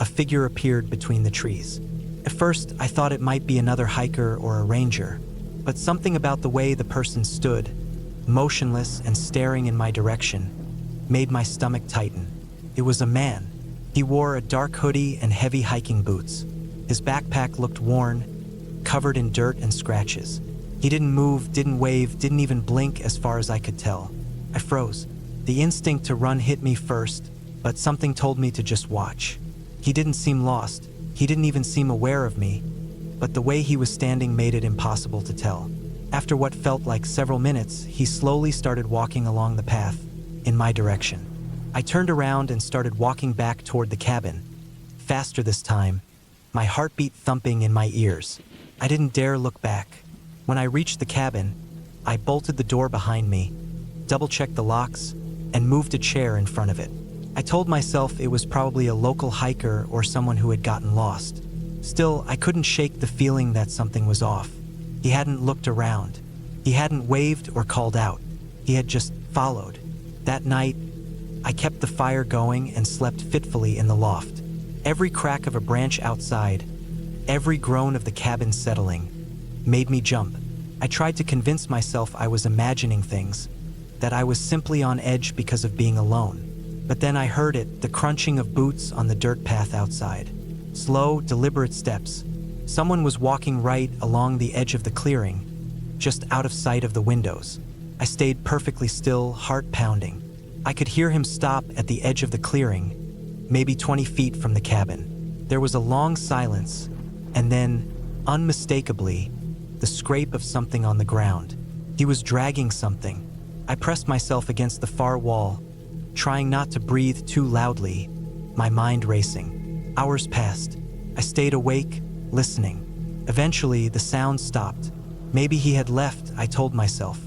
a figure appeared between the trees. At first, I thought it might be another hiker or a ranger, but something about the way the person stood, motionless and staring in my direction, made my stomach tighten. It was a man. He wore a dark hoodie and heavy hiking boots. His backpack looked worn, covered in dirt and scratches. He didn't move, didn't wave, didn't even blink as far as I could tell. I froze. The instinct to run hit me first, but something told me to just watch. He didn't seem lost. He didn't even seem aware of me, but the way he was standing made it impossible to tell. After what felt like several minutes, he slowly started walking along the path, in my direction. I turned around and started walking back toward the cabin, faster this time, my heartbeat thumping in my ears. I didn't dare look back. When I reached the cabin, I bolted the door behind me, double-checked the locks, and moved a chair in front of it. I told myself it was probably a local hiker or someone who had gotten lost. Still, I couldn't shake the feeling that something was off. He hadn't looked around. He hadn't waved or called out. He had just followed. That night, I kept the fire going and slept fitfully in the loft. Every crack of a branch outside, every groan of the cabin settling, made me jump. I tried to convince myself I was imagining things, that I was simply on edge because of being alone. But then I heard it, the crunching of boots on the dirt path outside. Slow, deliberate steps. Someone was walking right along the edge of the clearing, just out of sight of the windows. I stayed perfectly still, heart pounding. I could hear him stop at the edge of the clearing, maybe 20 feet from the cabin. There was a long silence, and then, unmistakably, the scrape of something on the ground. He was dragging something. I pressed myself against the far wall, trying not to breathe too loudly, my mind racing. Hours passed. I stayed awake, listening. Eventually, the sound stopped. Maybe he had left, I told myself.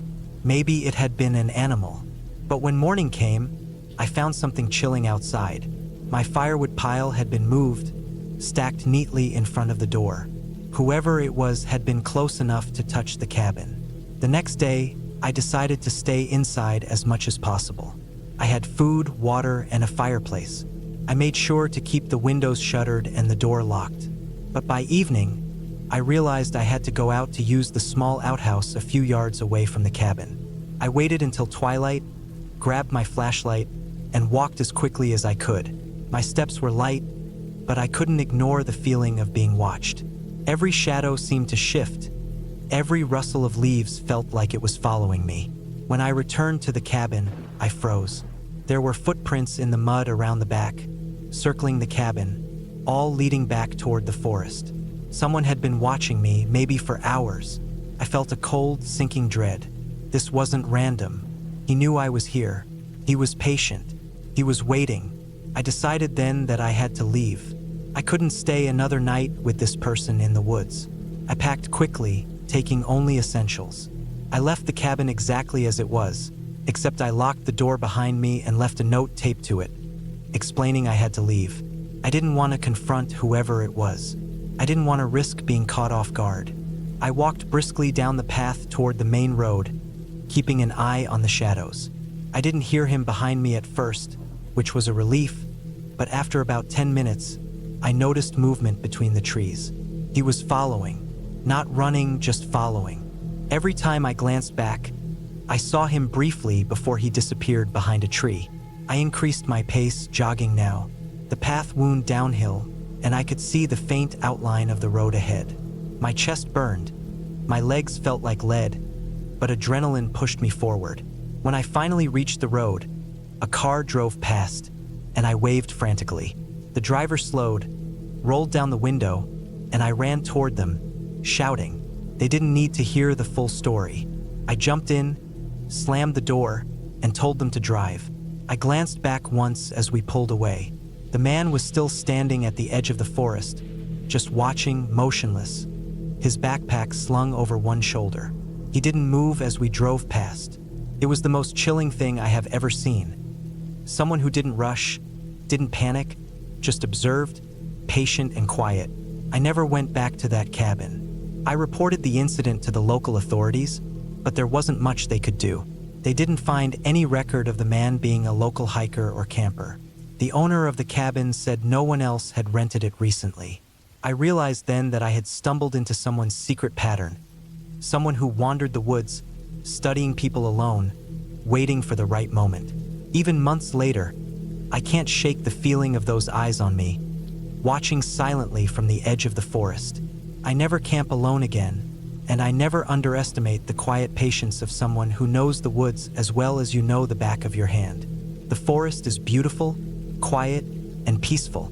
Maybe it had been an animal. But when morning came, I found something chilling outside. My firewood pile had been moved, stacked neatly in front of the door. Whoever it was had been close enough to touch the cabin. The next day, I decided to stay inside as much as possible. I had food, water, and a fireplace. I made sure to keep the windows shuttered and the door locked. But by evening, I realized I had to go out to use the small outhouse a few yards away from the cabin. I waited until twilight, grabbed my flashlight, and walked as quickly as I could. My steps were light, but I couldn't ignore the feeling of being watched. Every shadow seemed to shift. Every rustle of leaves felt like it was following me. When I returned to the cabin, I froze. There were footprints in the mud around the back, circling the cabin, all leading back toward the forest. Someone had been watching me, maybe for hours. I felt a cold, sinking dread. This wasn't random. He knew I was here. He was patient. He was waiting. I decided then that I had to leave. I couldn't stay another night with this person in the woods. I packed quickly, taking only essentials. I left the cabin exactly as it was, except I locked the door behind me and left a note taped to it, explaining I had to leave. I didn't want to confront whoever it was. I didn't want to risk being caught off guard. I walked briskly down the path toward the main road, keeping an eye on the shadows. I didn't hear him behind me at first, which was a relief, but after about 10 minutes, I noticed movement between the trees. He was following, not running, just following. Every time I glanced back, I saw him briefly before he disappeared behind a tree. I increased my pace, jogging now. The path wound downhill, and I could see the faint outline of the road ahead. My chest burned. My legs felt like lead, but adrenaline pushed me forward. When I finally reached the road, a car drove past, and I waved frantically. The driver slowed, rolled down the window, and I ran toward them, shouting. They didn't need to hear the full story. I jumped in, slammed the door, and told them to drive. I glanced back once as we pulled away. The man was still standing at the edge of the forest, just watching, motionless, his backpack slung over one shoulder. He didn't move as we drove past. It was the most chilling thing I have ever seen. Someone who didn't rush, didn't panic, just observed, patient and quiet. I never went back to that cabin. I reported the incident to the local authorities, but there wasn't much they could do. They didn't find any record of the man being a local hiker or camper. The owner of the cabin said no one else had rented it recently. I realized then that I had stumbled into someone's secret pattern. Someone who wandered the woods, studying people alone, waiting for the right moment. Even months later, I can't shake the feeling of those eyes on me, watching silently from the edge of the forest. I never camp alone again, and I never underestimate the quiet patience of someone who knows the woods as well as you know the back of your hand. The forest is beautiful, quiet, and peaceful,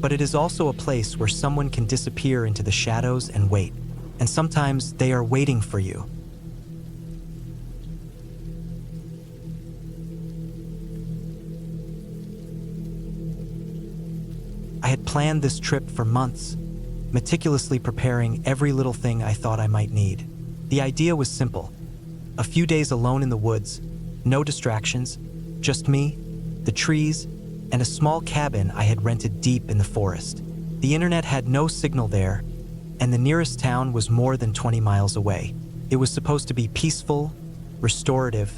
but it is also a place where someone can disappear into the shadows and wait, and sometimes they are waiting for you. I had planned this trip for months, meticulously preparing every little thing I thought I might need. The idea was simple. A few days alone in the woods, no distractions, just me, the trees, and a small cabin I had rented deep in the forest. The internet had no signal there, and the nearest town was more than 20 miles away. It was supposed to be peaceful, restorative,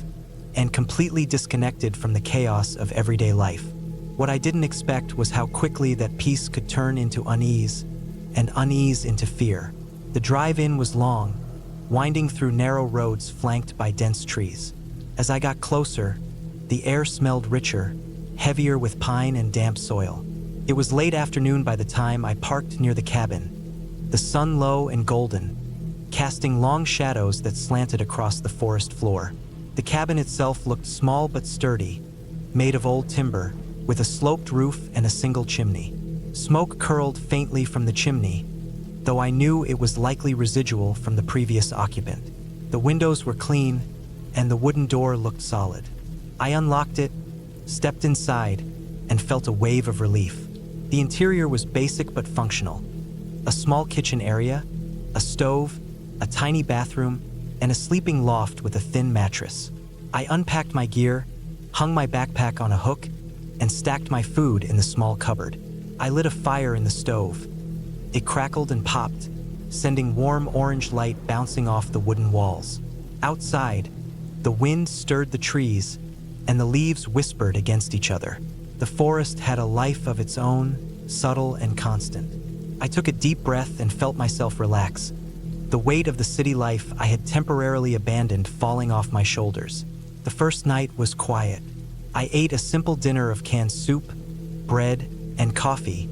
and completely disconnected from the chaos of everyday life. What I didn't expect was how quickly that peace could turn into unease, and unease into fear. The drive-in was long, winding through narrow roads flanked by dense trees. As I got closer, the air smelled richer, heavier with pine and damp soil. It was late afternoon by the time I parked near the cabin, the sun low and golden, casting long shadows that slanted across the forest floor. The cabin itself looked small but sturdy, made of old timber, with a sloped roof and a single chimney. Smoke curled faintly from the chimney, though I knew it was likely residual from the previous occupant. The windows were clean, and the wooden door looked solid. I unlocked it, stepped inside, and felt a wave of relief. The interior was basic but functional. A small kitchen area, a stove, a tiny bathroom, and a sleeping loft with a thin mattress. I unpacked my gear, hung my backpack on a hook, and stacked my food in the small cupboard. I lit a fire in the stove. It crackled and popped, sending warm orange light bouncing off the wooden walls. Outside, the wind stirred the trees, and the leaves whispered against each other. The forest had a life of its own, subtle and constant. I took a deep breath and felt myself relax, the weight of the city life I had temporarily abandoned falling off my shoulders. The first night was quiet. I ate a simple dinner of canned soup, bread, and coffee,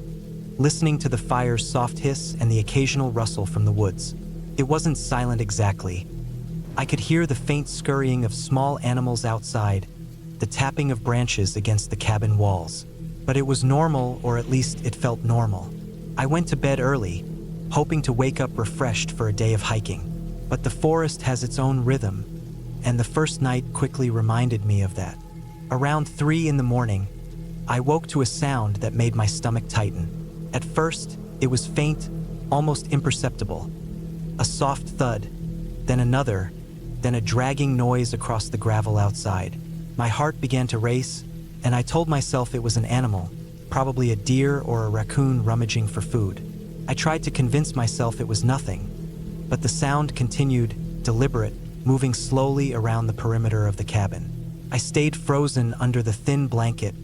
listening to the fire's soft hiss and the occasional rustle from the woods. It wasn't silent exactly. I could hear the faint scurrying of small animals outside, the tapping of branches against the cabin walls. But it was normal, or at least it felt normal. I went to bed early, hoping to wake up refreshed for a day of hiking. But the forest has its own rhythm, and the first night quickly reminded me of that. Around 3 a.m, I woke to a sound that made my stomach tighten. At first, it was faint, almost imperceptible. A soft thud, then another, then a dragging noise across the gravel outside. My heart began to race, and I told myself it was an animal, probably a deer or a raccoon rummaging for food. I tried to convince myself it was nothing, but the sound continued, deliberate, moving slowly around the perimeter of the cabin. I stayed frozen under the thin blanket,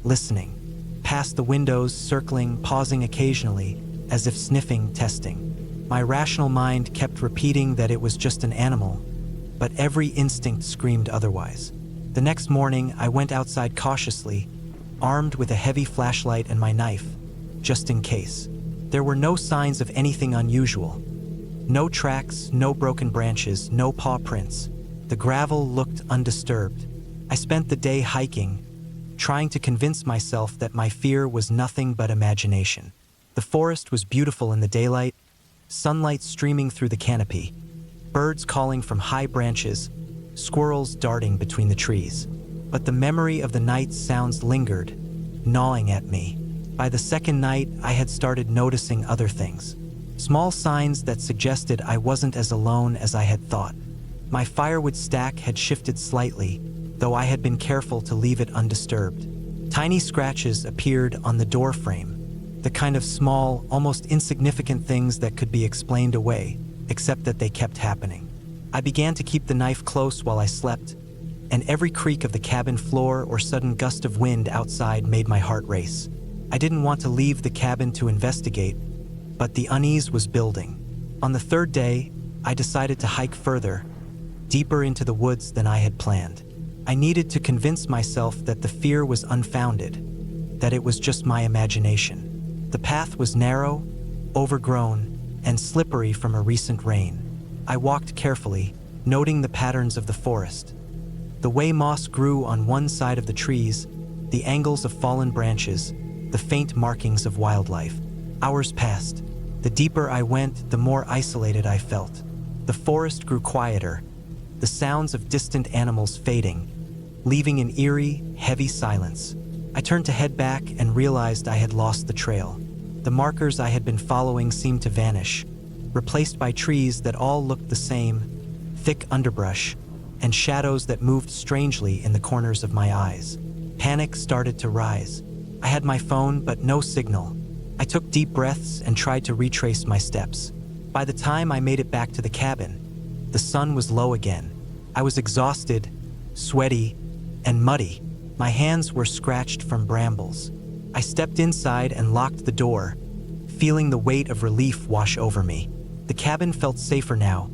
listening. Past the windows, circling, pausing occasionally, as if sniffing, testing. My rational mind kept repeating that it was just an animal, but every instinct screamed otherwise. The next morning, I went outside cautiously, armed with a heavy flashlight and my knife, just in case. There were no signs of anything unusual. No tracks, no broken branches, no paw prints. The gravel looked undisturbed. I spent the day hiking, trying to convince myself that my fear was nothing but imagination. The forest was beautiful in the daylight, sunlight streaming through the canopy, birds calling from high branches, squirrels darting between the trees. But the memory of the night's sounds lingered, gnawing at me. By the second night, I had started noticing other things. Small signs that suggested I wasn't as alone as I had thought. My firewood stack had shifted slightly, though I had been careful to leave it undisturbed. Tiny scratches appeared on the door frame, the kind of small, almost insignificant things that could be explained away, except that they kept happening. I began to keep the knife close while I slept, and every creak of the cabin floor or sudden gust of wind outside made my heart race. I didn't want to leave the cabin to investigate, but the unease was building. On the third day, I decided to hike further, deeper into the woods than I had planned. I needed to convince myself that the fear was unfounded, that it was just my imagination. The path was narrow, overgrown, and slippery from a recent rain. I walked carefully, noting the patterns of the forest. The way moss grew on one side of the trees, the angles of fallen branches, the faint markings of wildlife. Hours passed. The deeper I went, the more isolated I felt. The forest grew quieter, the sounds of distant animals fading, leaving an eerie, heavy silence. I turned to head back and realized I had lost the trail. The markers I had been following seemed to vanish, replaced by trees that all looked the same, thick underbrush, and shadows that moved strangely in the corners of my eyes. Panic started to rise. I had my phone, but no signal. I took deep breaths and tried to retrace my steps. By the time I made it back to the cabin, the sun was low again. I was exhausted, sweaty, and muddy. My hands were scratched from brambles. I stepped inside and locked the door, feeling the weight of relief wash over me. The cabin felt safer now,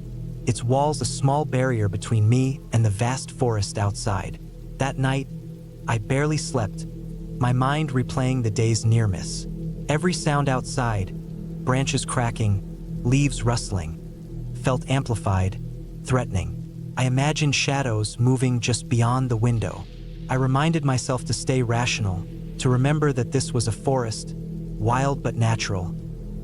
its walls a small barrier between me and the vast forest outside. That night, I barely slept, my mind replaying the day's near miss. Every sound outside, branches cracking, leaves rustling, felt amplified, threatening. I imagined shadows moving just beyond the window. I reminded myself to stay rational, to remember that this was a forest, wild but natural,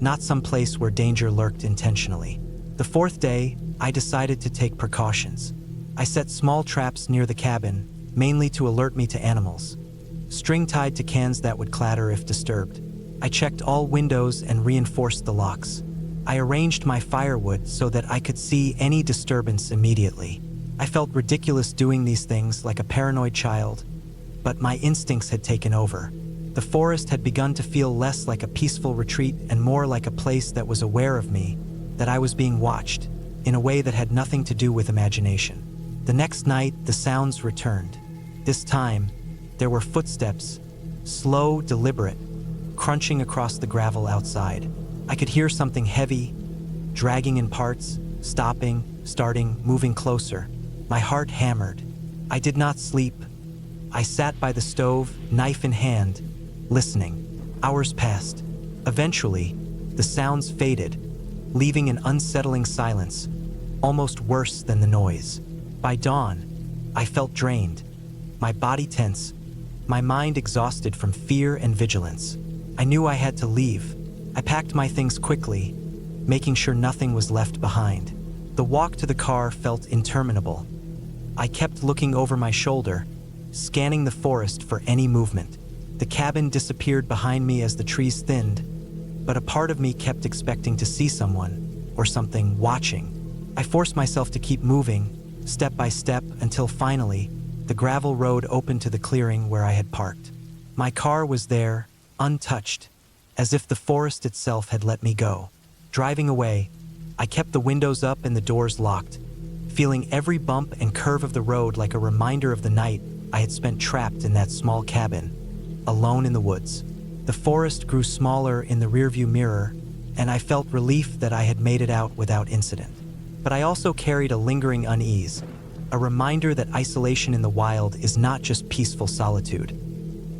not some place where danger lurked intentionally. The fourth day, I decided to take precautions. I set small traps near the cabin, mainly to alert me to animals. String tied to cans that would clatter if disturbed. I checked all windows and reinforced the locks. I arranged my firewood so that I could see any disturbance immediately. I felt ridiculous doing these things like a paranoid child, but my instincts had taken over. The forest had begun to feel less like a peaceful retreat and more like a place that was aware of me, that I was being watched, in a way that had nothing to do with imagination. The next night, the sounds returned. This time, there were footsteps, slow, deliberate, crunching across the gravel outside. I could hear something heavy, dragging in parts, stopping, starting, moving closer. My heart hammered. I did not sleep. I sat by the stove, knife in hand, listening. Hours passed. Eventually, the sounds faded, leaving an unsettling silence, almost worse than the noise. By dawn, I felt drained, my body tense, my mind exhausted from fear and vigilance. I knew I had to leave. I packed my things quickly, making sure nothing was left behind. The walk to the car felt interminable. I kept looking over my shoulder, scanning the forest for any movement. The cabin disappeared behind me as the trees thinned, but a part of me kept expecting to see someone or something watching. I forced myself to keep moving, step by step, until finally, the gravel road opened to the clearing where I had parked. My car was there, untouched, as if the forest itself had let me go. Driving away, I kept the windows up and the doors locked, feeling every bump and curve of the road like a reminder of the night I had spent trapped in that small cabin, alone in the woods. The forest grew smaller in the rearview mirror, and I felt relief that I had made it out without incident. But I also carried a lingering unease, a reminder that isolation in the wild is not just peaceful solitude.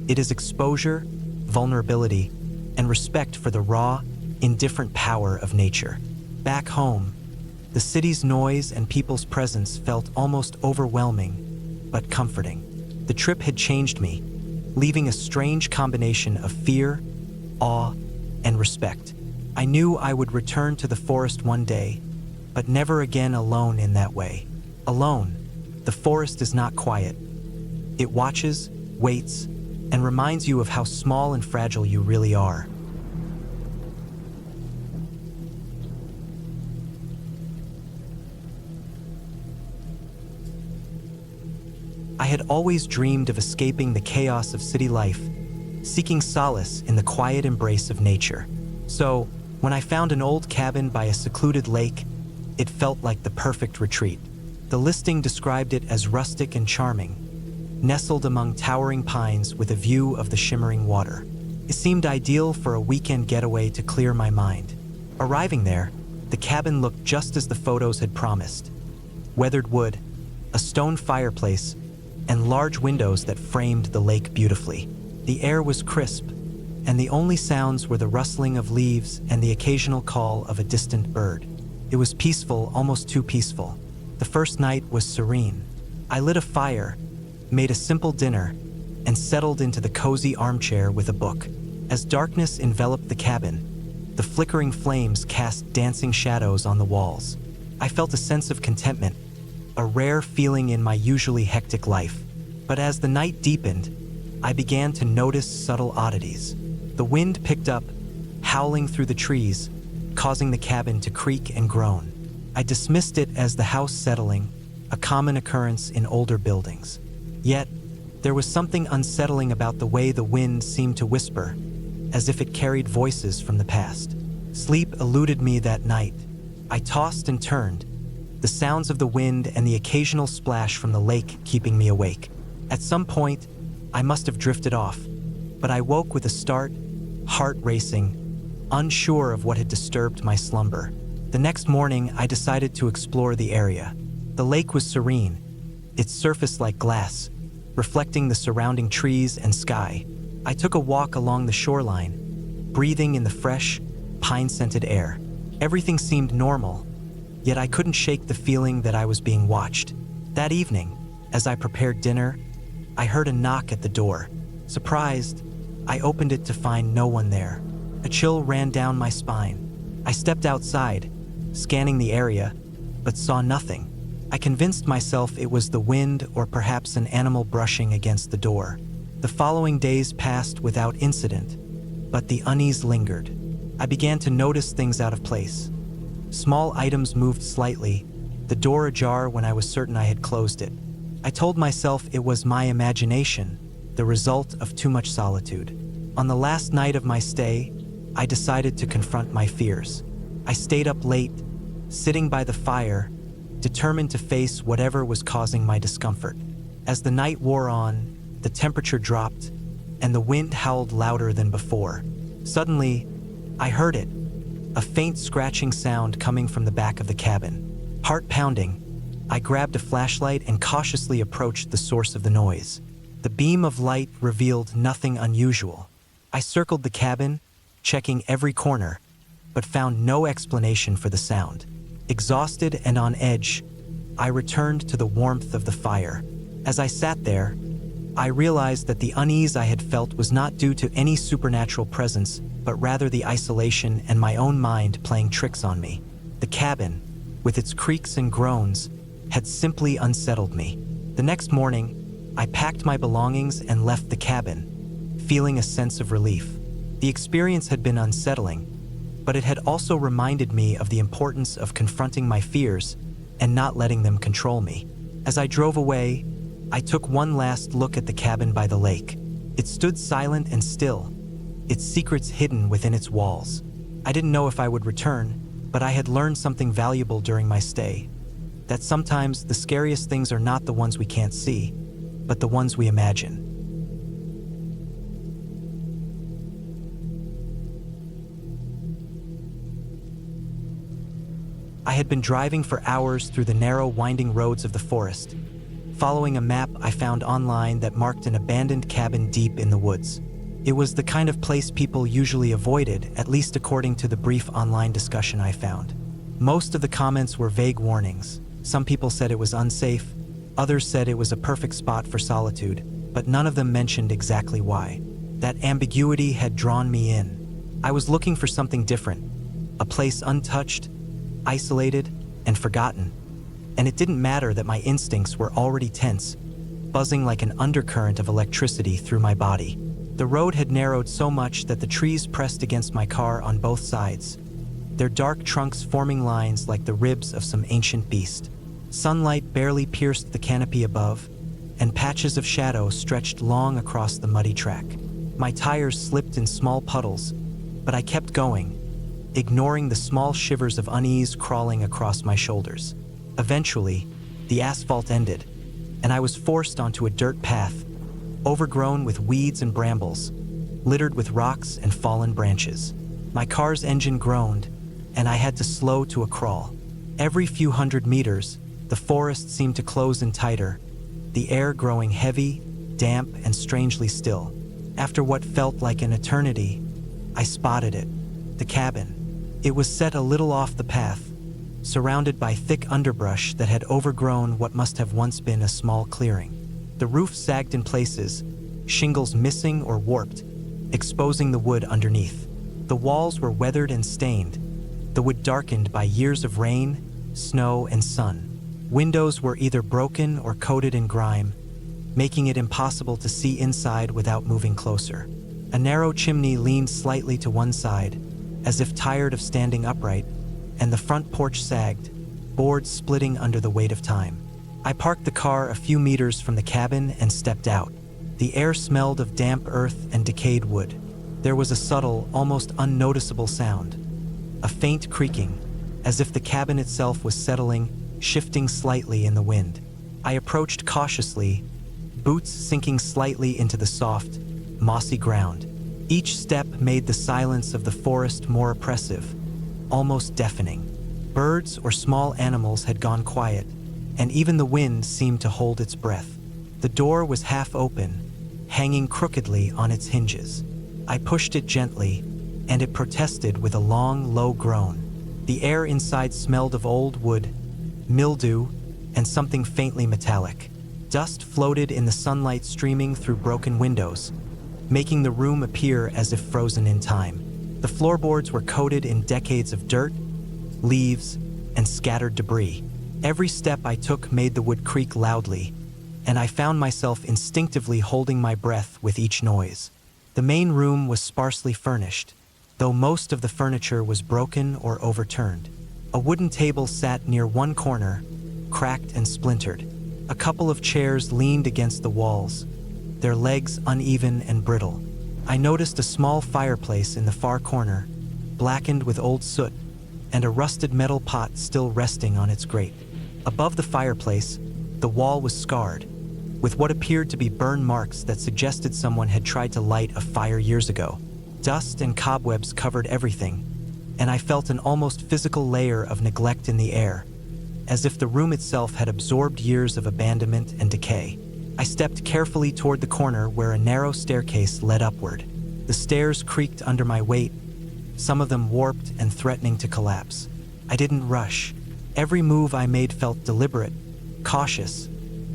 It is exposure, vulnerability, and respect for the raw, indifferent power of nature. Back home, the city's noise and people's presence felt almost overwhelming, but comforting. The trip had changed me, leaving a strange combination of fear, awe, and respect. I knew I would return to the forest one day, but never again alone in that way. Alone, the forest is not quiet. It watches, waits, and reminds you of how small and fragile you really are. I had always dreamed of escaping the chaos of city life, seeking solace in the quiet embrace of nature. So, when I found an old cabin by a secluded lake, it felt like the perfect retreat. The listing described it as rustic and charming, nestled among towering pines with a view of the shimmering water. It seemed ideal for a weekend getaway to clear my mind. Arriving there, the cabin looked just as the photos had promised. Weathered wood, a stone fireplace, and large windows that framed the lake beautifully. The air was crisp, and the only sounds were the rustling of leaves and the occasional call of a distant bird. It was peaceful, almost too peaceful. The first night was serene. I lit a fire, made a simple dinner, and settled into the cozy armchair with a book. As darkness enveloped the cabin, the flickering flames cast dancing shadows on the walls. I felt a sense of contentment, a rare feeling in my usually hectic life. But as the night deepened, I began to notice subtle oddities. The wind picked up, howling through the trees, causing the cabin to creak and groan. I dismissed it as the house settling, a common occurrence in older buildings. Yet, there was something unsettling about the way the wind seemed to whisper, as if it carried voices from the past. Sleep eluded me that night. I tossed and turned, the sounds of the wind and the occasional splash from the lake keeping me awake. At some point, I must have drifted off, but I woke with a start, heart racing, unsure of what had disturbed my slumber. The next morning, I decided to explore the area. The lake was serene, its surface like glass, reflecting the surrounding trees and sky. I took a walk along the shoreline, breathing in the fresh, pine-scented air. Everything seemed normal, yet I couldn't shake the feeling that I was being watched. That evening, as I prepared dinner, I heard a knock at the door. Surprised, I opened it to find no one there. A chill ran down my spine. I stepped outside, scanning the area, but saw nothing. I convinced myself it was the wind or perhaps an animal brushing against the door. The following days passed without incident, but the unease lingered. I began to notice things out of place. Small items moved slightly, the door ajar when I was certain I had closed it. I told myself it was my imagination, the result of too much solitude. On the last night of my stay, I decided to confront my fears. I stayed up late, sitting by the fire, determined to face whatever was causing my discomfort. As the night wore on, the temperature dropped, and the wind howled louder than before. Suddenly, I heard it, a faint scratching sound coming from the back of the cabin. Heart pounding, I grabbed a flashlight and cautiously approached the source of the noise. The beam of light revealed nothing unusual. I circled the cabin, checking every corner, but found no explanation for the sound. Exhausted and on edge, I returned to the warmth of the fire. As I sat there, I realized that the unease I had felt was not due to any supernatural presence, but rather the isolation and my own mind playing tricks on me. The cabin, with its creaks and groans, had simply unsettled me. The next morning, I packed my belongings and left the cabin, feeling a sense of relief. The experience had been unsettling, but it had also reminded me of the importance of confronting my fears and not letting them control me. As I drove away, I took one last look at the cabin by the lake. It stood silent and still, its secrets hidden within its walls. I didn't know if I would return, but I had learned something valuable during my stay. That sometimes the scariest things are not the ones we can't see, but the ones we imagine. I had been driving for hours through the narrow, winding roads of the forest, following a map I found online that marked an abandoned cabin deep in the woods. It was the kind of place people usually avoided, at least according to the brief online discussion I found. Most of the comments were vague warnings. Some people said it was unsafe, others said it was a perfect spot for solitude, but none of them mentioned exactly why. That ambiguity had drawn me in. I was looking for something different, a place untouched, isolated, and forgotten. And it didn't matter that my instincts were already tense, buzzing like an undercurrent of electricity through my body. The road had narrowed so much that the trees pressed against my car on both sides, their dark trunks forming lines like the ribs of some ancient beast. Sunlight barely pierced the canopy above, and patches of shadow stretched long across the muddy track. My tires slipped in small puddles, but I kept going, ignoring the small shivers of unease crawling across my shoulders. Eventually, the asphalt ended, and I was forced onto a dirt path, overgrown with weeds and brambles, littered with rocks and fallen branches. My car's engine groaned, and I had to slow to a crawl. Every few hundred meters, the forest seemed to close in tighter, the air growing heavy, damp, and strangely still. After what felt like an eternity, I spotted it, the cabin. It was set a little off the path, surrounded by thick underbrush that had overgrown what must have once been a small clearing. The roof sagged in places, shingles missing or warped, exposing the wood underneath. The walls were weathered and stained, the wood darkened by years of rain, snow, and sun. Windows were either broken or coated in grime, making it impossible to see inside without moving closer. A narrow chimney leaned slightly to one side, as if tired of standing upright, and the front porch sagged, boards splitting under the weight of time. I parked the car a few meters from the cabin and stepped out. The air smelled of damp earth and decayed wood. There was a subtle, almost unnoticeable sound, a faint creaking, as if the cabin itself was settling, shifting slightly in the wind. I approached cautiously, boots sinking slightly into the soft, mossy ground. Each step made the silence of the forest more oppressive, almost deafening. Birds or small animals had gone quiet, and even the wind seemed to hold its breath. The door was half open, hanging crookedly on its hinges. I pushed it gently, and it protested with a long, low groan. The air inside smelled of old wood, mildew, and something faintly metallic. Dust floated in the sunlight streaming through broken windows, making the room appear as if frozen in time. The floorboards were coated in decades of dirt, leaves, and scattered debris. Every step I took made the wood creak loudly, and I found myself instinctively holding my breath with each noise. The main room was sparsely furnished, though most of the furniture was broken or overturned. A wooden table sat near one corner, cracked and splintered. A couple of chairs leaned against the walls, their legs uneven and brittle. I noticed a small fireplace in the far corner, blackened with old soot, and a rusted metal pot still resting on its grate. Above the fireplace, the wall was scarred, with what appeared to be burn marks that suggested someone had tried to light a fire years ago. Dust and cobwebs covered everything, and I felt an almost physical layer of neglect in the air, as if the room itself had absorbed years of abandonment and decay. I stepped carefully toward the corner where a narrow staircase led upward. The stairs creaked under my weight, some of them warped and threatening to collapse. I didn't rush. Every move I made felt deliberate, cautious,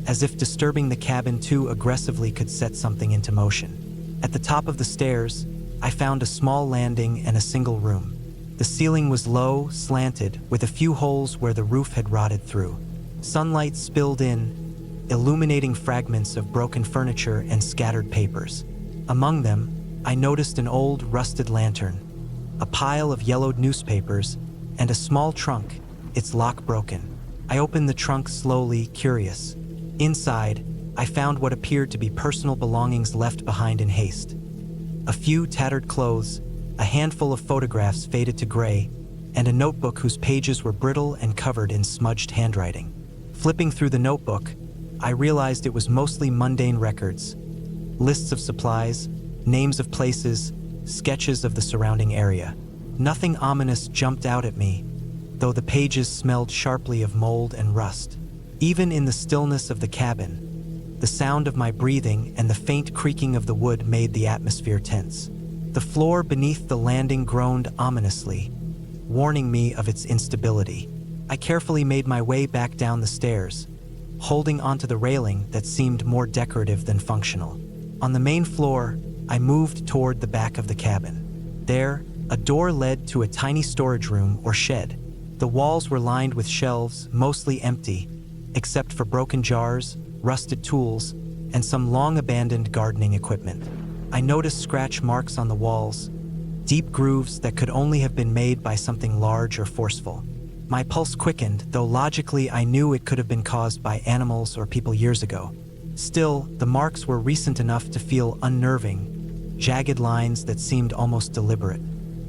as if disturbing the cabin too aggressively could set something into motion. At the top of the stairs, I found a small landing and a single room. The ceiling was low, slanted, with a few holes where the roof had rotted through. Sunlight spilled in, illuminating fragments of broken furniture and scattered papers. Among them, I noticed an old, rusted lantern, a pile of yellowed newspapers, and a small trunk, its lock broken. I opened the trunk slowly, curious. Inside, I found what appeared to be personal belongings left behind in haste. A few tattered clothes, a handful of photographs faded to gray, and a notebook whose pages were brittle and covered in smudged handwriting. Flipping through the notebook, I realized it was mostly mundane records. Lists of supplies, names of places, sketches of the surrounding area. Nothing ominous jumped out at me, though the pages smelled sharply of mold and rust. Even in the stillness of the cabin, the sound of my breathing and the faint creaking of the wood made the atmosphere tense. The floor beneath the landing groaned ominously, warning me of its instability. I carefully made my way back down the stairs, holding onto the railing that seemed more decorative than functional. On the main floor, I moved toward the back of the cabin. There, a door led to a tiny storage room or shed. The walls were lined with shelves, mostly empty, except for broken jars, rusted tools, and some long-abandoned gardening equipment. I noticed scratch marks on the walls, deep grooves that could only have been made by something large or forceful. My pulse quickened, though logically I knew it could have been caused by animals or people years ago. Still, the marks were recent enough to feel unnerving, jagged lines that seemed almost deliberate.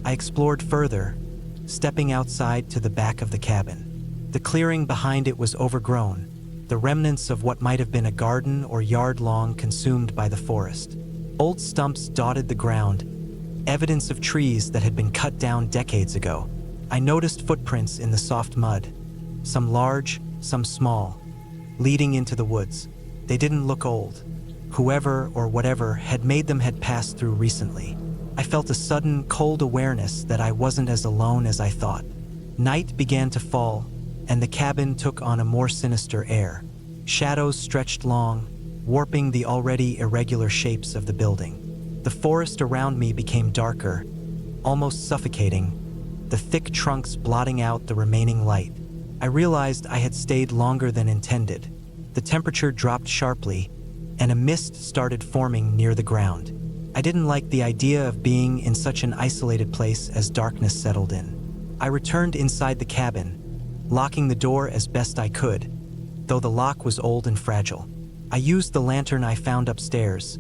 I explored further, stepping outside to the back of the cabin. The clearing behind it was overgrown, the remnants of what might have been a garden or yard long consumed by the forest. Old stumps dotted the ground, evidence of trees that had been cut down decades ago. I noticed footprints in the soft mud, some large, some small, leading into the woods. They didn't look old. Whoever or whatever had made them had passed through recently. I felt a sudden, cold awareness that I wasn't as alone as I thought. Night began to fall, and the cabin took on a more sinister air. Shadows stretched long, warping the already irregular shapes of the building. The forest around me became darker, almost suffocating, the thick trunks blotting out the remaining light. I realized I had stayed longer than intended. The temperature dropped sharply, and a mist started forming near the ground. I didn't like the idea of being in such an isolated place as darkness settled in. I returned inside the cabin, locking the door as best I could, though the lock was old and fragile. I used the lantern I found upstairs,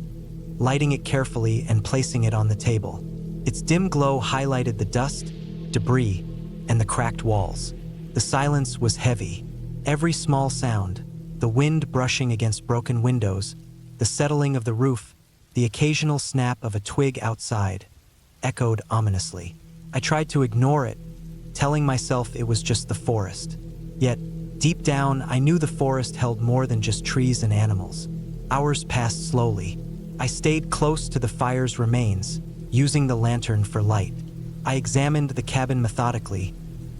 lighting it carefully and placing it on the table. Its dim glow highlighted the dust, debris, and the cracked walls. The silence was heavy. Every small sound, the wind brushing against broken windows, the settling of the roof, the occasional snap of a twig outside, echoed ominously. I tried to ignore it, telling myself it was just the forest. Yet, deep down, I knew the forest held more than just trees and animals. Hours passed slowly. I stayed close to the fire's remains, using the lantern for light. I examined the cabin methodically,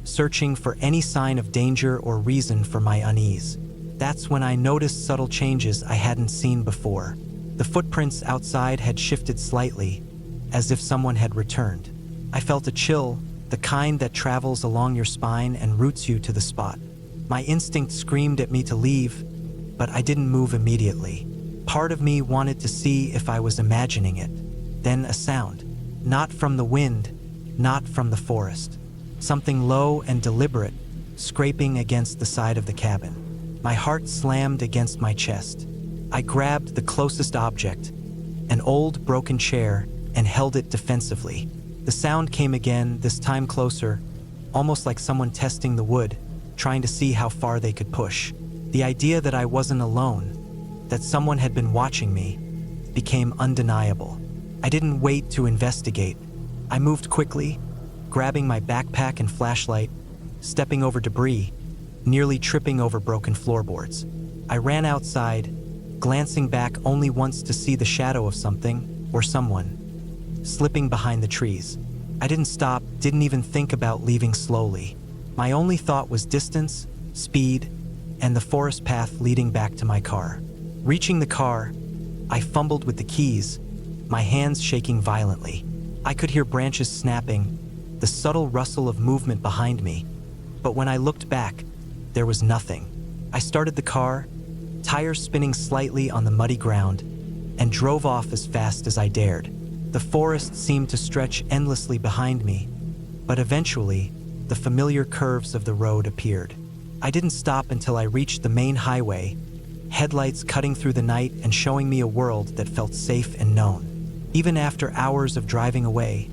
searching for any sign of danger or reason for my unease. That's when I noticed subtle changes I hadn't seen before. The footprints outside had shifted slightly, as if someone had returned. I felt a chill, the kind that travels along your spine and roots you to the spot. My instinct screamed at me to leave, but I didn't move immediately. Part of me wanted to see if I was imagining it. Then a sound. Not from the wind, not from the forest. Something low and deliberate, scraping against the side of the cabin. My heart slammed against my chest. I grabbed the closest object, an old broken chair, and held it defensively. The sound came again, this time closer, almost like someone testing the wood, trying to see how far they could push. The idea that I wasn't alone, that someone had been watching me, became undeniable. I didn't wait to investigate. I moved quickly, grabbing my backpack and flashlight, stepping over debris, nearly tripping over broken floorboards. I ran outside, glancing back only once to see the shadow of something, or someone, slipping behind the trees. I didn't stop, didn't even think about leaving slowly. My only thought was distance, speed, and the forest path leading back to my car. Reaching the car, I fumbled with the keys, my hands shaking violently. I could hear branches snapping, the subtle rustle of movement behind me, but when I looked back, there was nothing. I started the car, tires spinning slightly on the muddy ground, and drove off as fast as I dared. The forest seemed to stretch endlessly behind me, but eventually, the familiar curves of the road appeared. I didn't stop until I reached the main highway, headlights cutting through the night and showing me a world that felt safe and known. Even after hours of driving away,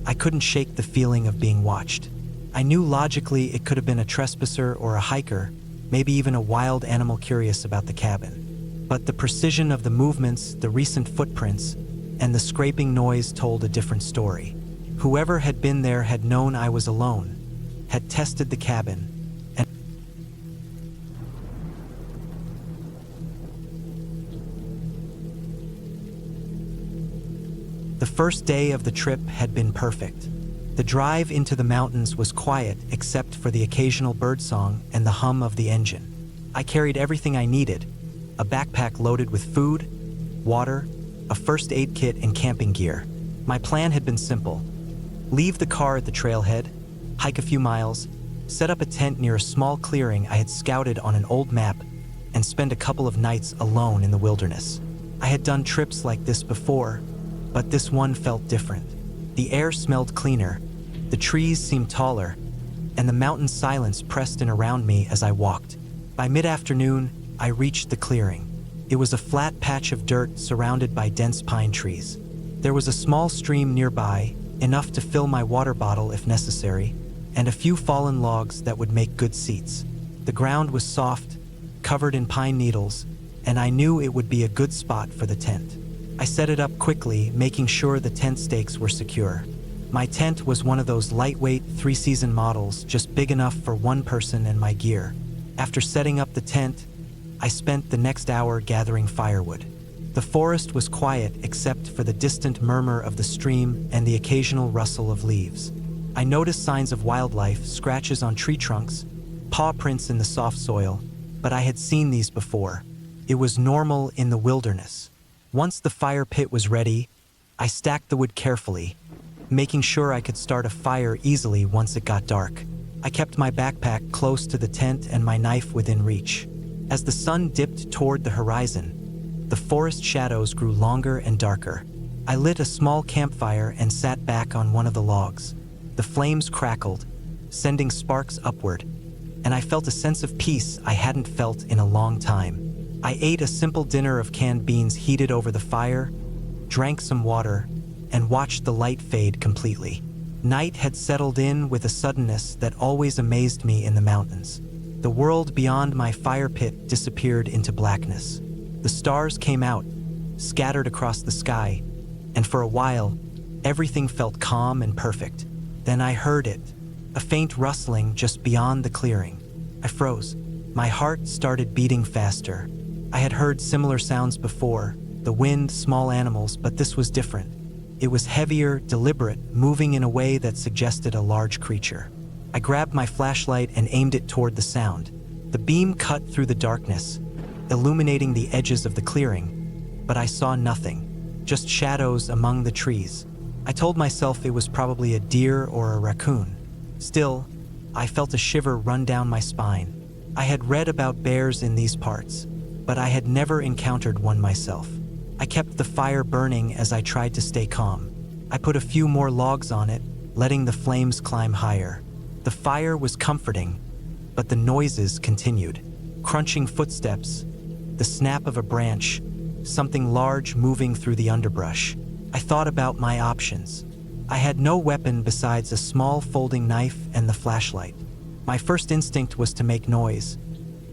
I couldn't shake the feeling of being watched. I knew logically it could have been a trespasser or a hiker, maybe even a wild animal curious about the cabin. But the precision of the movements, the recent footprints, and the scraping noise told a different story. Whoever had been there had known I was alone, had tested the cabin, and the first day of the trip had been perfect. The drive into the mountains was quiet except for the occasional birdsong and the hum of the engine. I carried everything I needed, a backpack loaded with food, water, a first aid kit, and camping gear. My plan had been simple. Leave the car at the trailhead, hike a few miles, set up a tent near a small clearing I had scouted on an old map, and spend a couple of nights alone in the wilderness. I had done trips like this before, but this one felt different. The air smelled cleaner, the trees seemed taller, and the mountain silence pressed in around me as I walked. By mid-afternoon, I reached the clearing. It was a flat patch of dirt surrounded by dense pine trees. There was a small stream nearby, enough to fill my water bottle if necessary, and a few fallen logs that would make good seats. The ground was soft, covered in pine needles, and I knew it would be a good spot for the tent. I set it up quickly, making sure the tent stakes were secure. My tent was one of those lightweight, three-season models, just big enough for one person and my gear. After setting up the tent, I spent the next hour gathering firewood. The forest was quiet except for the distant murmur of the stream and the occasional rustle of leaves. I noticed signs of wildlife, scratches on tree trunks, paw prints in the soft soil, but I had seen these before. It was normal in the wilderness. Once the fire pit was ready, I stacked the wood carefully, making sure I could start a fire easily once it got dark. I kept my backpack close to the tent and my knife within reach. As the sun dipped toward the horizon, the forest shadows grew longer and darker. I lit a small campfire and sat back on one of the logs. The flames crackled, sending sparks upward, and I felt a sense of peace I hadn't felt in a long time. I ate a simple dinner of canned beans heated over the fire, drank some water, and watched the light fade completely. Night had settled in with a suddenness that always amazed me in the mountains. The world beyond my fire pit disappeared into blackness. The stars came out, scattered across the sky, and for a while, everything felt calm and perfect. Then I heard it, a faint rustling just beyond the clearing. I froze. My heart started beating faster. I had heard similar sounds before, the wind, small animals, but this was different. It was heavier, deliberate, moving in a way that suggested a large creature. I grabbed my flashlight and aimed it toward the sound. The beam cut through the darkness, illuminating the edges of the clearing, but I saw nothing, just shadows among the trees. I told myself it was probably a deer or a raccoon. Still, I felt a shiver run down my spine. I had read about bears in these parts, but I had never encountered one myself. I kept the fire burning as I tried to stay calm. I put a few more logs on it, letting the flames climb higher. The fire was comforting, but the noises continued. Crunching footsteps, the snap of a branch, something large moving through the underbrush. I thought about my options. I had no weapon besides a small folding knife and the flashlight. My first instinct was to make noise.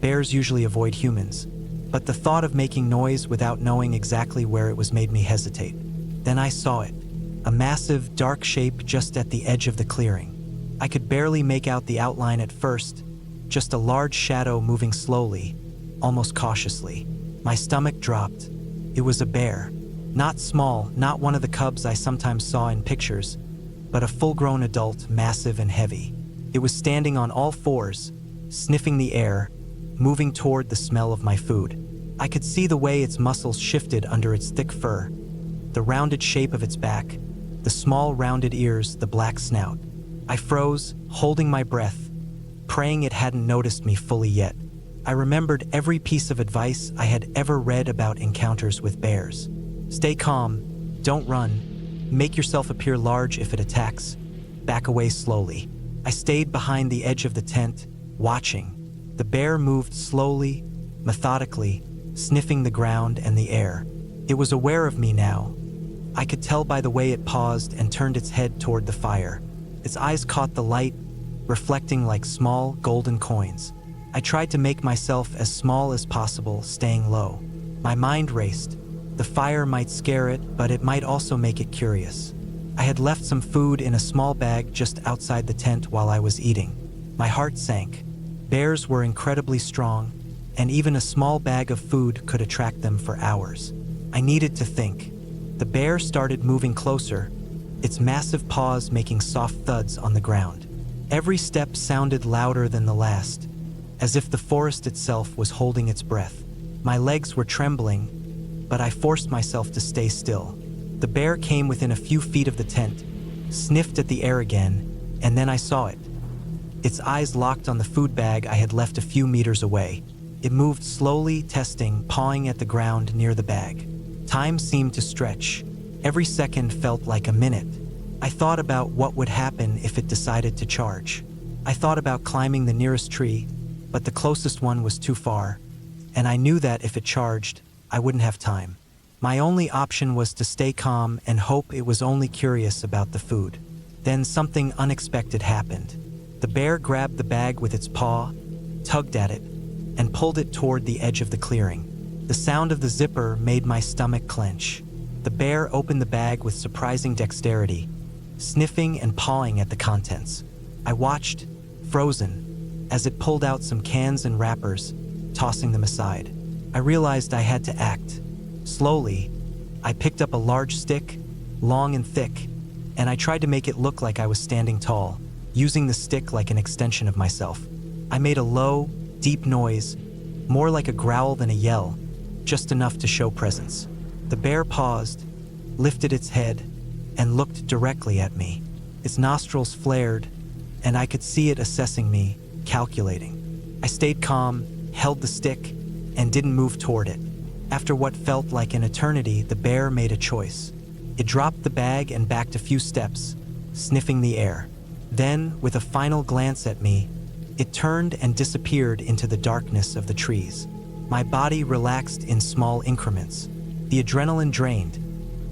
Bears usually avoid humans, but the thought of making noise without knowing exactly where it was made me hesitate. Then I saw it, a massive, dark shape just at the edge of the clearing. I could barely make out the outline at first, just a large shadow moving slowly, almost cautiously. My stomach dropped. It was a bear. Not small, not one of the cubs I sometimes saw in pictures, but a full-grown adult, massive and heavy. It was standing on all fours, sniffing the air, moving toward the smell of my food. I could see the way its muscles shifted under its thick fur, the rounded shape of its back, the small rounded ears, the black snout. I froze, holding my breath, praying it hadn't noticed me fully yet. I remembered every piece of advice I had ever read about encounters with bears. Stay calm, don't run, make yourself appear large if it attacks, back away slowly. I stayed behind the edge of the tent, watching. The bear moved slowly, methodically, sniffing the ground and the air. It was aware of me now. I could tell by the way it paused and turned its head toward the fire. Its eyes caught the light, reflecting like small, golden coins. I tried to make myself as small as possible, staying low. My mind raced. The fire might scare it, but it might also make it curious. I had left some food in a small bag just outside the tent while I was eating. My heart sank. Bears were incredibly strong, and even a small bag of food could attract them for hours. I needed to think. The bear started moving closer, its massive paws making soft thuds on the ground. Every step sounded louder than the last, as if the forest itself was holding its breath. My legs were trembling, but I forced myself to stay still. The bear came within a few feet of the tent, sniffed at the air again, and then I saw it. Its eyes locked on the food bag I had left a few meters away. It moved slowly, testing, pawing at the ground near the bag. Time seemed to stretch. Every second felt like a minute. I thought about what would happen if it decided to charge. I thought about climbing the nearest tree, but the closest one was too far, and I knew that if it charged, I wouldn't have time. My only option was to stay calm and hope it was only curious about the food. Then something unexpected happened. The bear grabbed the bag with its paw, tugged at it, and pulled it toward the edge of the clearing. The sound of the zipper made my stomach clench. The bear opened the bag with surprising dexterity, sniffing and pawing at the contents. I watched, frozen, as it pulled out some cans and wrappers, tossing them aside. I realized I had to act. Slowly, I picked up a large stick, long and thick, and I tried to make it look like I was standing tall, using the stick like an extension of myself. I made a low, deep noise, more like a growl than a yell, just enough to show presence. The bear paused, lifted its head, and looked directly at me. Its nostrils flared, and I could see it assessing me, calculating. I stayed calm, held the stick, and didn't move toward it. After what felt like an eternity, the bear made a choice. It dropped the bag and backed a few steps, sniffing the air. Then, with a final glance at me, it turned and disappeared into the darkness of the trees. My body relaxed in small increments. The adrenaline drained,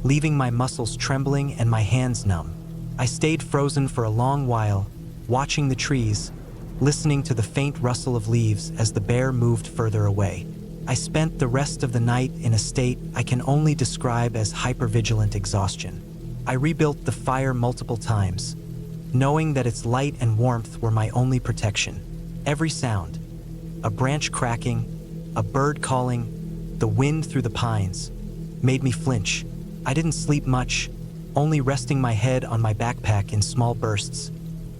leaving my muscles trembling and my hands numb. I stayed frozen for a long while, watching the trees, listening to the faint rustle of leaves as the bear moved further away. I spent the rest of the night in a state I can only describe as hypervigilant exhaustion. I rebuilt the fire multiple times, knowing that its light and warmth were my only protection. Every sound, a branch cracking, a bird calling, the wind through the pines, made me flinch. I didn't sleep much, only resting my head on my backpack in small bursts,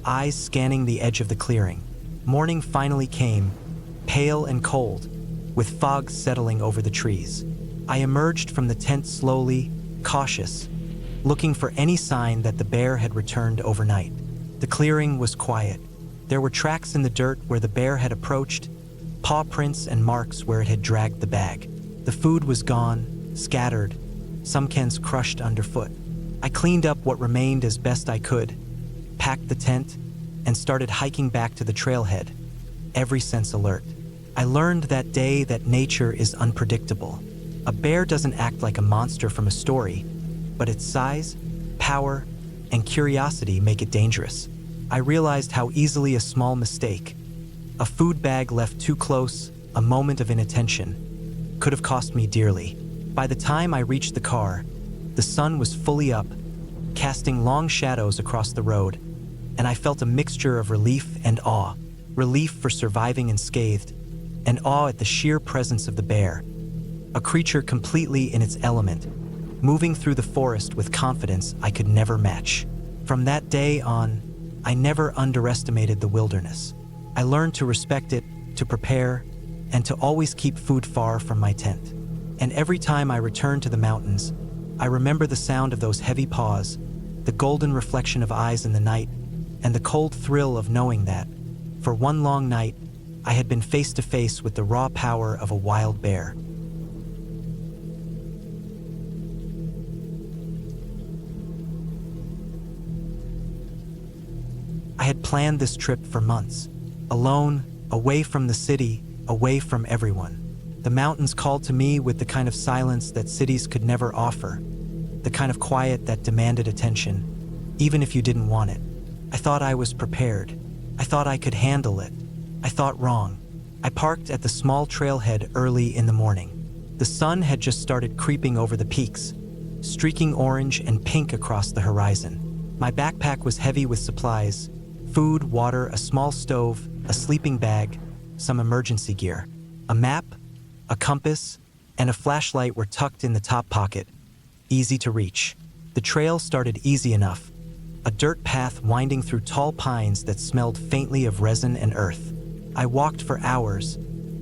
eyes scanning the edge of the clearing. Morning finally came, pale and cold, with fog settling over the trees. I emerged from the tent slowly, cautious, looking for any sign that the bear had returned overnight. The clearing was quiet. There were tracks in the dirt where the bear had approached, paw prints and marks where it had dragged the bag. The food was gone, scattered, some cans crushed underfoot. I cleaned up what remained as best I could, packed the tent, and started hiking back to the trailhead, every sense alert. I learned that day that nature is unpredictable. A bear doesn't act like a monster from a story, but its size, power, and curiosity make it dangerous. I realized how easily a small mistake, a food bag left too close, a moment of inattention, could have cost me dearly. By the time I reached the car, the sun was fully up, casting long shadows across the road, and I felt a mixture of relief and awe. Relief for surviving unscathed, and awe at the sheer presence of the bear, a creature completely in its element, moving through the forest with confidence I could never match. From that day on, I never underestimated the wilderness. I learned to respect it, to prepare, and to always keep food far from my tent. And every time I return to the mountains, I remember the sound of those heavy paws, the golden reflection of eyes in the night, and the cold thrill of knowing that, for one long night, I had been face to face with the raw power of a wild bear. I had planned this trip for months, alone, away from the city, away from everyone. The mountains called to me with the kind of silence that cities could never offer, the kind of quiet that demanded attention, even if you didn't want it. I thought I was prepared. I thought I could handle it. I thought wrong. I parked at the small trailhead early in the morning. The sun had just started creeping over the peaks, streaking orange and pink across the horizon. My backpack was heavy with supplies: food, water, a small stove, a sleeping bag, some emergency gear. A map, a compass, and a flashlight were tucked in the top pocket, easy to reach. The trail started easy enough, a dirt path winding through tall pines that smelled faintly of resin and earth. I walked for hours,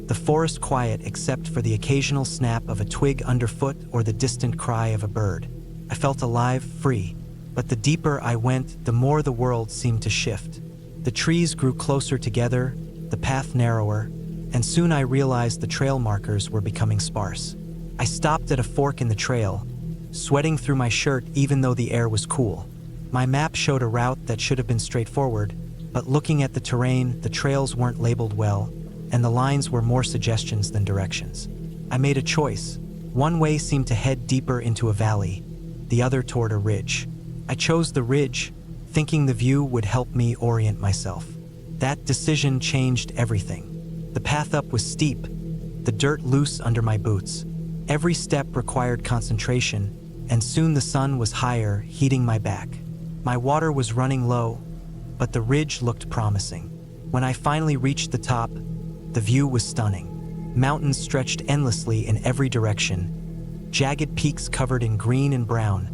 the forest quiet except for the occasional snap of a twig underfoot or the distant cry of a bird. I felt alive, free. But the deeper I went, the more the world seemed to shift. The trees grew closer together, the path narrower, and soon I realized the trail markers were becoming sparse. I stopped at a fork in the trail, sweating through my shirt even though the air was cool. My map showed a route that should have been straightforward, but looking at the terrain, the trails weren't labeled well, and the lines were more suggestions than directions. I made a choice. One way seemed to head deeper into a valley, the other toward a ridge. I chose the ridge, thinking the view would help me orient myself. That decision changed everything. The path up was steep, the dirt loose under my boots. Every step required concentration, and soon the sun was higher, heating my back. My water was running low, but the ridge looked promising. When I finally reached the top, the view was stunning. Mountains stretched endlessly in every direction, jagged peaks covered in green and brown,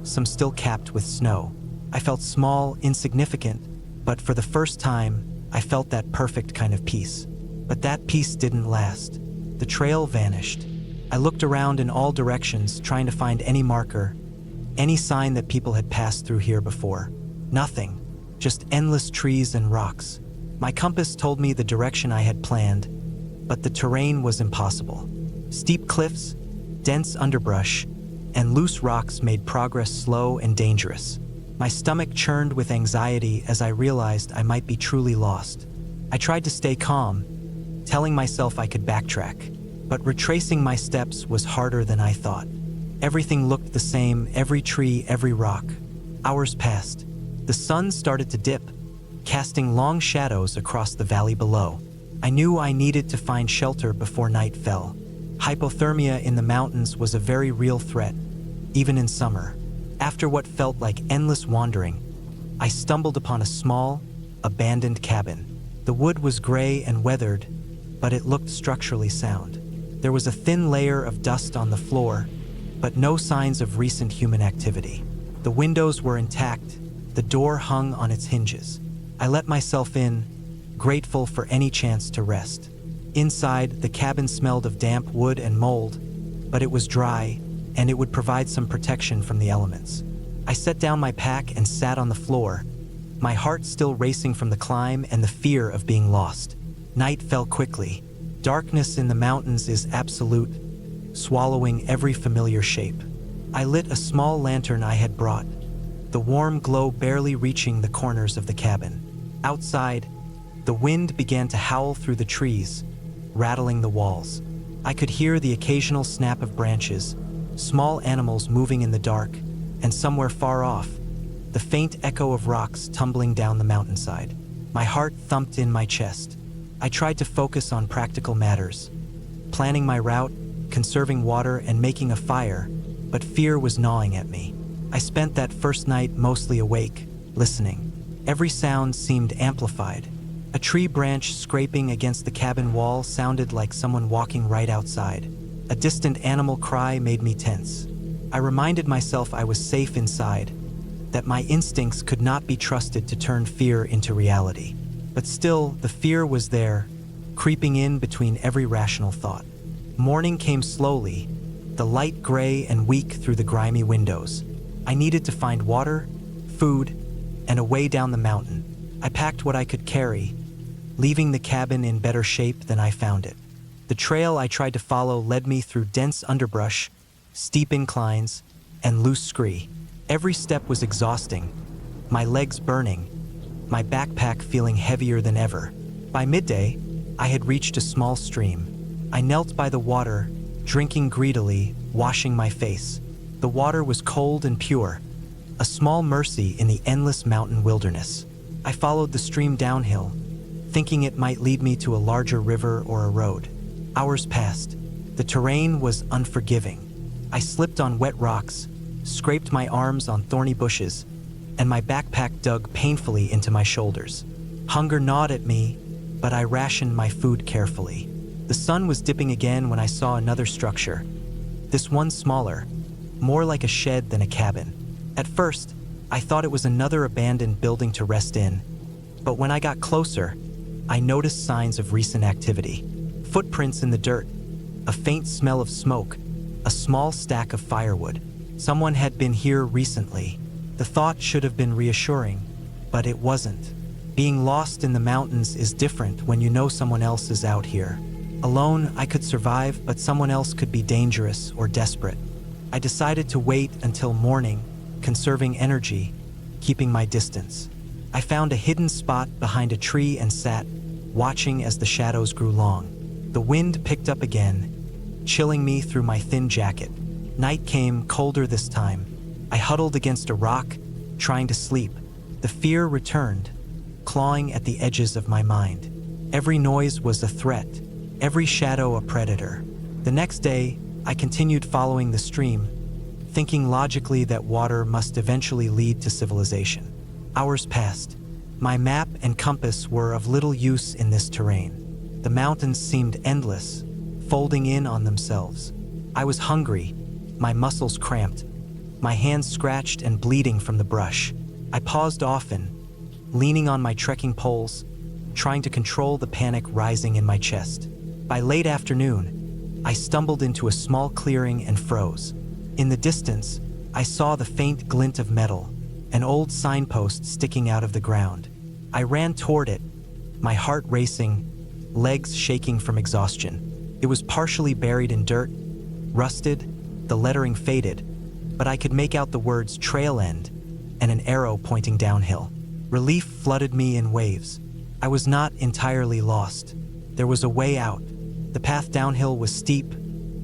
some still capped with snow. I felt small, insignificant, but for the first time, I felt that perfect kind of peace. But that peace didn't last. The trail vanished. I looked around in all directions, trying to find any marker, any sign that people had passed through here before. Nothing, just endless trees and rocks. My compass told me the direction I had planned, but the terrain was impossible. Steep cliffs, dense underbrush, and loose rocks made progress slow and dangerous. My stomach churned with anxiety as I realized I might be truly lost. I tried to stay calm, telling myself I could backtrack, but retracing my steps was harder than I thought. Everything looked the same, every tree, every rock. Hours passed. The sun started to dip, casting long shadows across the valley below. I knew I needed to find shelter before night fell. Hypothermia in the mountains was a very real threat, even in summer. After what felt like endless wandering, I stumbled upon a small, abandoned cabin. The wood was gray and weathered, but it looked structurally sound. There was a thin layer of dust on the floor, but no signs of recent human activity. The windows were intact, the door hung on its hinges. I let myself in, grateful for any chance to rest. Inside, the cabin smelled of damp wood and mold, but it was dry, and it would provide some protection from the elements. I set down my pack and sat on the floor, my heart still racing from the climb and the fear of being lost. Night fell quickly. Darkness in the mountains is absolute, swallowing every familiar shape. I lit a small lantern I had brought, the warm glow barely reaching the corners of the cabin. Outside, the wind began to howl through the trees, rattling the walls. I could hear the occasional snap of branches, small animals moving in the dark, and somewhere far off, the faint echo of rocks tumbling down the mountainside. My heart thumped in my chest. I tried to focus on practical matters, planning my route, conserving water, and making a fire, but fear was gnawing at me. I spent that first night mostly awake, listening. Every sound seemed amplified. A tree branch scraping against the cabin wall sounded like someone walking right outside. A distant animal cry made me tense. I reminded myself I was safe inside, that my instincts could not be trusted to turn fear into reality. But still, the fear was there, creeping in between every rational thought. Morning came slowly, the light gray and weak through the grimy windows. I needed to find water, food, and a way down the mountain. I packed what I could carry, leaving the cabin in better shape than I found it. The trail I tried to follow led me through dense underbrush, steep inclines, and loose scree. Every step was exhausting, my legs burning, my backpack feeling heavier than ever. By midday, I had reached a small stream. I knelt by the water, drinking greedily, washing my face. The water was cold and pure, a small mercy in the endless mountain wilderness. I followed the stream downhill, thinking it might lead me to a larger river or a road. Hours passed. The terrain was unforgiving. I slipped on wet rocks, scraped my arms on thorny bushes, and my backpack dug painfully into my shoulders. Hunger gnawed at me, but I rationed my food carefully. The sun was dipping again when I saw another structure. This one smaller, more like a shed than a cabin. At first, I thought it was another abandoned building to rest in, but when I got closer, I noticed signs of recent activity. Footprints in the dirt, a faint smell of smoke, a small stack of firewood. Someone had been here recently. The thought should have been reassuring, but it wasn't. Being lost in the mountains is different when you know someone else is out here. Alone, I could survive, but someone else could be dangerous or desperate. I decided to wait until morning, conserving energy, keeping my distance. I found a hidden spot behind a tree and sat, watching as the shadows grew long. The wind picked up again, chilling me through my thin jacket. Night came, colder this time. I huddled against a rock, trying to sleep. The fear returned, clawing at the edges of my mind. Every noise was a threat, every shadow a predator. The next day, I continued following the stream, thinking logically that water must eventually lead to civilization. Hours passed. My map and compass were of little use in this terrain. The mountains seemed endless, folding in on themselves. I was hungry, my muscles cramped, my hands scratched and bleeding from the brush. I paused often, leaning on my trekking poles, trying to control the panic rising in my chest. By late afternoon, I stumbled into a small clearing and froze. In the distance, I saw the faint glint of metal, an old signpost sticking out of the ground. I ran toward it, my heart racing, legs shaking from exhaustion. It was partially buried in dirt, rusted, the lettering faded, but I could make out the words trail end and an arrow pointing downhill. Relief flooded me in waves. I was not entirely lost. There was a way out. The path downhill was steep,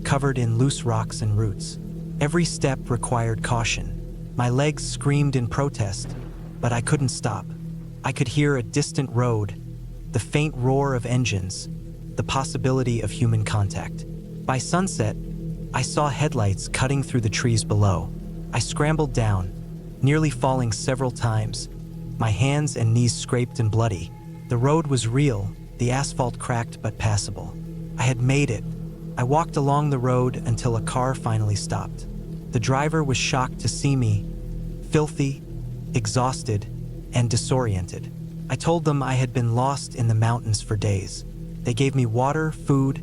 covered in loose rocks and roots. Every step required caution. My legs screamed in protest, but I couldn't stop. I could hear a distant road, the faint roar of engines, the possibility of human contact. By sunset, I saw headlights cutting through the trees below. I scrambled down, nearly falling several times, my hands and knees scraped and bloody. The road was real, the asphalt cracked but passable. I had made it. I walked along the road until a car finally stopped. The driver was shocked to see me, filthy, exhausted, and disoriented. I told them I had been lost in the mountains for days. They gave me water, food,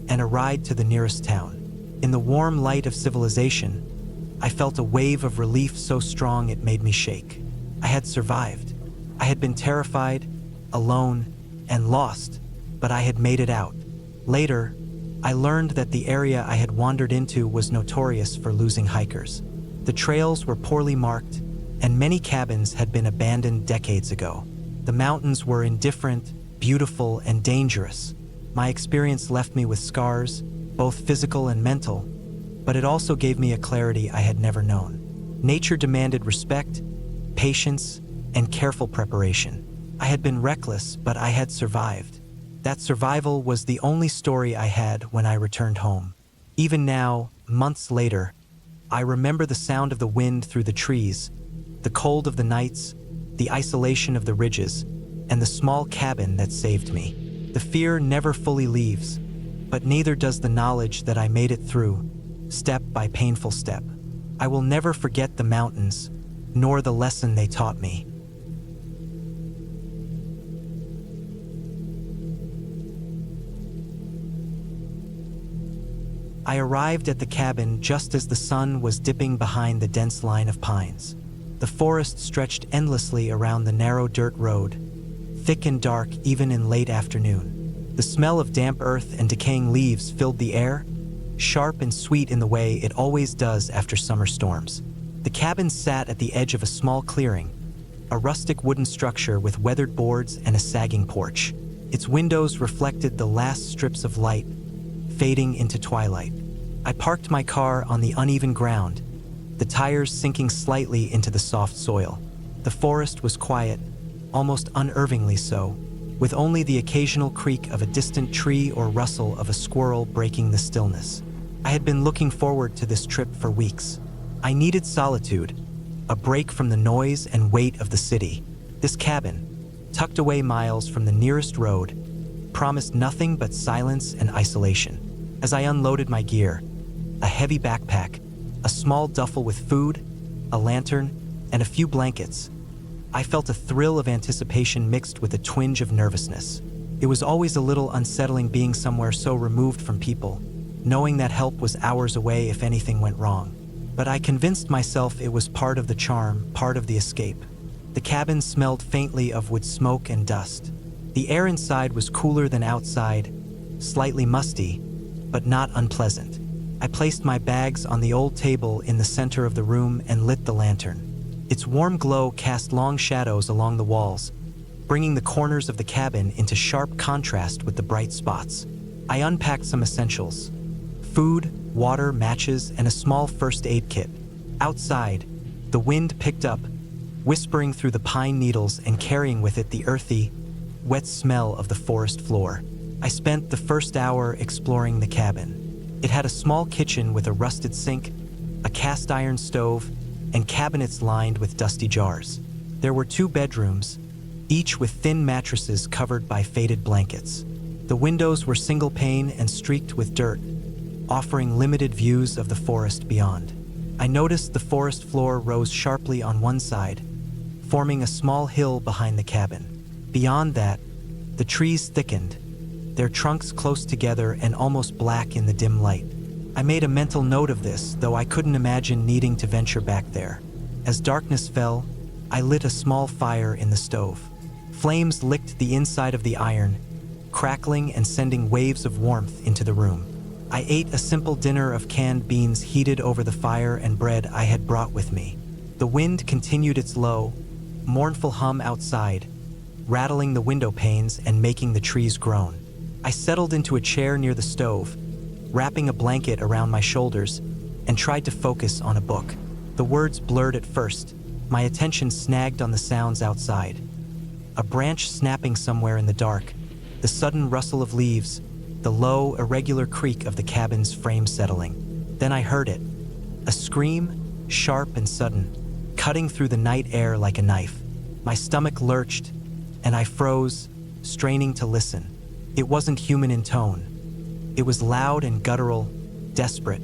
and a ride to the nearest town. In the warm light of civilization, I felt a wave of relief so strong it made me shake. I had survived. I had been terrified, alone, and lost, but I had made it out. Later, I learned that the area I had wandered into was notorious for losing hikers. The trails were poorly marked, and many cabins had been abandoned decades ago. The mountains were indifferent, beautiful, and dangerous. My experience left me with scars, both physical and mental, but it also gave me a clarity I had never known. Nature demanded respect, patience, and careful preparation. I had been reckless, but I had survived. That survival was the only story I had when I returned home. Even now, months later, I remember the sound of the wind through the trees, the cold of the nights, the isolation of the ridges, and the small cabin that saved me. The fear never fully leaves, but neither does the knowledge that I made it through, step by painful step. I will never forget the mountains, nor the lesson they taught me. I arrived at the cabin just as the sun was dipping behind the dense line of pines. The forest stretched endlessly around the narrow dirt road, thick and dark even in late afternoon. The smell of damp earth and decaying leaves filled the air, sharp and sweet in the way it always does after summer storms. The cabin sat at the edge of a small clearing, a rustic wooden structure with weathered boards and a sagging porch. Its windows reflected the last strips of light, fading into twilight. I parked my car on the uneven ground, the tires sinking slightly into the soft soil. The forest was quiet, almost unnervingly so, with only the occasional creak of a distant tree or rustle of a squirrel breaking the stillness. I had been looking forward to this trip for weeks. I needed solitude, a break from the noise and weight of the city. This cabin, tucked away miles from the nearest road, promised nothing but silence and isolation. As I unloaded my gear, a heavy backpack, a small duffel with food, a lantern, and a few blankets, I felt a thrill of anticipation mixed with a twinge of nervousness. It was always a little unsettling being somewhere so removed from people, knowing that help was hours away if anything went wrong. But I convinced myself it was part of the charm, part of the escape. The cabin smelled faintly of wood smoke and dust. The air inside was cooler than outside, slightly musty, but not unpleasant. I placed my bags on the old table in the center of the room and lit the lantern. Its warm glow cast long shadows along the walls, bringing the corners of the cabin into sharp contrast with the bright spots. I unpacked some essentials: food, water, matches, and a small first aid kit. Outside, the wind picked up, whispering through the pine needles and carrying with it the earthy, wet smell of the forest floor. I spent the first hour exploring the cabin. It had a small kitchen with a rusted sink, a cast iron stove, and cabinets lined with dusty jars. There were 2 bedrooms, each with thin mattresses covered by faded blankets. The windows were single pane and streaked with dirt, offering limited views of the forest beyond. I noticed the forest floor rose sharply on one side, forming a small hill behind the cabin. Beyond that, the trees thickened, their trunks close together and almost black in the dim light. I made a mental note of this, though I couldn't imagine needing to venture back there. As darkness fell, I lit a small fire in the stove. Flames licked the inside of the iron, crackling and sending waves of warmth into the room. I ate a simple dinner of canned beans heated over the fire and bread I had brought with me. The wind continued its low, mournful hum outside, rattling the window panes and making the trees groan. I settled into a chair near the stove, wrapping a blanket around my shoulders, and tried to focus on a book. The words blurred at first, my attention snagged on the sounds outside. A branch snapping somewhere in the dark, the sudden rustle of leaves, the low, irregular creak of the cabin's frame settling. Then I heard it, a scream, sharp and sudden, cutting through the night air like a knife. My stomach lurched, and I froze, straining to listen. It wasn't human in tone. It was loud and guttural, desperate,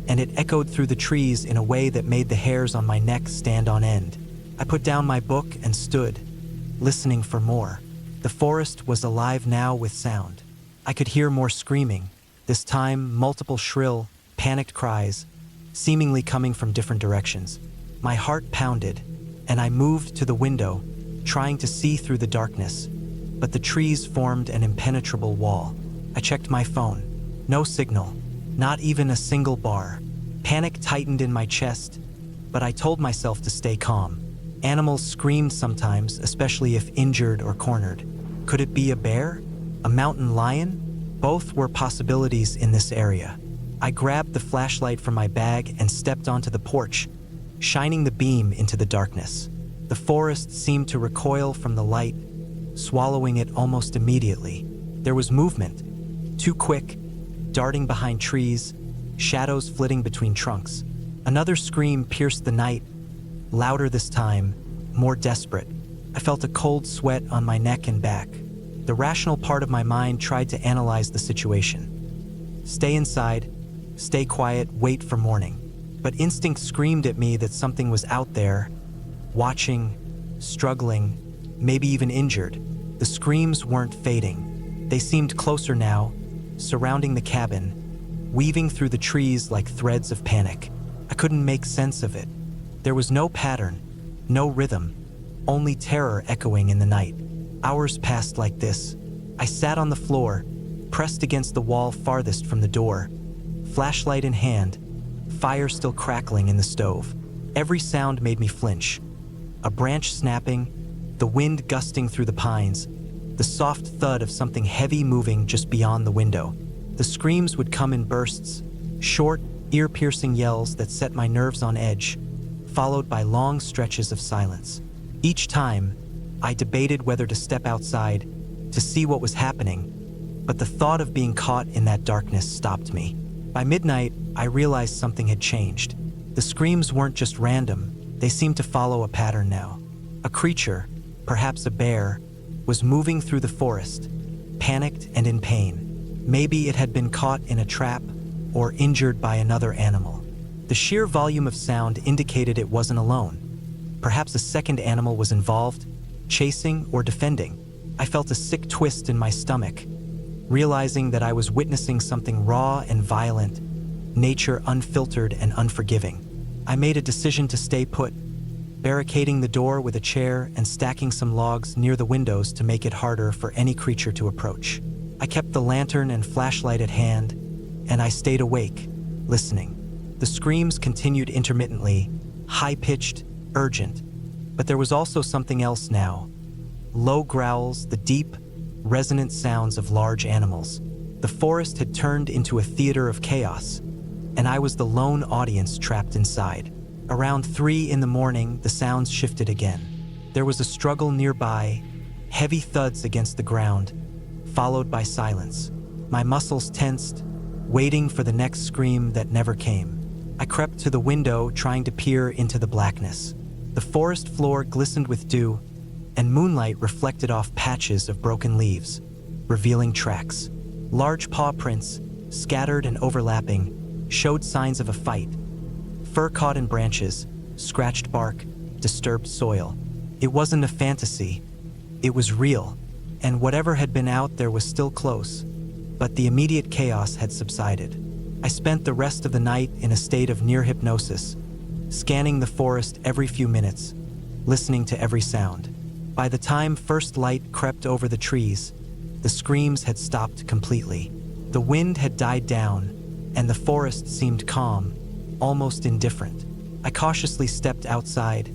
and it echoed through the trees in a way that made the hairs on my neck stand on end. I put down my book and stood, listening for more. The forest was alive now with sound. I could hear more screaming, this time multiple shrill, panicked cries, seemingly coming from different directions. My heart pounded, and I moved to the window, trying to see through the darkness, but the trees formed an impenetrable wall. I checked my phone. No signal, not even a single bar. Panic tightened in my chest, but I told myself to stay calm. Animals screamed sometimes, especially if injured or cornered. Could it be a bear? A mountain lion? Both were possibilities in this area. I grabbed the flashlight from my bag and stepped onto the porch, shining the beam into the darkness. The forest seemed to recoil from the light, swallowing it almost immediately. There was movement, too quick, darting behind trees, shadows flitting between trunks. Another scream pierced the night, louder this time, more desperate. I felt a cold sweat on my neck and back. The rational part of my mind tried to analyze the situation. Stay inside, stay quiet, wait for morning. But instinct screamed at me that something was out there, watching, struggling, maybe even injured. The screams weren't fading. They seemed closer now, surrounding the cabin, weaving through the trees like threads of panic. I couldn't make sense of it. There was no pattern, no rhythm, only terror echoing in the night. Hours passed like this. I sat on the floor, pressed against the wall farthest from the door, flashlight in hand, fire still crackling in the stove. Every sound made me flinch. A branch snapping, the wind gusting through the pines, the soft thud of something heavy moving just beyond the window. The screams would come in bursts, short, ear-piercing yells that set my nerves on edge, followed by long stretches of silence. Each time, I debated whether to step outside to see what was happening, but the thought of being caught in that darkness stopped me. By midnight, I realized something had changed. The screams weren't just random, they seemed to follow a pattern now. A creature, perhaps a bear, was moving through the forest, panicked and in pain. Maybe it had been caught in a trap or injured by another animal. The sheer volume of sound indicated it wasn't alone. Perhaps a second animal was involved, chasing or defending. I felt a sick twist in my stomach, realizing that I was witnessing something raw and violent, nature unfiltered and unforgiving. I made a decision to stay put, barricading the door with a chair and stacking some logs near the windows to make it harder for any creature to approach. I kept the lantern and flashlight at hand, and I stayed awake, listening. The screams continued intermittently, high-pitched, urgent, but there was also something else now. Low growls, the deep, resonant sounds of large animals. The forest had turned into a theater of chaos, and I was the lone audience trapped inside. Around 3 in the morning, the sounds shifted again. There was a struggle nearby, heavy thuds against the ground, followed by silence. My muscles tensed, waiting for the next scream that never came. I crept to the window, trying to peer into the blackness. The forest floor glistened with dew, and moonlight reflected off patches of broken leaves, revealing tracks. Large paw prints, scattered and overlapping, showed signs of a fight. Fur caught in branches, scratched bark, disturbed soil. It wasn't a fantasy. It was real, and whatever had been out there was still close, but the immediate chaos had subsided. I spent the rest of the night in a state of near hypnosis, scanning the forest every few minutes, listening to every sound. By the time first light crept over the trees, the screams had stopped completely. The wind had died down, and the forest seemed calm, almost indifferent. I cautiously stepped outside,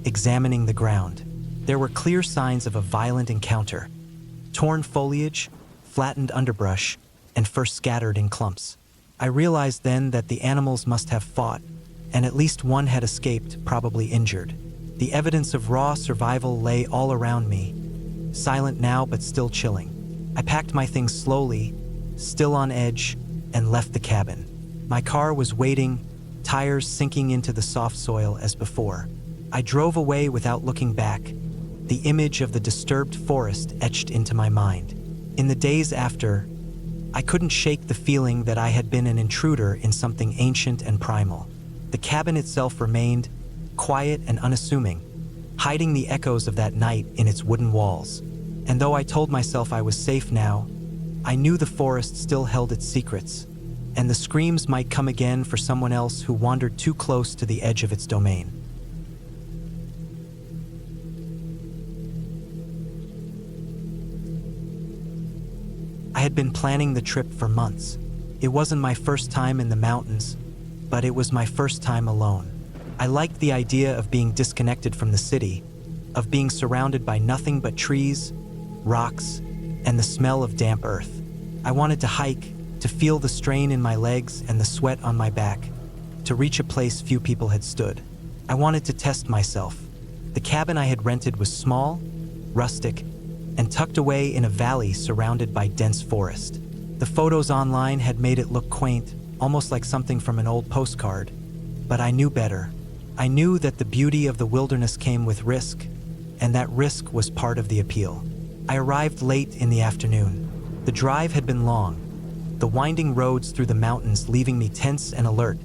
examining the ground. There were clear signs of a violent encounter: torn foliage, flattened underbrush, and fur scattered in clumps. I realized then that the animals must have fought, and at least one had escaped, probably injured. The evidence of raw survival lay all around me, silent now but still chilling. I packed my things slowly, still on edge, and left the cabin. My car was waiting, tires sinking into the soft soil as before. I drove away without looking back, the image of the disturbed forest etched into my mind. In the days after, I couldn't shake the feeling that I had been an intruder in something ancient and primal. The cabin itself remained quiet and unassuming, hiding the echoes of that night in its wooden walls. And though I told myself I was safe now, I knew the forest still held its secrets, and the screams might come again for someone else who wandered too close to the edge of its domain. I had been planning the trip for months. It wasn't my first time in the mountains, but it was my first time alone. I liked the idea of being disconnected from the city, of being surrounded by nothing but trees, rocks, and the smell of damp earth. I wanted to hike, to feel the strain in my legs and the sweat on my back, to reach a place few people had stood. I wanted to test myself. The cabin I had rented was small, rustic, and tucked away in a valley surrounded by dense forest. The photos online had made it look quaint, almost like something from an old postcard, but I knew better. I knew that the beauty of the wilderness came with risk, and that risk was part of the appeal. I arrived late in the afternoon. The drive had been long, the winding roads through the mountains leaving me tense and alert,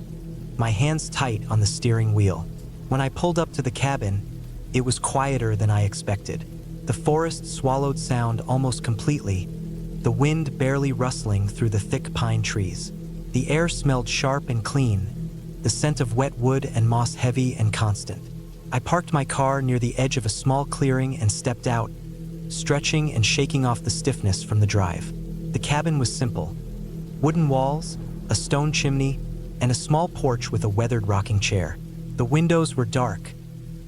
my hands tight on the steering wheel. When I pulled up to the cabin, it was quieter than I expected. The forest swallowed sound almost completely, the wind barely rustling through the thick pine trees. The air smelled sharp and clean, the scent of wet wood and moss heavy and constant. I parked my car near the edge of a small clearing and stepped out, stretching and shaking off the stiffness from the drive. The cabin was simple: wooden walls, a stone chimney, and a small porch with a weathered rocking chair. The windows were dark,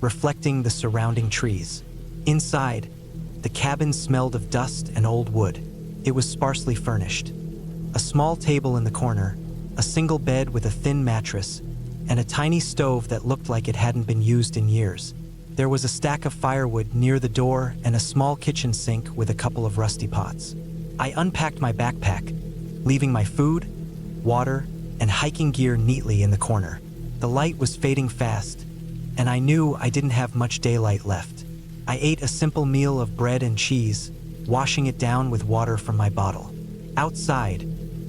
reflecting the surrounding trees. Inside, The cabin smelled of dust and old wood. It was sparsely furnished. A small table in the corner, a single bed with a thin mattress, and a tiny stove that looked like it hadn't been used in years. There was a stack of firewood near the door and a small kitchen sink with a couple of rusty pots. I unpacked my backpack, leaving my food, water, and hiking gear neatly in the corner. The light was fading fast, and I knew I didn't have much daylight left. I ate a simple meal of bread and cheese, washing it down with water from my bottle. Outside,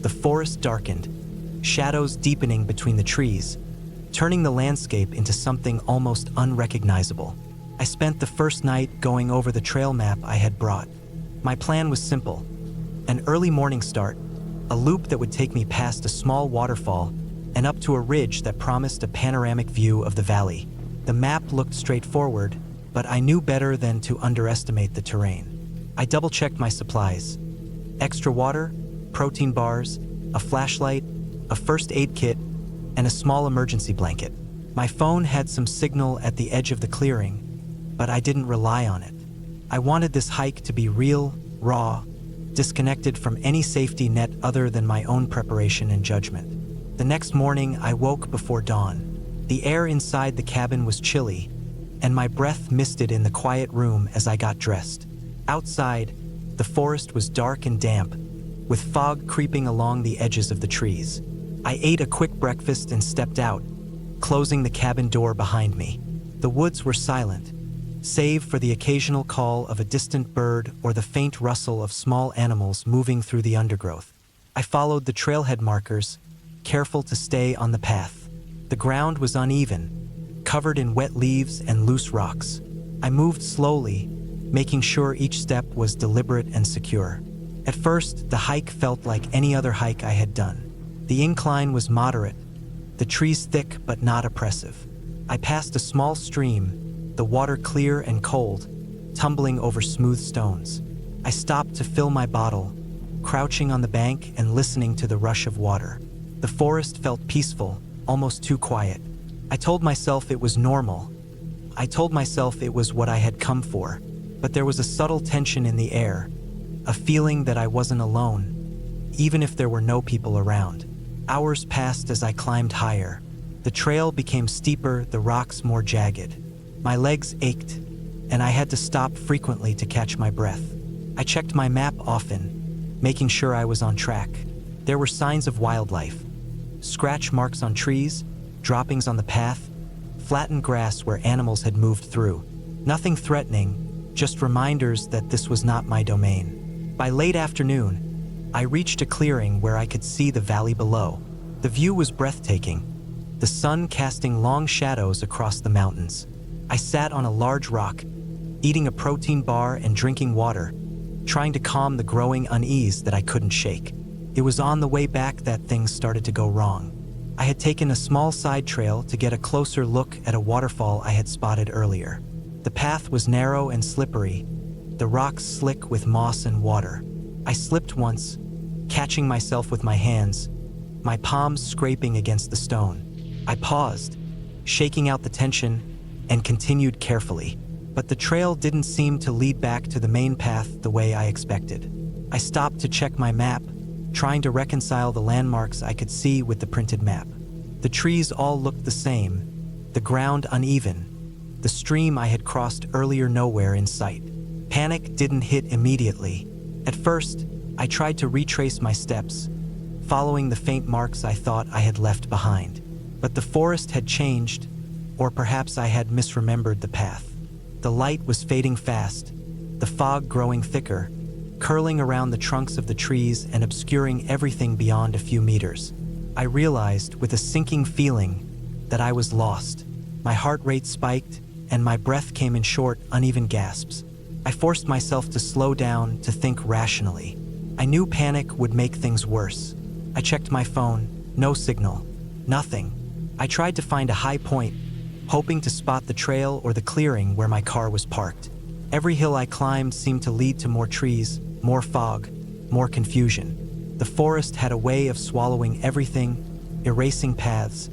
the forest darkened, shadows deepening between the trees, turning the landscape into something almost unrecognizable. I spent the first night going over the trail map I had brought. My plan was simple: an early morning start, a loop that would take me past a small waterfall and up to a ridge that promised a panoramic view of the valley. The map looked straightforward, but I knew better than to underestimate the terrain. I double-checked my supplies: extra water, protein bars, a flashlight, a first aid kit, and a small emergency blanket. My phone had some signal at the edge of the clearing, but I didn't rely on it. I wanted this hike to be real, raw, disconnected from any safety net other than my own preparation and judgment. The next morning, I woke before dawn. The air inside the cabin was chilly, and my breath misted in the quiet room as I got dressed. Outside, the forest was dark and damp, with fog creeping along the edges of the trees. I ate a quick breakfast and stepped out, closing the cabin door behind me. The woods were silent, save for the occasional call of a distant bird or the faint rustle of small animals moving through the undergrowth. I followed the trailhead markers, careful to stay on the path. The ground was uneven, covered in wet leaves and loose rocks. I moved slowly, making sure each step was deliberate and secure. At first, the hike felt like any other hike I had done. The incline was moderate, the trees thick but not oppressive. I passed a small stream, the water clear and cold, tumbling over smooth stones. I stopped to fill my bottle, crouching on the bank and listening to the rush of water. The forest felt peaceful, almost too quiet. I told myself it was normal. I told myself it was what I had come for. But there was a subtle tension in the air, a feeling that I wasn't alone, even if there were no people around. Hours passed as I climbed higher. The trail became steeper, the rocks more jagged. My legs ached, and I had to stop frequently to catch my breath. I checked my map often, making sure I was on track. There were signs of wildlife: scratch marks on trees, droppings on the path, flattened grass where animals had moved through. Nothing threatening, just reminders that this was not my domain. By late afternoon, I reached a clearing where I could see the valley below. The view was breathtaking, the sun casting long shadows across the mountains. I sat on a large rock, eating a protein bar and drinking water, trying to calm the growing unease that I couldn't shake. It was on the way back that things started to go wrong. I had taken a small side trail to get a closer look at a waterfall I had spotted earlier. The path was narrow and slippery, the rocks slick with moss and water. I slipped once, catching myself with my hands, my palms scraping against the stone. I paused, shaking out the tension, and continued carefully. But the trail didn't seem to lead back to the main path the way I expected. I stopped to check my map, trying to reconcile the landmarks I could see with the printed map. The trees all looked the same, the ground uneven, the stream I had crossed earlier nowhere in sight. Panic didn't hit immediately. At first, I tried to retrace my steps, following the faint marks I thought I had left behind. But the forest had changed, or perhaps I had misremembered the path. The light was fading fast, the fog growing thicker, curling around the trunks of the trees and obscuring everything beyond a few meters. I realized, with a sinking feeling, that I was lost. My heart rate spiked, and my breath came in short, uneven gasps. I forced myself to slow down, to think rationally. I knew panic would make things worse. I checked my phone, no signal, nothing. I tried to find a high point, hoping to spot the trail or the clearing where my car was parked. Every hill I climbed seemed to lead to more trees, more fog, more confusion. The forest had a way of swallowing everything, erasing paths,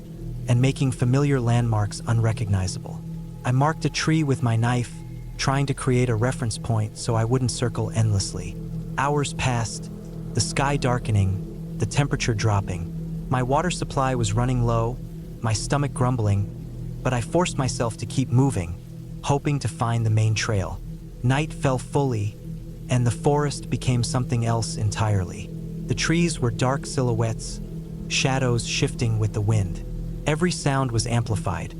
and making familiar landmarks unrecognizable. I marked a tree with my knife, trying to create a reference point so I wouldn't circle endlessly. Hours passed, the sky darkening, the temperature dropping. My water supply was running low, my stomach grumbling, but I forced myself to keep moving, hoping to find the main trail. Night fell fully, and the forest became something else entirely. The trees were dark silhouettes, shadows shifting with the wind. Every sound was amplified.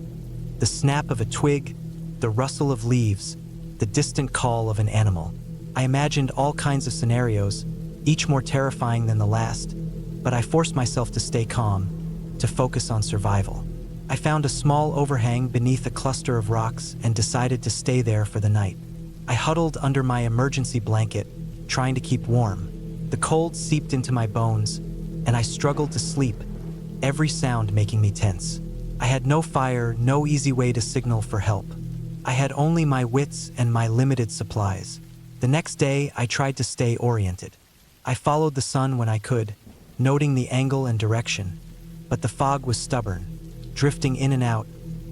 The snap of a twig, the rustle of leaves, the distant call of an animal. I imagined all kinds of scenarios, each more terrifying than the last, but I forced myself to stay calm, to focus on survival. I found a small overhang beneath a cluster of rocks and decided to stay there for the night. I huddled under my emergency blanket, trying to keep warm. The cold seeped into my bones, and I struggled to sleep, every sound making me tense. I had no fire, no easy way to signal for help. I had only my wits and my limited supplies. The next day, I tried to stay oriented. I followed the sun when I could, noting the angle and direction, but the fog was stubborn, drifting in and out,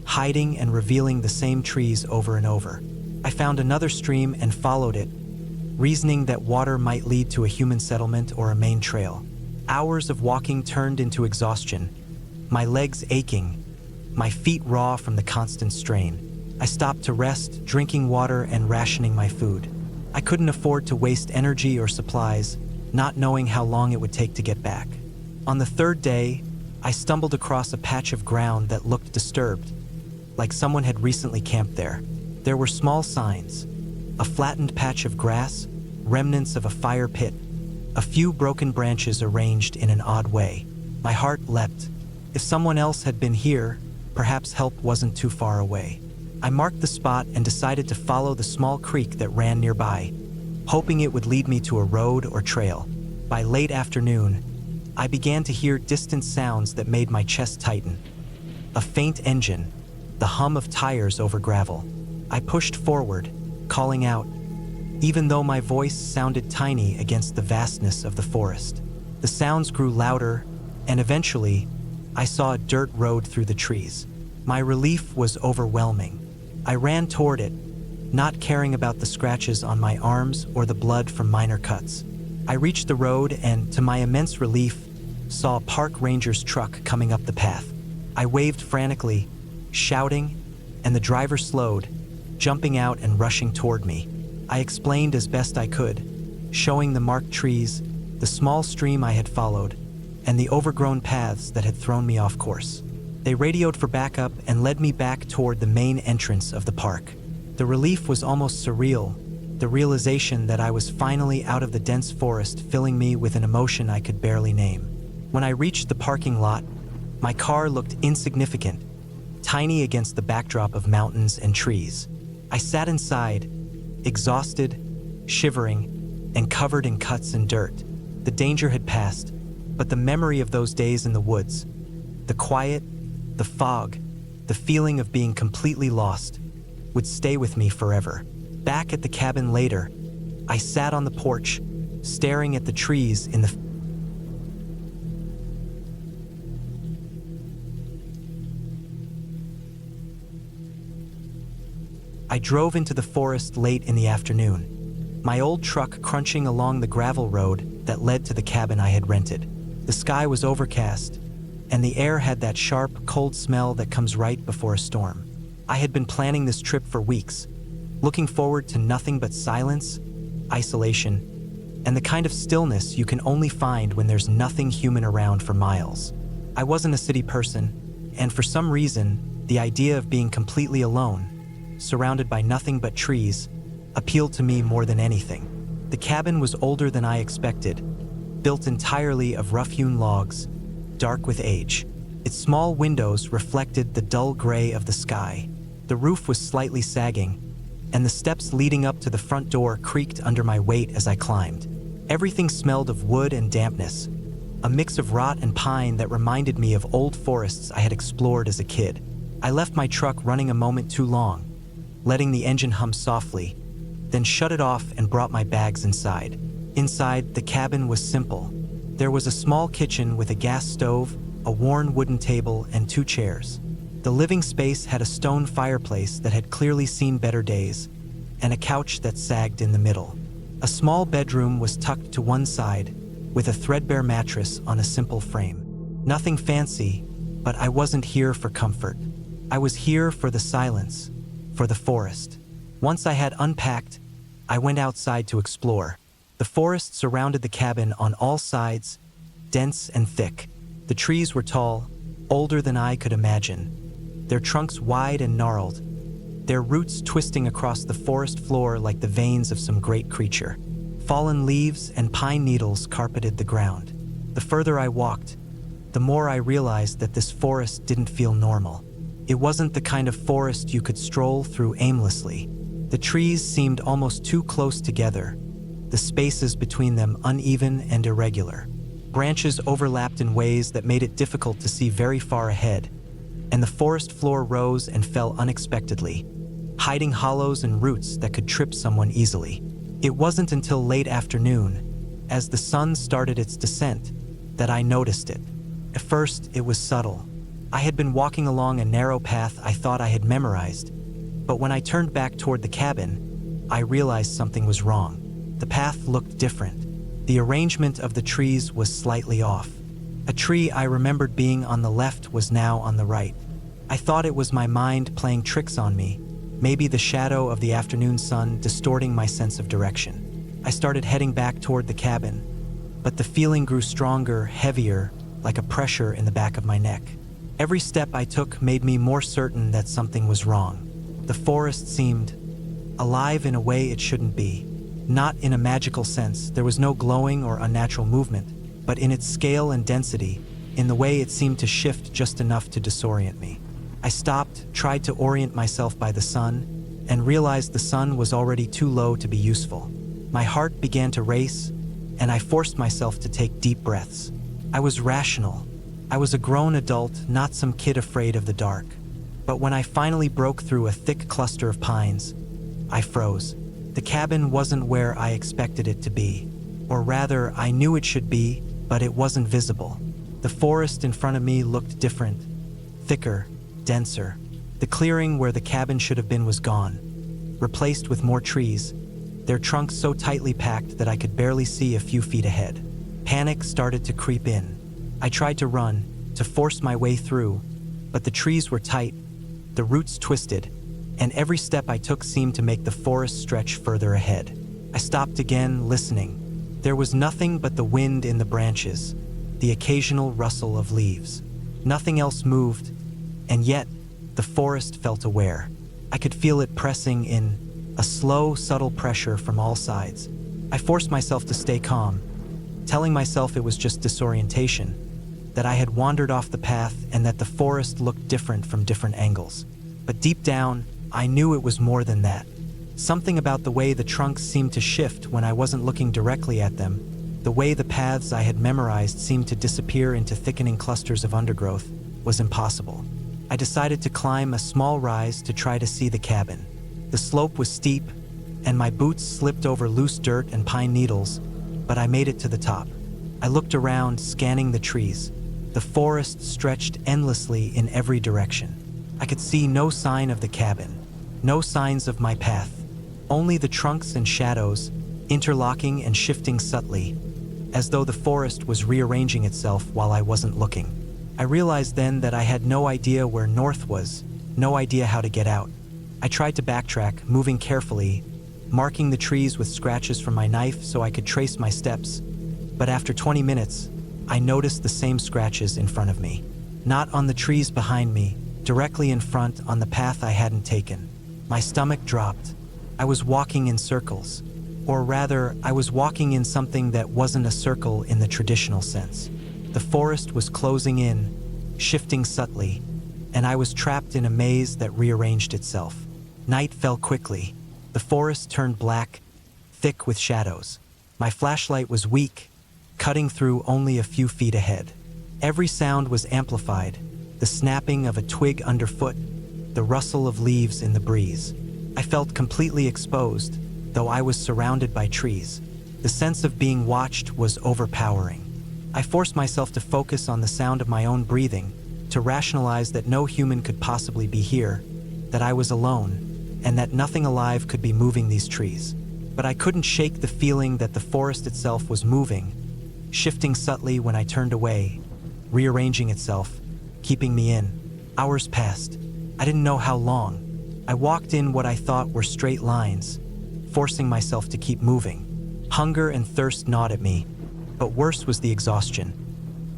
hiding and revealing the same trees over and over. I found another stream and followed it, reasoning that water might lead to a human settlement or a main trail. Hours of walking turned into exhaustion, my legs aching, my feet raw from the constant strain. I stopped to rest, drinking water and rationing my food. I couldn't afford to waste energy or supplies, not knowing how long it would take to get back. On the third day, I stumbled across a patch of ground that looked disturbed, like someone had recently camped there. There were small signs, a flattened patch of grass, remnants of a fire pit, a few broken branches arranged in an odd way. My heart leapt. If someone else had been here, perhaps help wasn't too far away. I marked the spot and decided to follow the small creek that ran nearby, hoping it would lead me to a road or trail. By late afternoon, I began to hear distant sounds that made my chest tighten. A faint engine, the hum of tires over gravel. I pushed forward, calling out, even though my voice sounded tiny against the vastness of the forest. The sounds grew louder, and eventually, I saw a dirt road through the trees. My relief was overwhelming. I ran toward it, not caring about the scratches on my arms or the blood from minor cuts. I reached the road and, to my immense relief, saw a park ranger's truck coming up the path. I waved frantically, shouting, and the driver slowed, jumping out and rushing toward me. I explained as best I could, showing the marked trees, the small stream I had followed, and the overgrown paths that had thrown me off course. They radioed for backup and led me back toward the main entrance of the park. The relief was almost surreal, the realization that I was finally out of the dense forest filling me with an emotion I could barely name. When I reached the parking lot, my car looked insignificant, tiny against the backdrop of mountains and trees. I sat inside, exhausted, shivering, and covered in cuts and dirt. The danger had passed, but the memory of those days in the woods, the quiet, the fog, the feeling of being completely lost, would stay with me forever. Back at the cabin later, I sat on the porch, staring at the trees in the I drove into the forest late in the afternoon, my old truck crunching along the gravel road that led to the cabin I had rented. The sky was overcast, and the air had that sharp, cold smell that comes right before a storm. I had been planning this trip for weeks, looking forward to nothing but silence, isolation, and the kind of stillness you can only find when there's nothing human around for miles. I wasn't a city person, and for some reason, the idea of being completely alone, surrounded by nothing but trees, appealed to me more than anything. The cabin was older than I expected, built entirely of rough-hewn logs, dark with age. Its small windows reflected the dull gray of the sky. The roof was slightly sagging, and the steps leading up to the front door creaked under my weight as I climbed. Everything smelled of wood and dampness, a mix of rot and pine that reminded me of old forests I had explored as a kid. I left my truck running a moment too long, letting the engine hum softly, then shut it off and brought my bags inside. Inside, the cabin was simple. There was a small kitchen with a gas stove, a worn wooden table, and 2 chairs. The living space had a stone fireplace that had clearly seen better days, and a couch that sagged in the middle. A small bedroom was tucked to one side, with a threadbare mattress on a simple frame. Nothing fancy, but I wasn't here for comfort. I was here for the silence, for the forest. Once I had unpacked, I went outside to explore. The forest surrounded the cabin on all sides, dense and thick. The trees were tall, older than I could imagine, their trunks wide and gnarled, their roots twisting across the forest floor like the veins of some great creature. Fallen leaves and pine needles carpeted the ground. The further I walked, the more I realized that this forest didn't feel normal. It wasn't the kind of forest you could stroll through aimlessly. The trees seemed almost too close together, the spaces between them uneven and irregular. Branches overlapped in ways that made it difficult to see very far ahead, and the forest floor rose and fell unexpectedly, hiding hollows and roots that could trip someone easily. It wasn't until late afternoon, as the sun started its descent, that I noticed it. At first, it was subtle. I had been walking along a narrow path I thought I had memorized, but when I turned back toward the cabin, I realized something was wrong. The path looked different. The arrangement of the trees was slightly off. A tree I remembered being on the left was now on the right. I thought it was my mind playing tricks on me, maybe the shadow of the afternoon sun distorting my sense of direction. I started heading back toward the cabin, but the feeling grew stronger, heavier, like a pressure in the back of my neck. Every step I took made me more certain that something was wrong. The forest seemed alive in a way it shouldn't be. Not in a magical sense, there was no glowing or unnatural movement, but in its scale and density, in the way it seemed to shift just enough to disorient me. I stopped, tried to orient myself by the sun, and realized the sun was already too low to be useful. My heart began to race, and I forced myself to take deep breaths. I was rational. I was a grown adult, not some kid afraid of the dark. But when I finally broke through a thick cluster of pines, I froze. The cabin wasn't where I expected it to be. Or rather, I knew it should be, but it wasn't visible. The forest in front of me looked different, thicker, denser. The clearing where the cabin should have been was gone, replaced with more trees, their trunks so tightly packed that I could barely see a few feet ahead. Panic started to creep in. I tried to run, to force my way through, but the trees were tight, the roots twisted, and every step I took seemed to make the forest stretch further ahead. I stopped again, listening. There was nothing but the wind in the branches, the occasional rustle of leaves. Nothing else moved, and yet the forest felt aware. I could feel it pressing in, a slow, subtle pressure from all sides. I forced myself to stay calm, telling myself it was just disorientation, that I had wandered off the path and that the forest looked different from different angles. But deep down, I knew it was more than that. Something about the way the trunks seemed to shift when I wasn't looking directly at them, the way the paths I had memorized seemed to disappear into thickening clusters of undergrowth, was impossible. I decided to climb a small rise to try to see the cabin. The slope was steep, and my boots slipped over loose dirt and pine needles, but I made it to the top. I looked around, scanning the trees. The forest stretched endlessly in every direction. I could see no sign of the cabin, no signs of my path, only the trunks and shadows, interlocking and shifting subtly, as though the forest was rearranging itself while I wasn't looking. I realized then that I had no idea where north was, no idea how to get out. I tried to backtrack, moving carefully, marking the trees with scratches from my knife so I could trace my steps. But after 20 minutes, I noticed the same scratches in front of me. Not on the trees behind me, directly in front on the path I hadn't taken. My stomach dropped. I was walking in circles. Or rather, I was walking in something that wasn't a circle in the traditional sense. The forest was closing in, shifting subtly, and I was trapped in a maze that rearranged itself. Night fell quickly. The forest turned black, thick with shadows. My flashlight was weak, cutting through only a few feet ahead. Every sound was amplified, the snapping of a twig underfoot, the rustle of leaves in the breeze. I felt completely exposed, though I was surrounded by trees. The sense of being watched was overpowering. I forced myself to focus on the sound of my own breathing, to rationalize that no human could possibly be here, that I was alone, and that nothing alive could be moving these trees. But I couldn't shake the feeling that the forest itself was moving, shifting subtly when I turned away, rearranging itself, keeping me in. Hours passed. I didn't know how long. I walked in what I thought were straight lines, forcing myself to keep moving. Hunger and thirst gnawed at me, but worse was the exhaustion.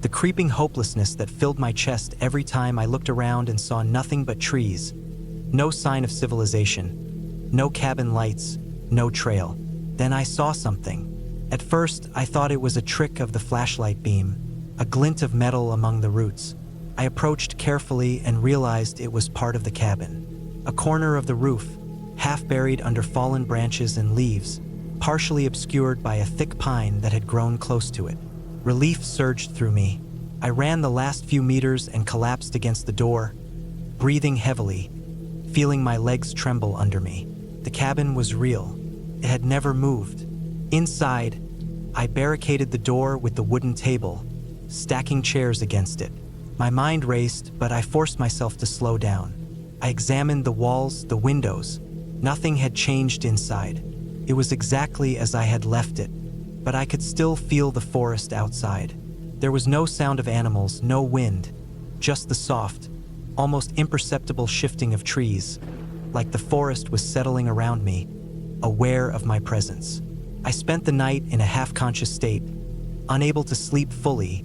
The creeping hopelessness that filled my chest every time I looked around and saw nothing but trees. No sign of civilization. No cabin lights. No trail. Then I saw something. At first, I thought it was a trick of the flashlight beam, a glint of metal among the roots. I approached carefully and realized it was part of the cabin. A corner of the roof, half buried under fallen branches and leaves, partially obscured by a thick pine that had grown close to it. Relief surged through me. I ran the last few meters and collapsed against the door, breathing heavily, feeling my legs tremble under me. The cabin was real. It had never moved. Inside, I barricaded the door with the wooden table, stacking chairs against it. My mind raced, but I forced myself to slow down. I examined the walls, the windows. Nothing had changed inside. It was exactly as I had left it, but I could still feel the forest outside. There was no sound of animals, no wind, just the soft, almost imperceptible shifting of trees, like the forest was settling around me, aware of my presence. I spent the night in a half-conscious state, unable to sleep fully,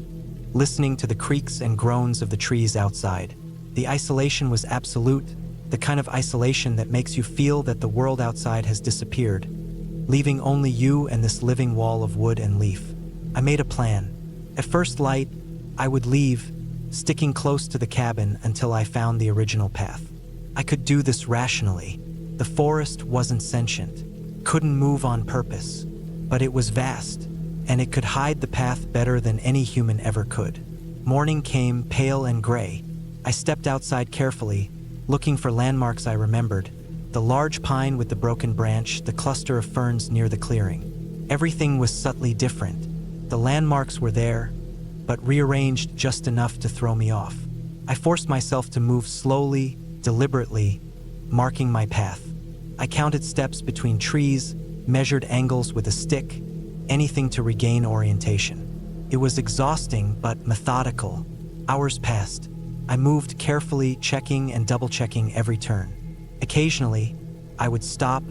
listening to the creaks and groans of the trees outside. The isolation was absolute, the kind of isolation that makes you feel that the world outside has disappeared, leaving only you and this living wall of wood and leaf. I made a plan. At first light, I would leave, sticking close to the cabin until I found the original path. I could do this rationally. The forest wasn't sentient, couldn't move on purpose, but it was vast, and it could hide the path better than any human ever could. Morning came, pale and gray. I stepped outside carefully, looking for landmarks I remembered. The large pine with the broken branch, the cluster of ferns near the clearing. Everything was subtly different. The landmarks were there, but rearranged just enough to throw me off. I forced myself to move slowly, deliberately, marking my path. I counted steps between trees, measured angles with a stick, anything to regain orientation. It was exhausting but methodical. Hours passed. I moved carefully, checking and double-checking every turn. Occasionally, I would stop,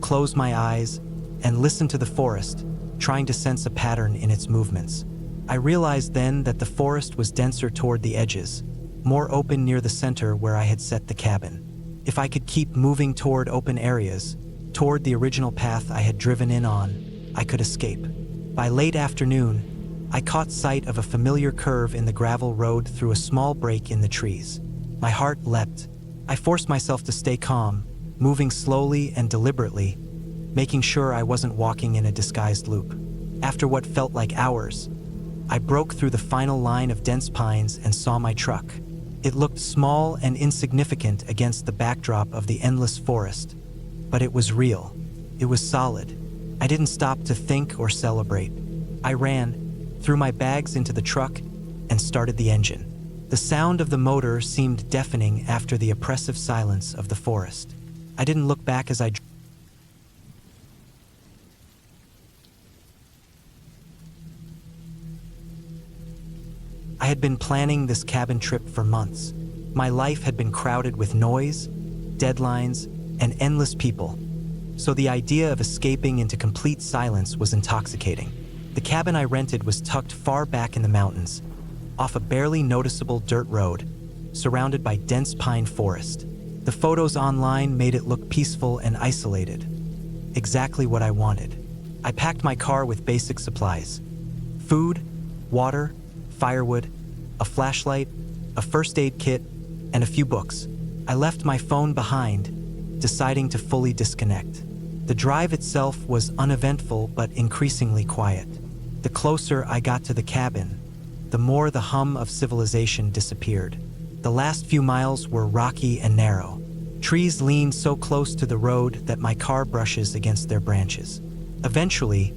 close my eyes, and listen to the forest, trying to sense a pattern in its movements. I realized then that the forest was denser toward the edges, more open near the center where I had set the cabin. If I could keep moving toward open areas, toward the original path I had driven in on, I could escape. By late afternoon, I caught sight of a familiar curve in the gravel road through a small break in the trees. My heart leapt. I forced myself to stay calm, moving slowly and deliberately, making sure I wasn't walking in a disguised loop. After what felt like hours, I broke through the final line of dense pines and saw my truck. It looked small and insignificant against the backdrop of the endless forest, but it was real. It was solid. I didn't stop to think or celebrate. I ran, threw my bags into the truck, and started the engine. The sound of the motor seemed deafening after the oppressive silence of the forest. I didn't look back as I had been planning this cabin trip for months. My life had been crowded with noise, deadlines, and endless people, so the idea of escaping into complete silence was intoxicating. The cabin I rented was tucked far back in the mountains, off a barely noticeable dirt road, surrounded by dense pine forest. The photos online made it look peaceful and isolated. Exactly what I wanted. I packed my car with basic supplies: food, water, firewood, a flashlight, a first aid kit, and a few books. I left my phone behind, deciding to fully disconnect. The drive itself was uneventful but increasingly quiet. The closer I got to the cabin, the more the hum of civilization disappeared. The last few miles were rocky and narrow. Trees leaned so close to the road that my car brushes against their branches. Eventually,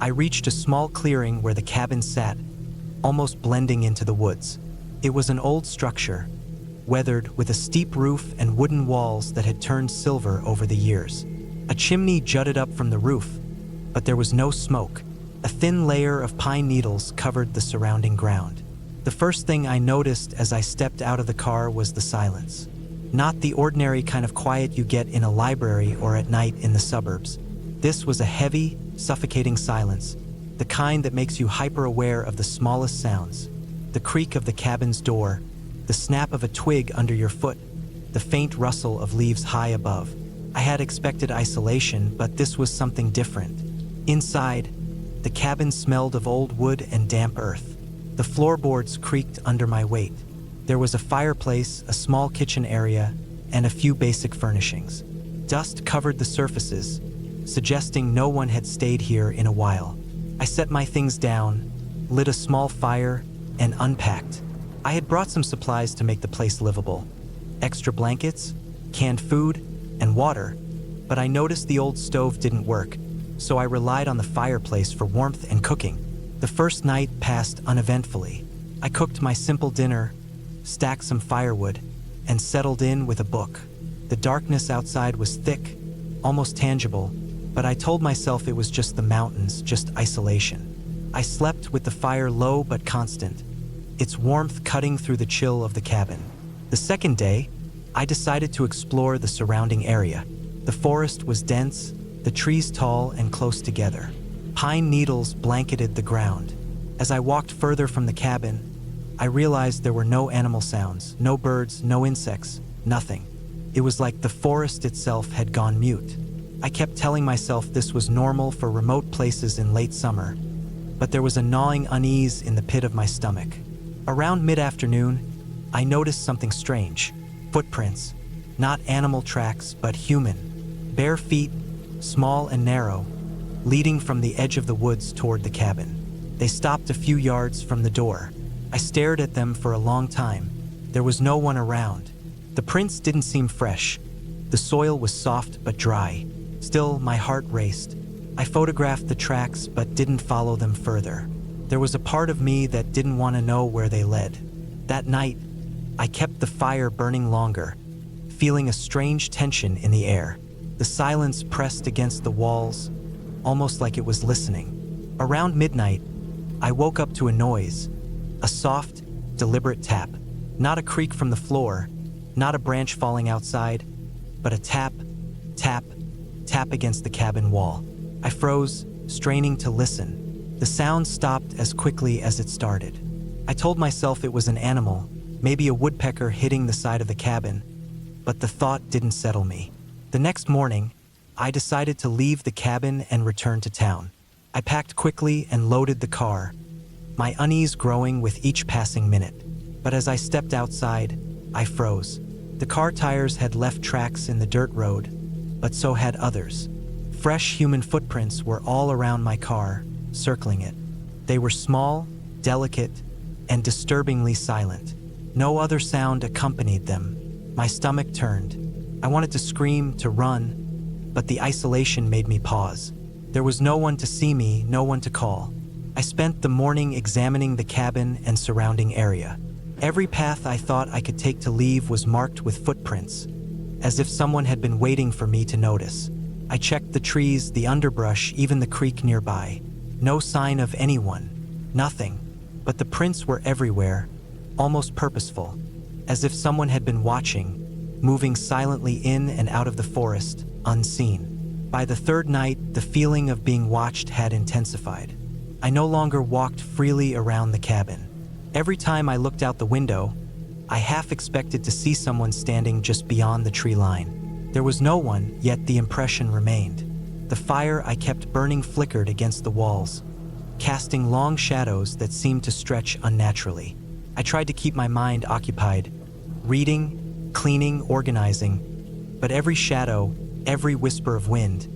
I reached a small clearing where the cabin sat, almost blending into the woods. It was an old structure, weathered with a steep roof and wooden walls that had turned silver over the years. A chimney jutted up from the roof, but there was no smoke. A thin layer of pine needles covered the surrounding ground. The first thing I noticed as I stepped out of the car was the silence. Not the ordinary kind of quiet you get in a library or at night in the suburbs. This was a heavy, suffocating silence, the kind that makes you hyper-aware of the smallest sounds. The creak of the cabin's door, the snap of a twig under your foot, the faint rustle of leaves high above. I had expected isolation, but this was something different. Inside, the cabin smelled of old wood and damp earth. The floorboards creaked under my weight. There was a fireplace, a small kitchen area, and a few basic furnishings. Dust covered the surfaces, suggesting no one had stayed here in a while. I set my things down, lit a small fire, and unpacked. I had brought some supplies to make the place livable. Extra blankets, canned food, and water, but I noticed the old stove didn't work, so I relied on the fireplace for warmth and cooking. The first night passed uneventfully. I cooked my simple dinner, stacked some firewood, and settled in with a book. The darkness outside was thick, almost tangible, but I told myself it was just the mountains, just isolation. I slept with the fire low but constant, its warmth cutting through the chill of the cabin. The second day, I decided to explore the surrounding area. The forest was dense, the trees tall and close together. Pine needles blanketed the ground. As I walked further from the cabin, I realized there were no animal sounds, no birds, no insects, nothing. It was like the forest itself had gone mute. I kept telling myself this was normal for remote places in late summer, but there was a gnawing unease in the pit of my stomach. Around mid-afternoon, I noticed something strange. Footprints, not animal tracks, but human. Bare feet, small and narrow, leading from the edge of the woods toward the cabin. They stopped a few yards from the door. I stared at them for a long time. There was no one around. The prints didn't seem fresh. The soil was soft but dry. Still, my heart raced. I photographed the tracks but didn't follow them further. There was a part of me that didn't want to know where they led. That night, I kept the fire burning longer, feeling a strange tension in the air. The silence pressed against the walls, almost like it was listening. Around midnight, I woke up to a noise, a soft, deliberate tap. Not a creak from the floor, not a branch falling outside, but a tap, tap, tap against the cabin wall. I froze, straining to listen. The sound stopped as quickly as it started. I told myself it was an animal, maybe a woodpecker hitting the side of the cabin, but the thought didn't settle me. The next morning, I decided to leave the cabin and return to town. I packed quickly and loaded the car, my unease growing with each passing minute. But as I stepped outside, I froze. The car tires had left tracks in the dirt road, but so had others. Fresh human footprints were all around my car, circling it. They were small, delicate, and disturbingly silent. No other sound accompanied them. My stomach turned. I wanted to scream, to run, but the isolation made me pause. There was no one to see me, no one to call. I spent the morning examining the cabin and surrounding area. Every path I thought I could take to leave was marked with footprints, as if someone had been waiting for me to notice. I checked the trees, the underbrush, even the creek nearby. No sign of anyone. Nothing. But the prints were everywhere, almost purposeful, as if someone had been watching, moving silently in and out of the forest, unseen. By the third night, the feeling of being watched had intensified. I no longer walked freely around the cabin. Every time I looked out the window, I half expected to see someone standing just beyond the tree line. There was no one, yet the impression remained. The fire I kept burning flickered against the walls, casting long shadows that seemed to stretch unnaturally. I tried to keep my mind occupied, reading, cleaning, organizing, but every shadow, every whisper of wind,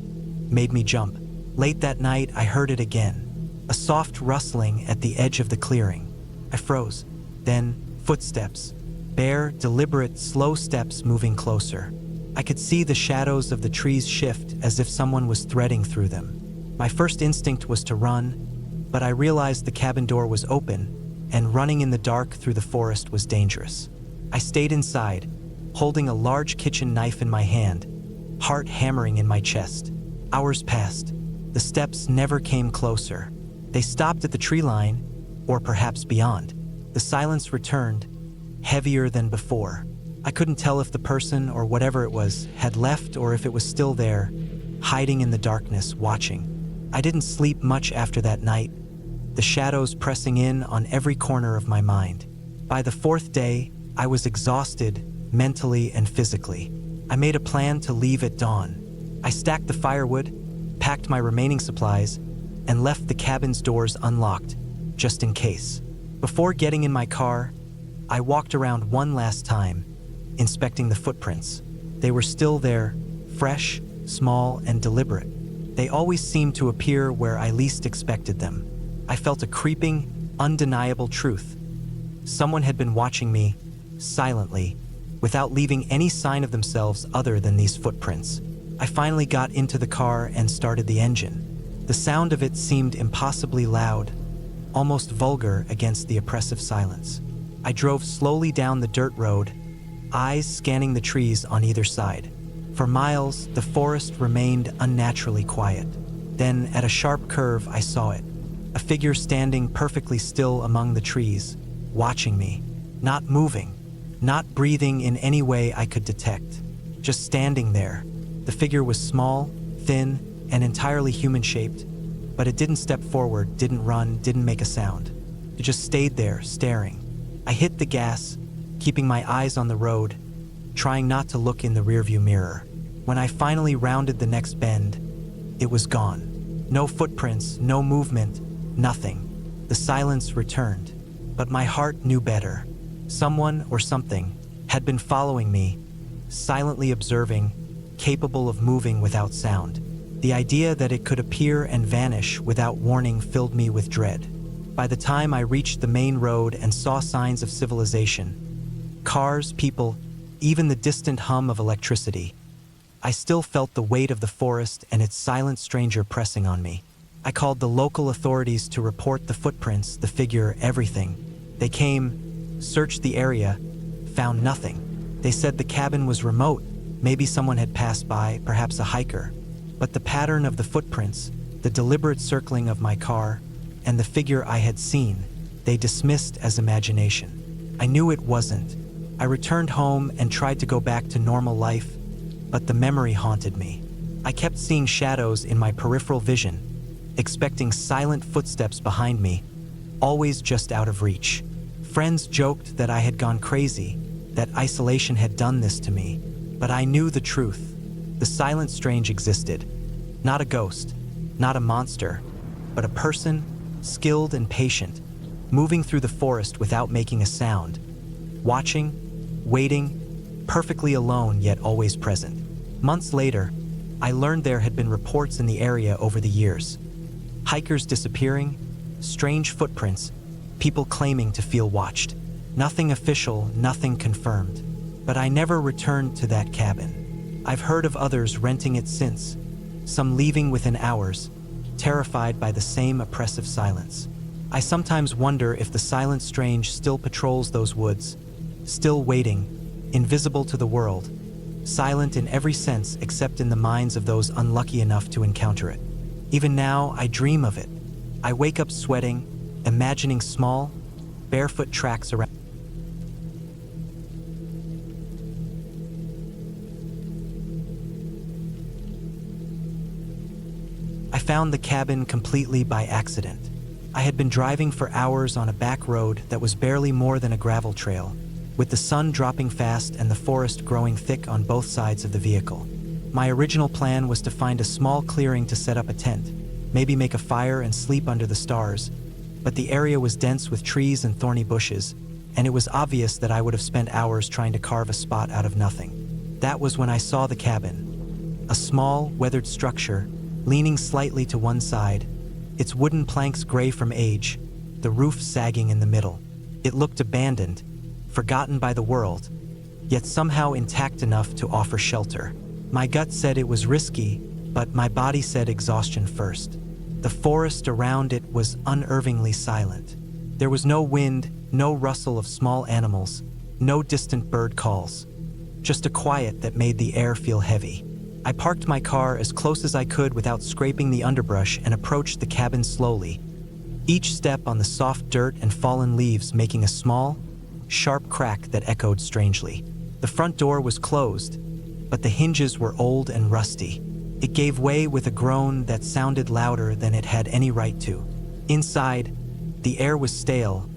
made me jump. Late that night, I heard it again, a soft rustling at the edge of the clearing. I froze. Then, footsteps, bare, deliberate, slow steps moving closer. I could see the shadows of the trees shift as if someone was threading through them. My first instinct was to run, but I realized the cabin door was open, and running in the dark through the forest was dangerous. I stayed inside, holding a large kitchen knife in my hand, heart hammering in my chest. Hours passed. The steps never came closer. They stopped at the tree line, or perhaps beyond. The silence returned, heavier than before. I couldn't tell if the person, or whatever it was, had left or if it was still there, hiding in the darkness, watching. I didn't sleep much after that night, the shadows pressing in on every corner of my mind. By the fourth day, I was exhausted, mentally and physically. I made a plan to leave at dawn. I stacked the firewood, packed my remaining supplies, and left the cabin's doors unlocked, just in case. Before getting in my car, I walked around one last time, inspecting the footprints. They were still there, fresh, small, and deliberate. They always seemed to appear where I least expected them. I felt a creeping, undeniable truth. Someone had been watching me, silently, without leaving any sign of themselves other than these footprints. I finally got into the car and started the engine. The sound of it seemed impossibly loud, almost vulgar against the oppressive silence. I drove slowly down the dirt road, eyes scanning the trees on either side. For miles, the forest remained unnaturally quiet. Then, at a sharp curve, I saw it. A figure standing perfectly still among the trees, watching me, not moving, not breathing in any way I could detect, just standing there. The figure was small, thin, and entirely human-shaped, but it didn't step forward, didn't run, didn't make a sound. It just stayed there, staring. I hit the gas, keeping my eyes on the road, trying not to look in the rearview mirror. When I finally rounded the next bend, it was gone. No footprints, no movement, nothing. The silence returned, but my heart knew better. Someone or something had been following me, silently observing, capable of moving without sound. The idea that it could appear and vanish without warning filled me with dread. By the time I reached the main road and saw signs of civilization, cars, people, even the distant hum of electricity, I still felt the weight of the forest and its silent stranger pressing on me. I called the local authorities to report the footprints, the figure, everything. They came, searched the area, found nothing. They said the cabin was remote, maybe someone had passed by, perhaps a hiker. But the pattern of the footprints, the deliberate circling of my car, and the figure I had seen, they dismissed as imagination. I knew it wasn't. I returned home and tried to go back to normal life, but the memory haunted me. I kept seeing shadows in my peripheral vision, expecting silent footsteps behind me, always just out of reach. Friends joked that I had gone crazy, that isolation had done this to me, but I knew the truth. The silent strange existed. Not a ghost, not a monster, but a person, skilled and patient, moving through the forest without making a sound, watching, waiting, perfectly alone yet always present. Months later, I learned there had been reports in the area over the years. Hikers disappearing, strange footprints, people claiming to feel watched. Nothing official, nothing confirmed. But I never returned to that cabin. I've heard of others renting it since, some leaving within hours, terrified by the same oppressive silence. I sometimes wonder if the silent strange still patrols those woods, still waiting, invisible to the world, silent in every sense except in the minds of those unlucky enough to encounter it. Even now, I dream of it. I wake up sweating, imagining small, barefoot tracks around. I found the cabin completely by accident. I had been driving for hours on a back road that was barely more than a gravel trail, with the sun dropping fast and the forest growing thick on both sides of the vehicle. My original plan was to find a small clearing to set up a tent, maybe make a fire and sleep under the stars, but the area was dense with trees and thorny bushes, and it was obvious that I would have spent hours trying to carve a spot out of nothing. That was when I saw the cabin. A small, weathered structure, leaning slightly to one side, its wooden planks gray from age, the roof sagging in the middle. It looked abandoned, forgotten by the world, yet somehow intact enough to offer shelter. My gut said it was risky, but my body said exhaustion first. The forest around it was unnervingly silent. There was no wind, no rustle of small animals, no distant bird calls. Just a quiet that made the air feel heavy. I parked my car as close as I could without scraping the underbrush and approached the cabin slowly, each step on the soft dirt and fallen leaves making a small, sharp crack that echoed strangely. The front door was closed, but the hinges were old and rusty. It gave way with a groan that sounded louder than it had any right to. Inside, the air was stale,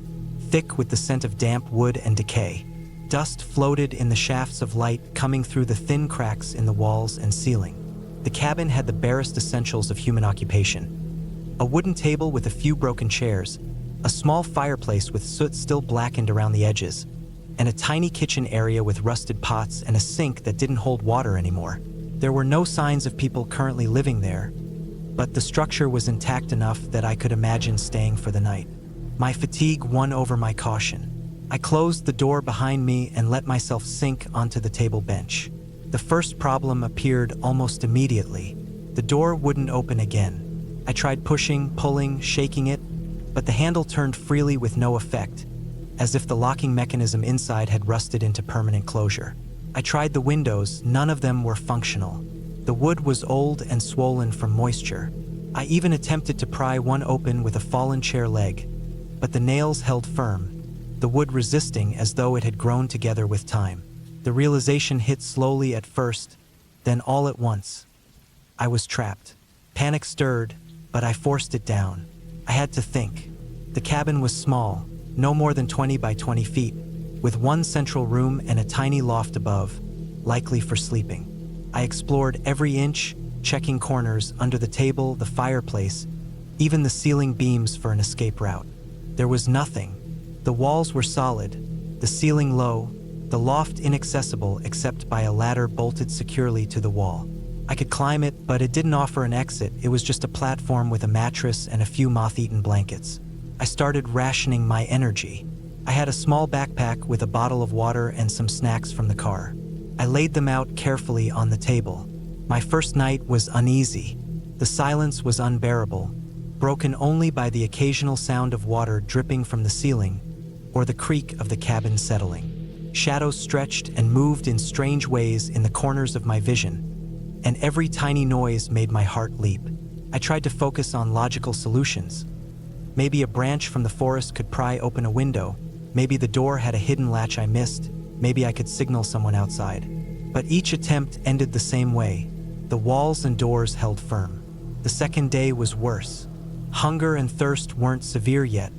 thick with the scent of damp wood and decay. Dust floated in the shafts of light coming through the thin cracks in the walls and ceiling. The cabin had the barest essentials of human occupation. A wooden table with a few broken chairs, a small fireplace with soot still blackened around the edges, and a tiny kitchen area with rusted pots and a sink that didn't hold water anymore. There were no signs of people currently living there, but the structure was intact enough that I could imagine staying for the night. My fatigue won over my caution. I closed the door behind me and let myself sink onto the table bench. The first problem appeared almost immediately. The door wouldn't open again. I tried pushing, pulling, shaking it, but the handle turned freely with no effect, as if the locking mechanism inside had rusted into permanent closure. I tried the windows, none of them were functional. The wood was old and swollen from moisture. I even attempted to pry one open with a fallen chair leg, but the nails held firm, the wood resisting as though it had grown together with time. The realization hit slowly at first, then all at once. I was trapped. Panic stirred, but I forced it down. I had to think. The cabin was small, no more than 20 by 20 feet, with one central room and a tiny loft above, likely for sleeping. I explored every inch, checking corners, under the table, the fireplace, even the ceiling beams for an escape route. There was nothing. The walls were solid, the ceiling low, the loft inaccessible except by a ladder bolted securely to the wall. I could climb it, but it didn't offer an exit. It was just a platform with a mattress and a few moth-eaten blankets. I started rationing my energy. I had a small backpack with a bottle of water and some snacks from the car. I laid them out carefully on the table. My first night was uneasy. The silence was unbearable, broken only by the occasional sound of water dripping from the ceiling or the creak of the cabin settling. Shadows stretched and moved in strange ways in the corners of my vision, and every tiny noise made my heart leap. I tried to focus on logical solutions. Maybe a branch from the forest could pry open a window. Maybe the door had a hidden latch I missed. Maybe I could signal someone outside. But each attempt ended the same way. The walls and doors held firm. The second day was worse. Hunger and thirst weren't severe yet,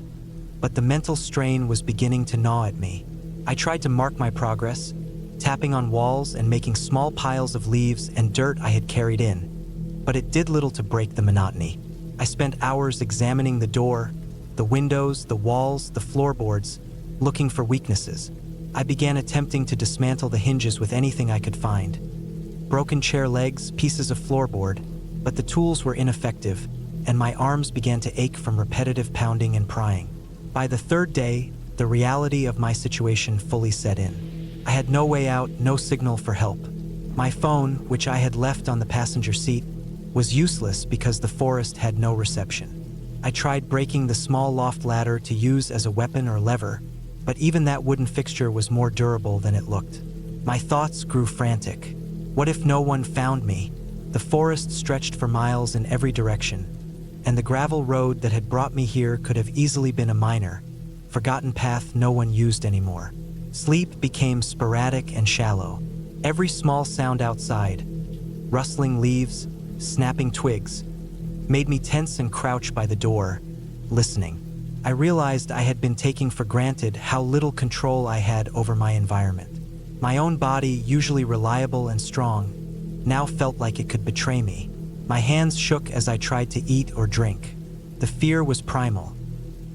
but the mental strain was beginning to gnaw at me. I tried to mark my progress, tapping on walls and making small piles of leaves and dirt I had carried in, but it did little to break the monotony. I spent hours examining the door, the windows, the walls, the floorboards, looking for weaknesses. I began attempting to dismantle the hinges with anything I could find. Broken chair legs, pieces of floorboard, but the tools were ineffective, and my arms began to ache from repetitive pounding and prying. By the third day, the reality of my situation fully set in. I had no way out, no signal for help. My phone, which I had left on the passenger seat, was useless because the forest had no reception. I tried breaking the small loft ladder to use as a weapon or lever, but even that wooden fixture was more durable than it looked. My thoughts grew frantic. What if no one found me? The forest stretched for miles in every direction, and the gravel road that had brought me here could have easily been a minor, forgotten path no one used anymore. Sleep became sporadic and shallow. Every small sound outside, rustling leaves, snapping twigs, made me tense and crouch by the door, listening. I realized I had been taking for granted how little control I had over my environment. My own body, usually reliable and strong, now felt like it could betray me. My hands shook as I tried to eat or drink. The fear was primal,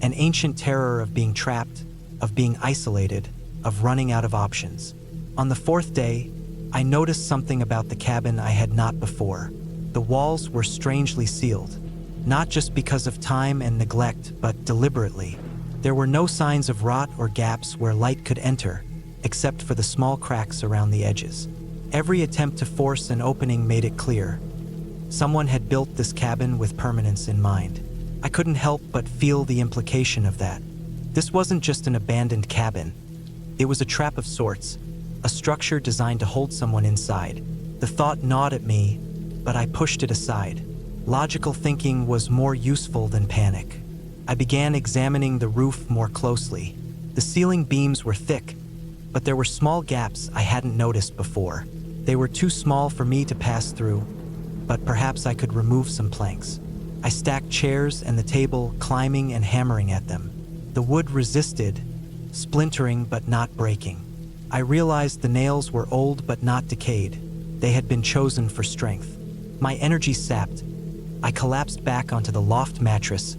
an ancient terror of being trapped, of being isolated, of running out of options. On the fourth day, I noticed something about the cabin I had not before. The walls were strangely sealed, not just because of time and neglect, but deliberately. There were no signs of rot or gaps where light could enter, except for the small cracks around the edges. Every attempt to force an opening made it clear. Someone had built this cabin with permanence in mind. I couldn't help but feel the implication of that. This wasn't just an abandoned cabin. It was a trap of sorts, a structure designed to hold someone inside. The thought gnawed at me, but I pushed it aside. Logical thinking was more useful than panic. I began examining the roof more closely. The ceiling beams were thick, but there were small gaps I hadn't noticed before. They were too small for me to pass through, but perhaps I could remove some planks. I stacked chairs and the table, climbing and hammering at them. The wood resisted, splintering but not breaking. I realized the nails were old but not decayed. They had been chosen for strength. My energy sapped. I collapsed back onto the loft mattress,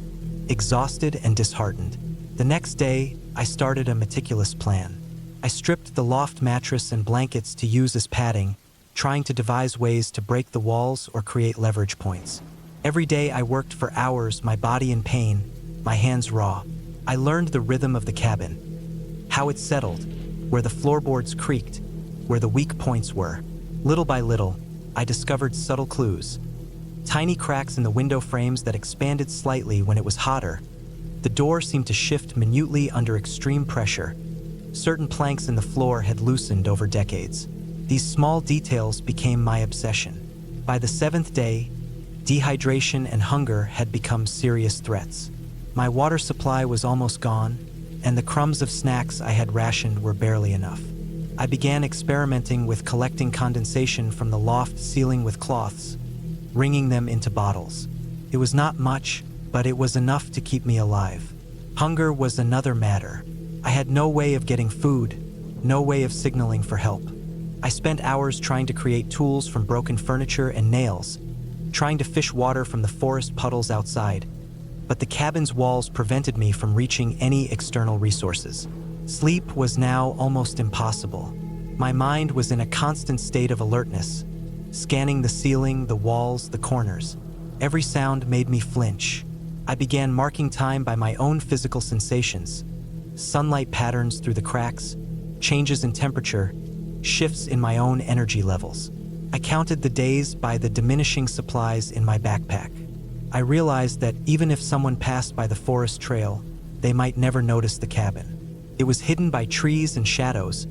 exhausted and disheartened. The next day, I started a meticulous plan. I stripped the loft mattress and blankets to use as padding, trying to devise ways to break the walls or create leverage points. Every day I worked for hours, my body in pain, my hands raw. I learned the rhythm of the cabin, how it settled, where the floorboards creaked, where the weak points were. Little by little, I discovered subtle clues. Tiny cracks in the window frames that expanded slightly when it was hotter. The door seemed to shift minutely under extreme pressure. Certain planks in the floor had loosened over decades. These small details became my obsession. By the 7th day, dehydration and hunger had become serious threats. My water supply was almost gone, and the crumbs of snacks I had rationed were barely enough. I began experimenting with collecting condensation from the loft ceiling with cloths, wringing them into bottles. It was not much, but it was enough to keep me alive. Hunger was another matter. I had no way of getting food, no way of signaling for help. I spent hours trying to create tools from broken furniture and nails, trying to fish water from the forest puddles outside, but the cabin's walls prevented me from reaching any external resources. Sleep was now almost impossible. My mind was in a constant state of alertness, scanning the ceiling, the walls, the corners. Every sound made me flinch. I began marking time by my own physical sensations: sunlight patterns through the cracks, changes in temperature, shifts in my own energy levels. I counted the days by the diminishing supplies in my backpack. I realized that even if someone passed by the forest trail, they might never notice the cabin. It was hidden by trees and shadows,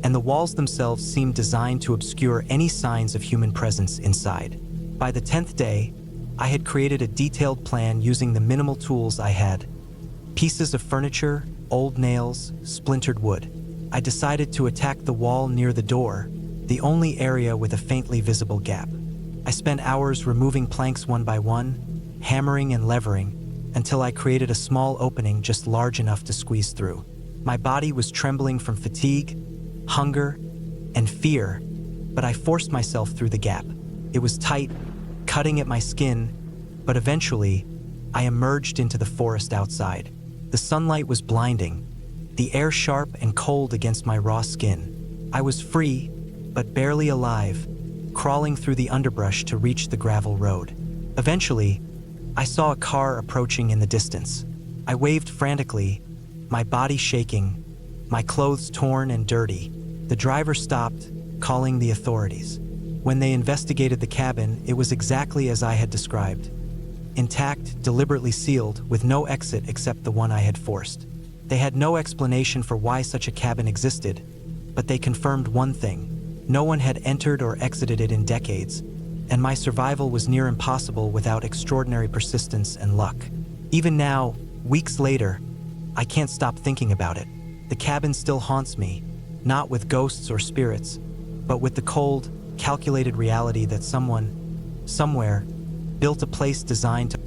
and the walls themselves seemed designed to obscure any signs of human presence inside. By the 10th day, I had created a detailed plan using the minimal tools I had: pieces of furniture, old nails, splintered wood. I decided to attack the wall near the door, the only area with a faintly visible gap. I spent hours removing planks one by one, hammering and levering, until I created a small opening just large enough to squeeze through. My body was trembling from fatigue, hunger, and fear, but I forced myself through the gap. It was tight, cutting at my skin, but eventually, I emerged into the forest outside. The sunlight was blinding, the air sharp and cold against my raw skin. I was free, but barely alive, crawling through the underbrush to reach the gravel road. Eventually, I saw a car approaching in the distance. I waved frantically, my body shaking, my clothes torn and dirty. The driver stopped, calling the authorities. When they investigated the cabin, it was exactly as I had described. Intact, deliberately sealed, with no exit except the one I had forced. They had no explanation for why such a cabin existed, but they confirmed one thing: no one had entered or exited it in decades, and my survival was near impossible without extraordinary persistence and luck. Even now, weeks later, I can't stop thinking about it. The cabin still haunts me, not with ghosts or spirits, but with the cold, calculated reality that someone, somewhere, built a place designed to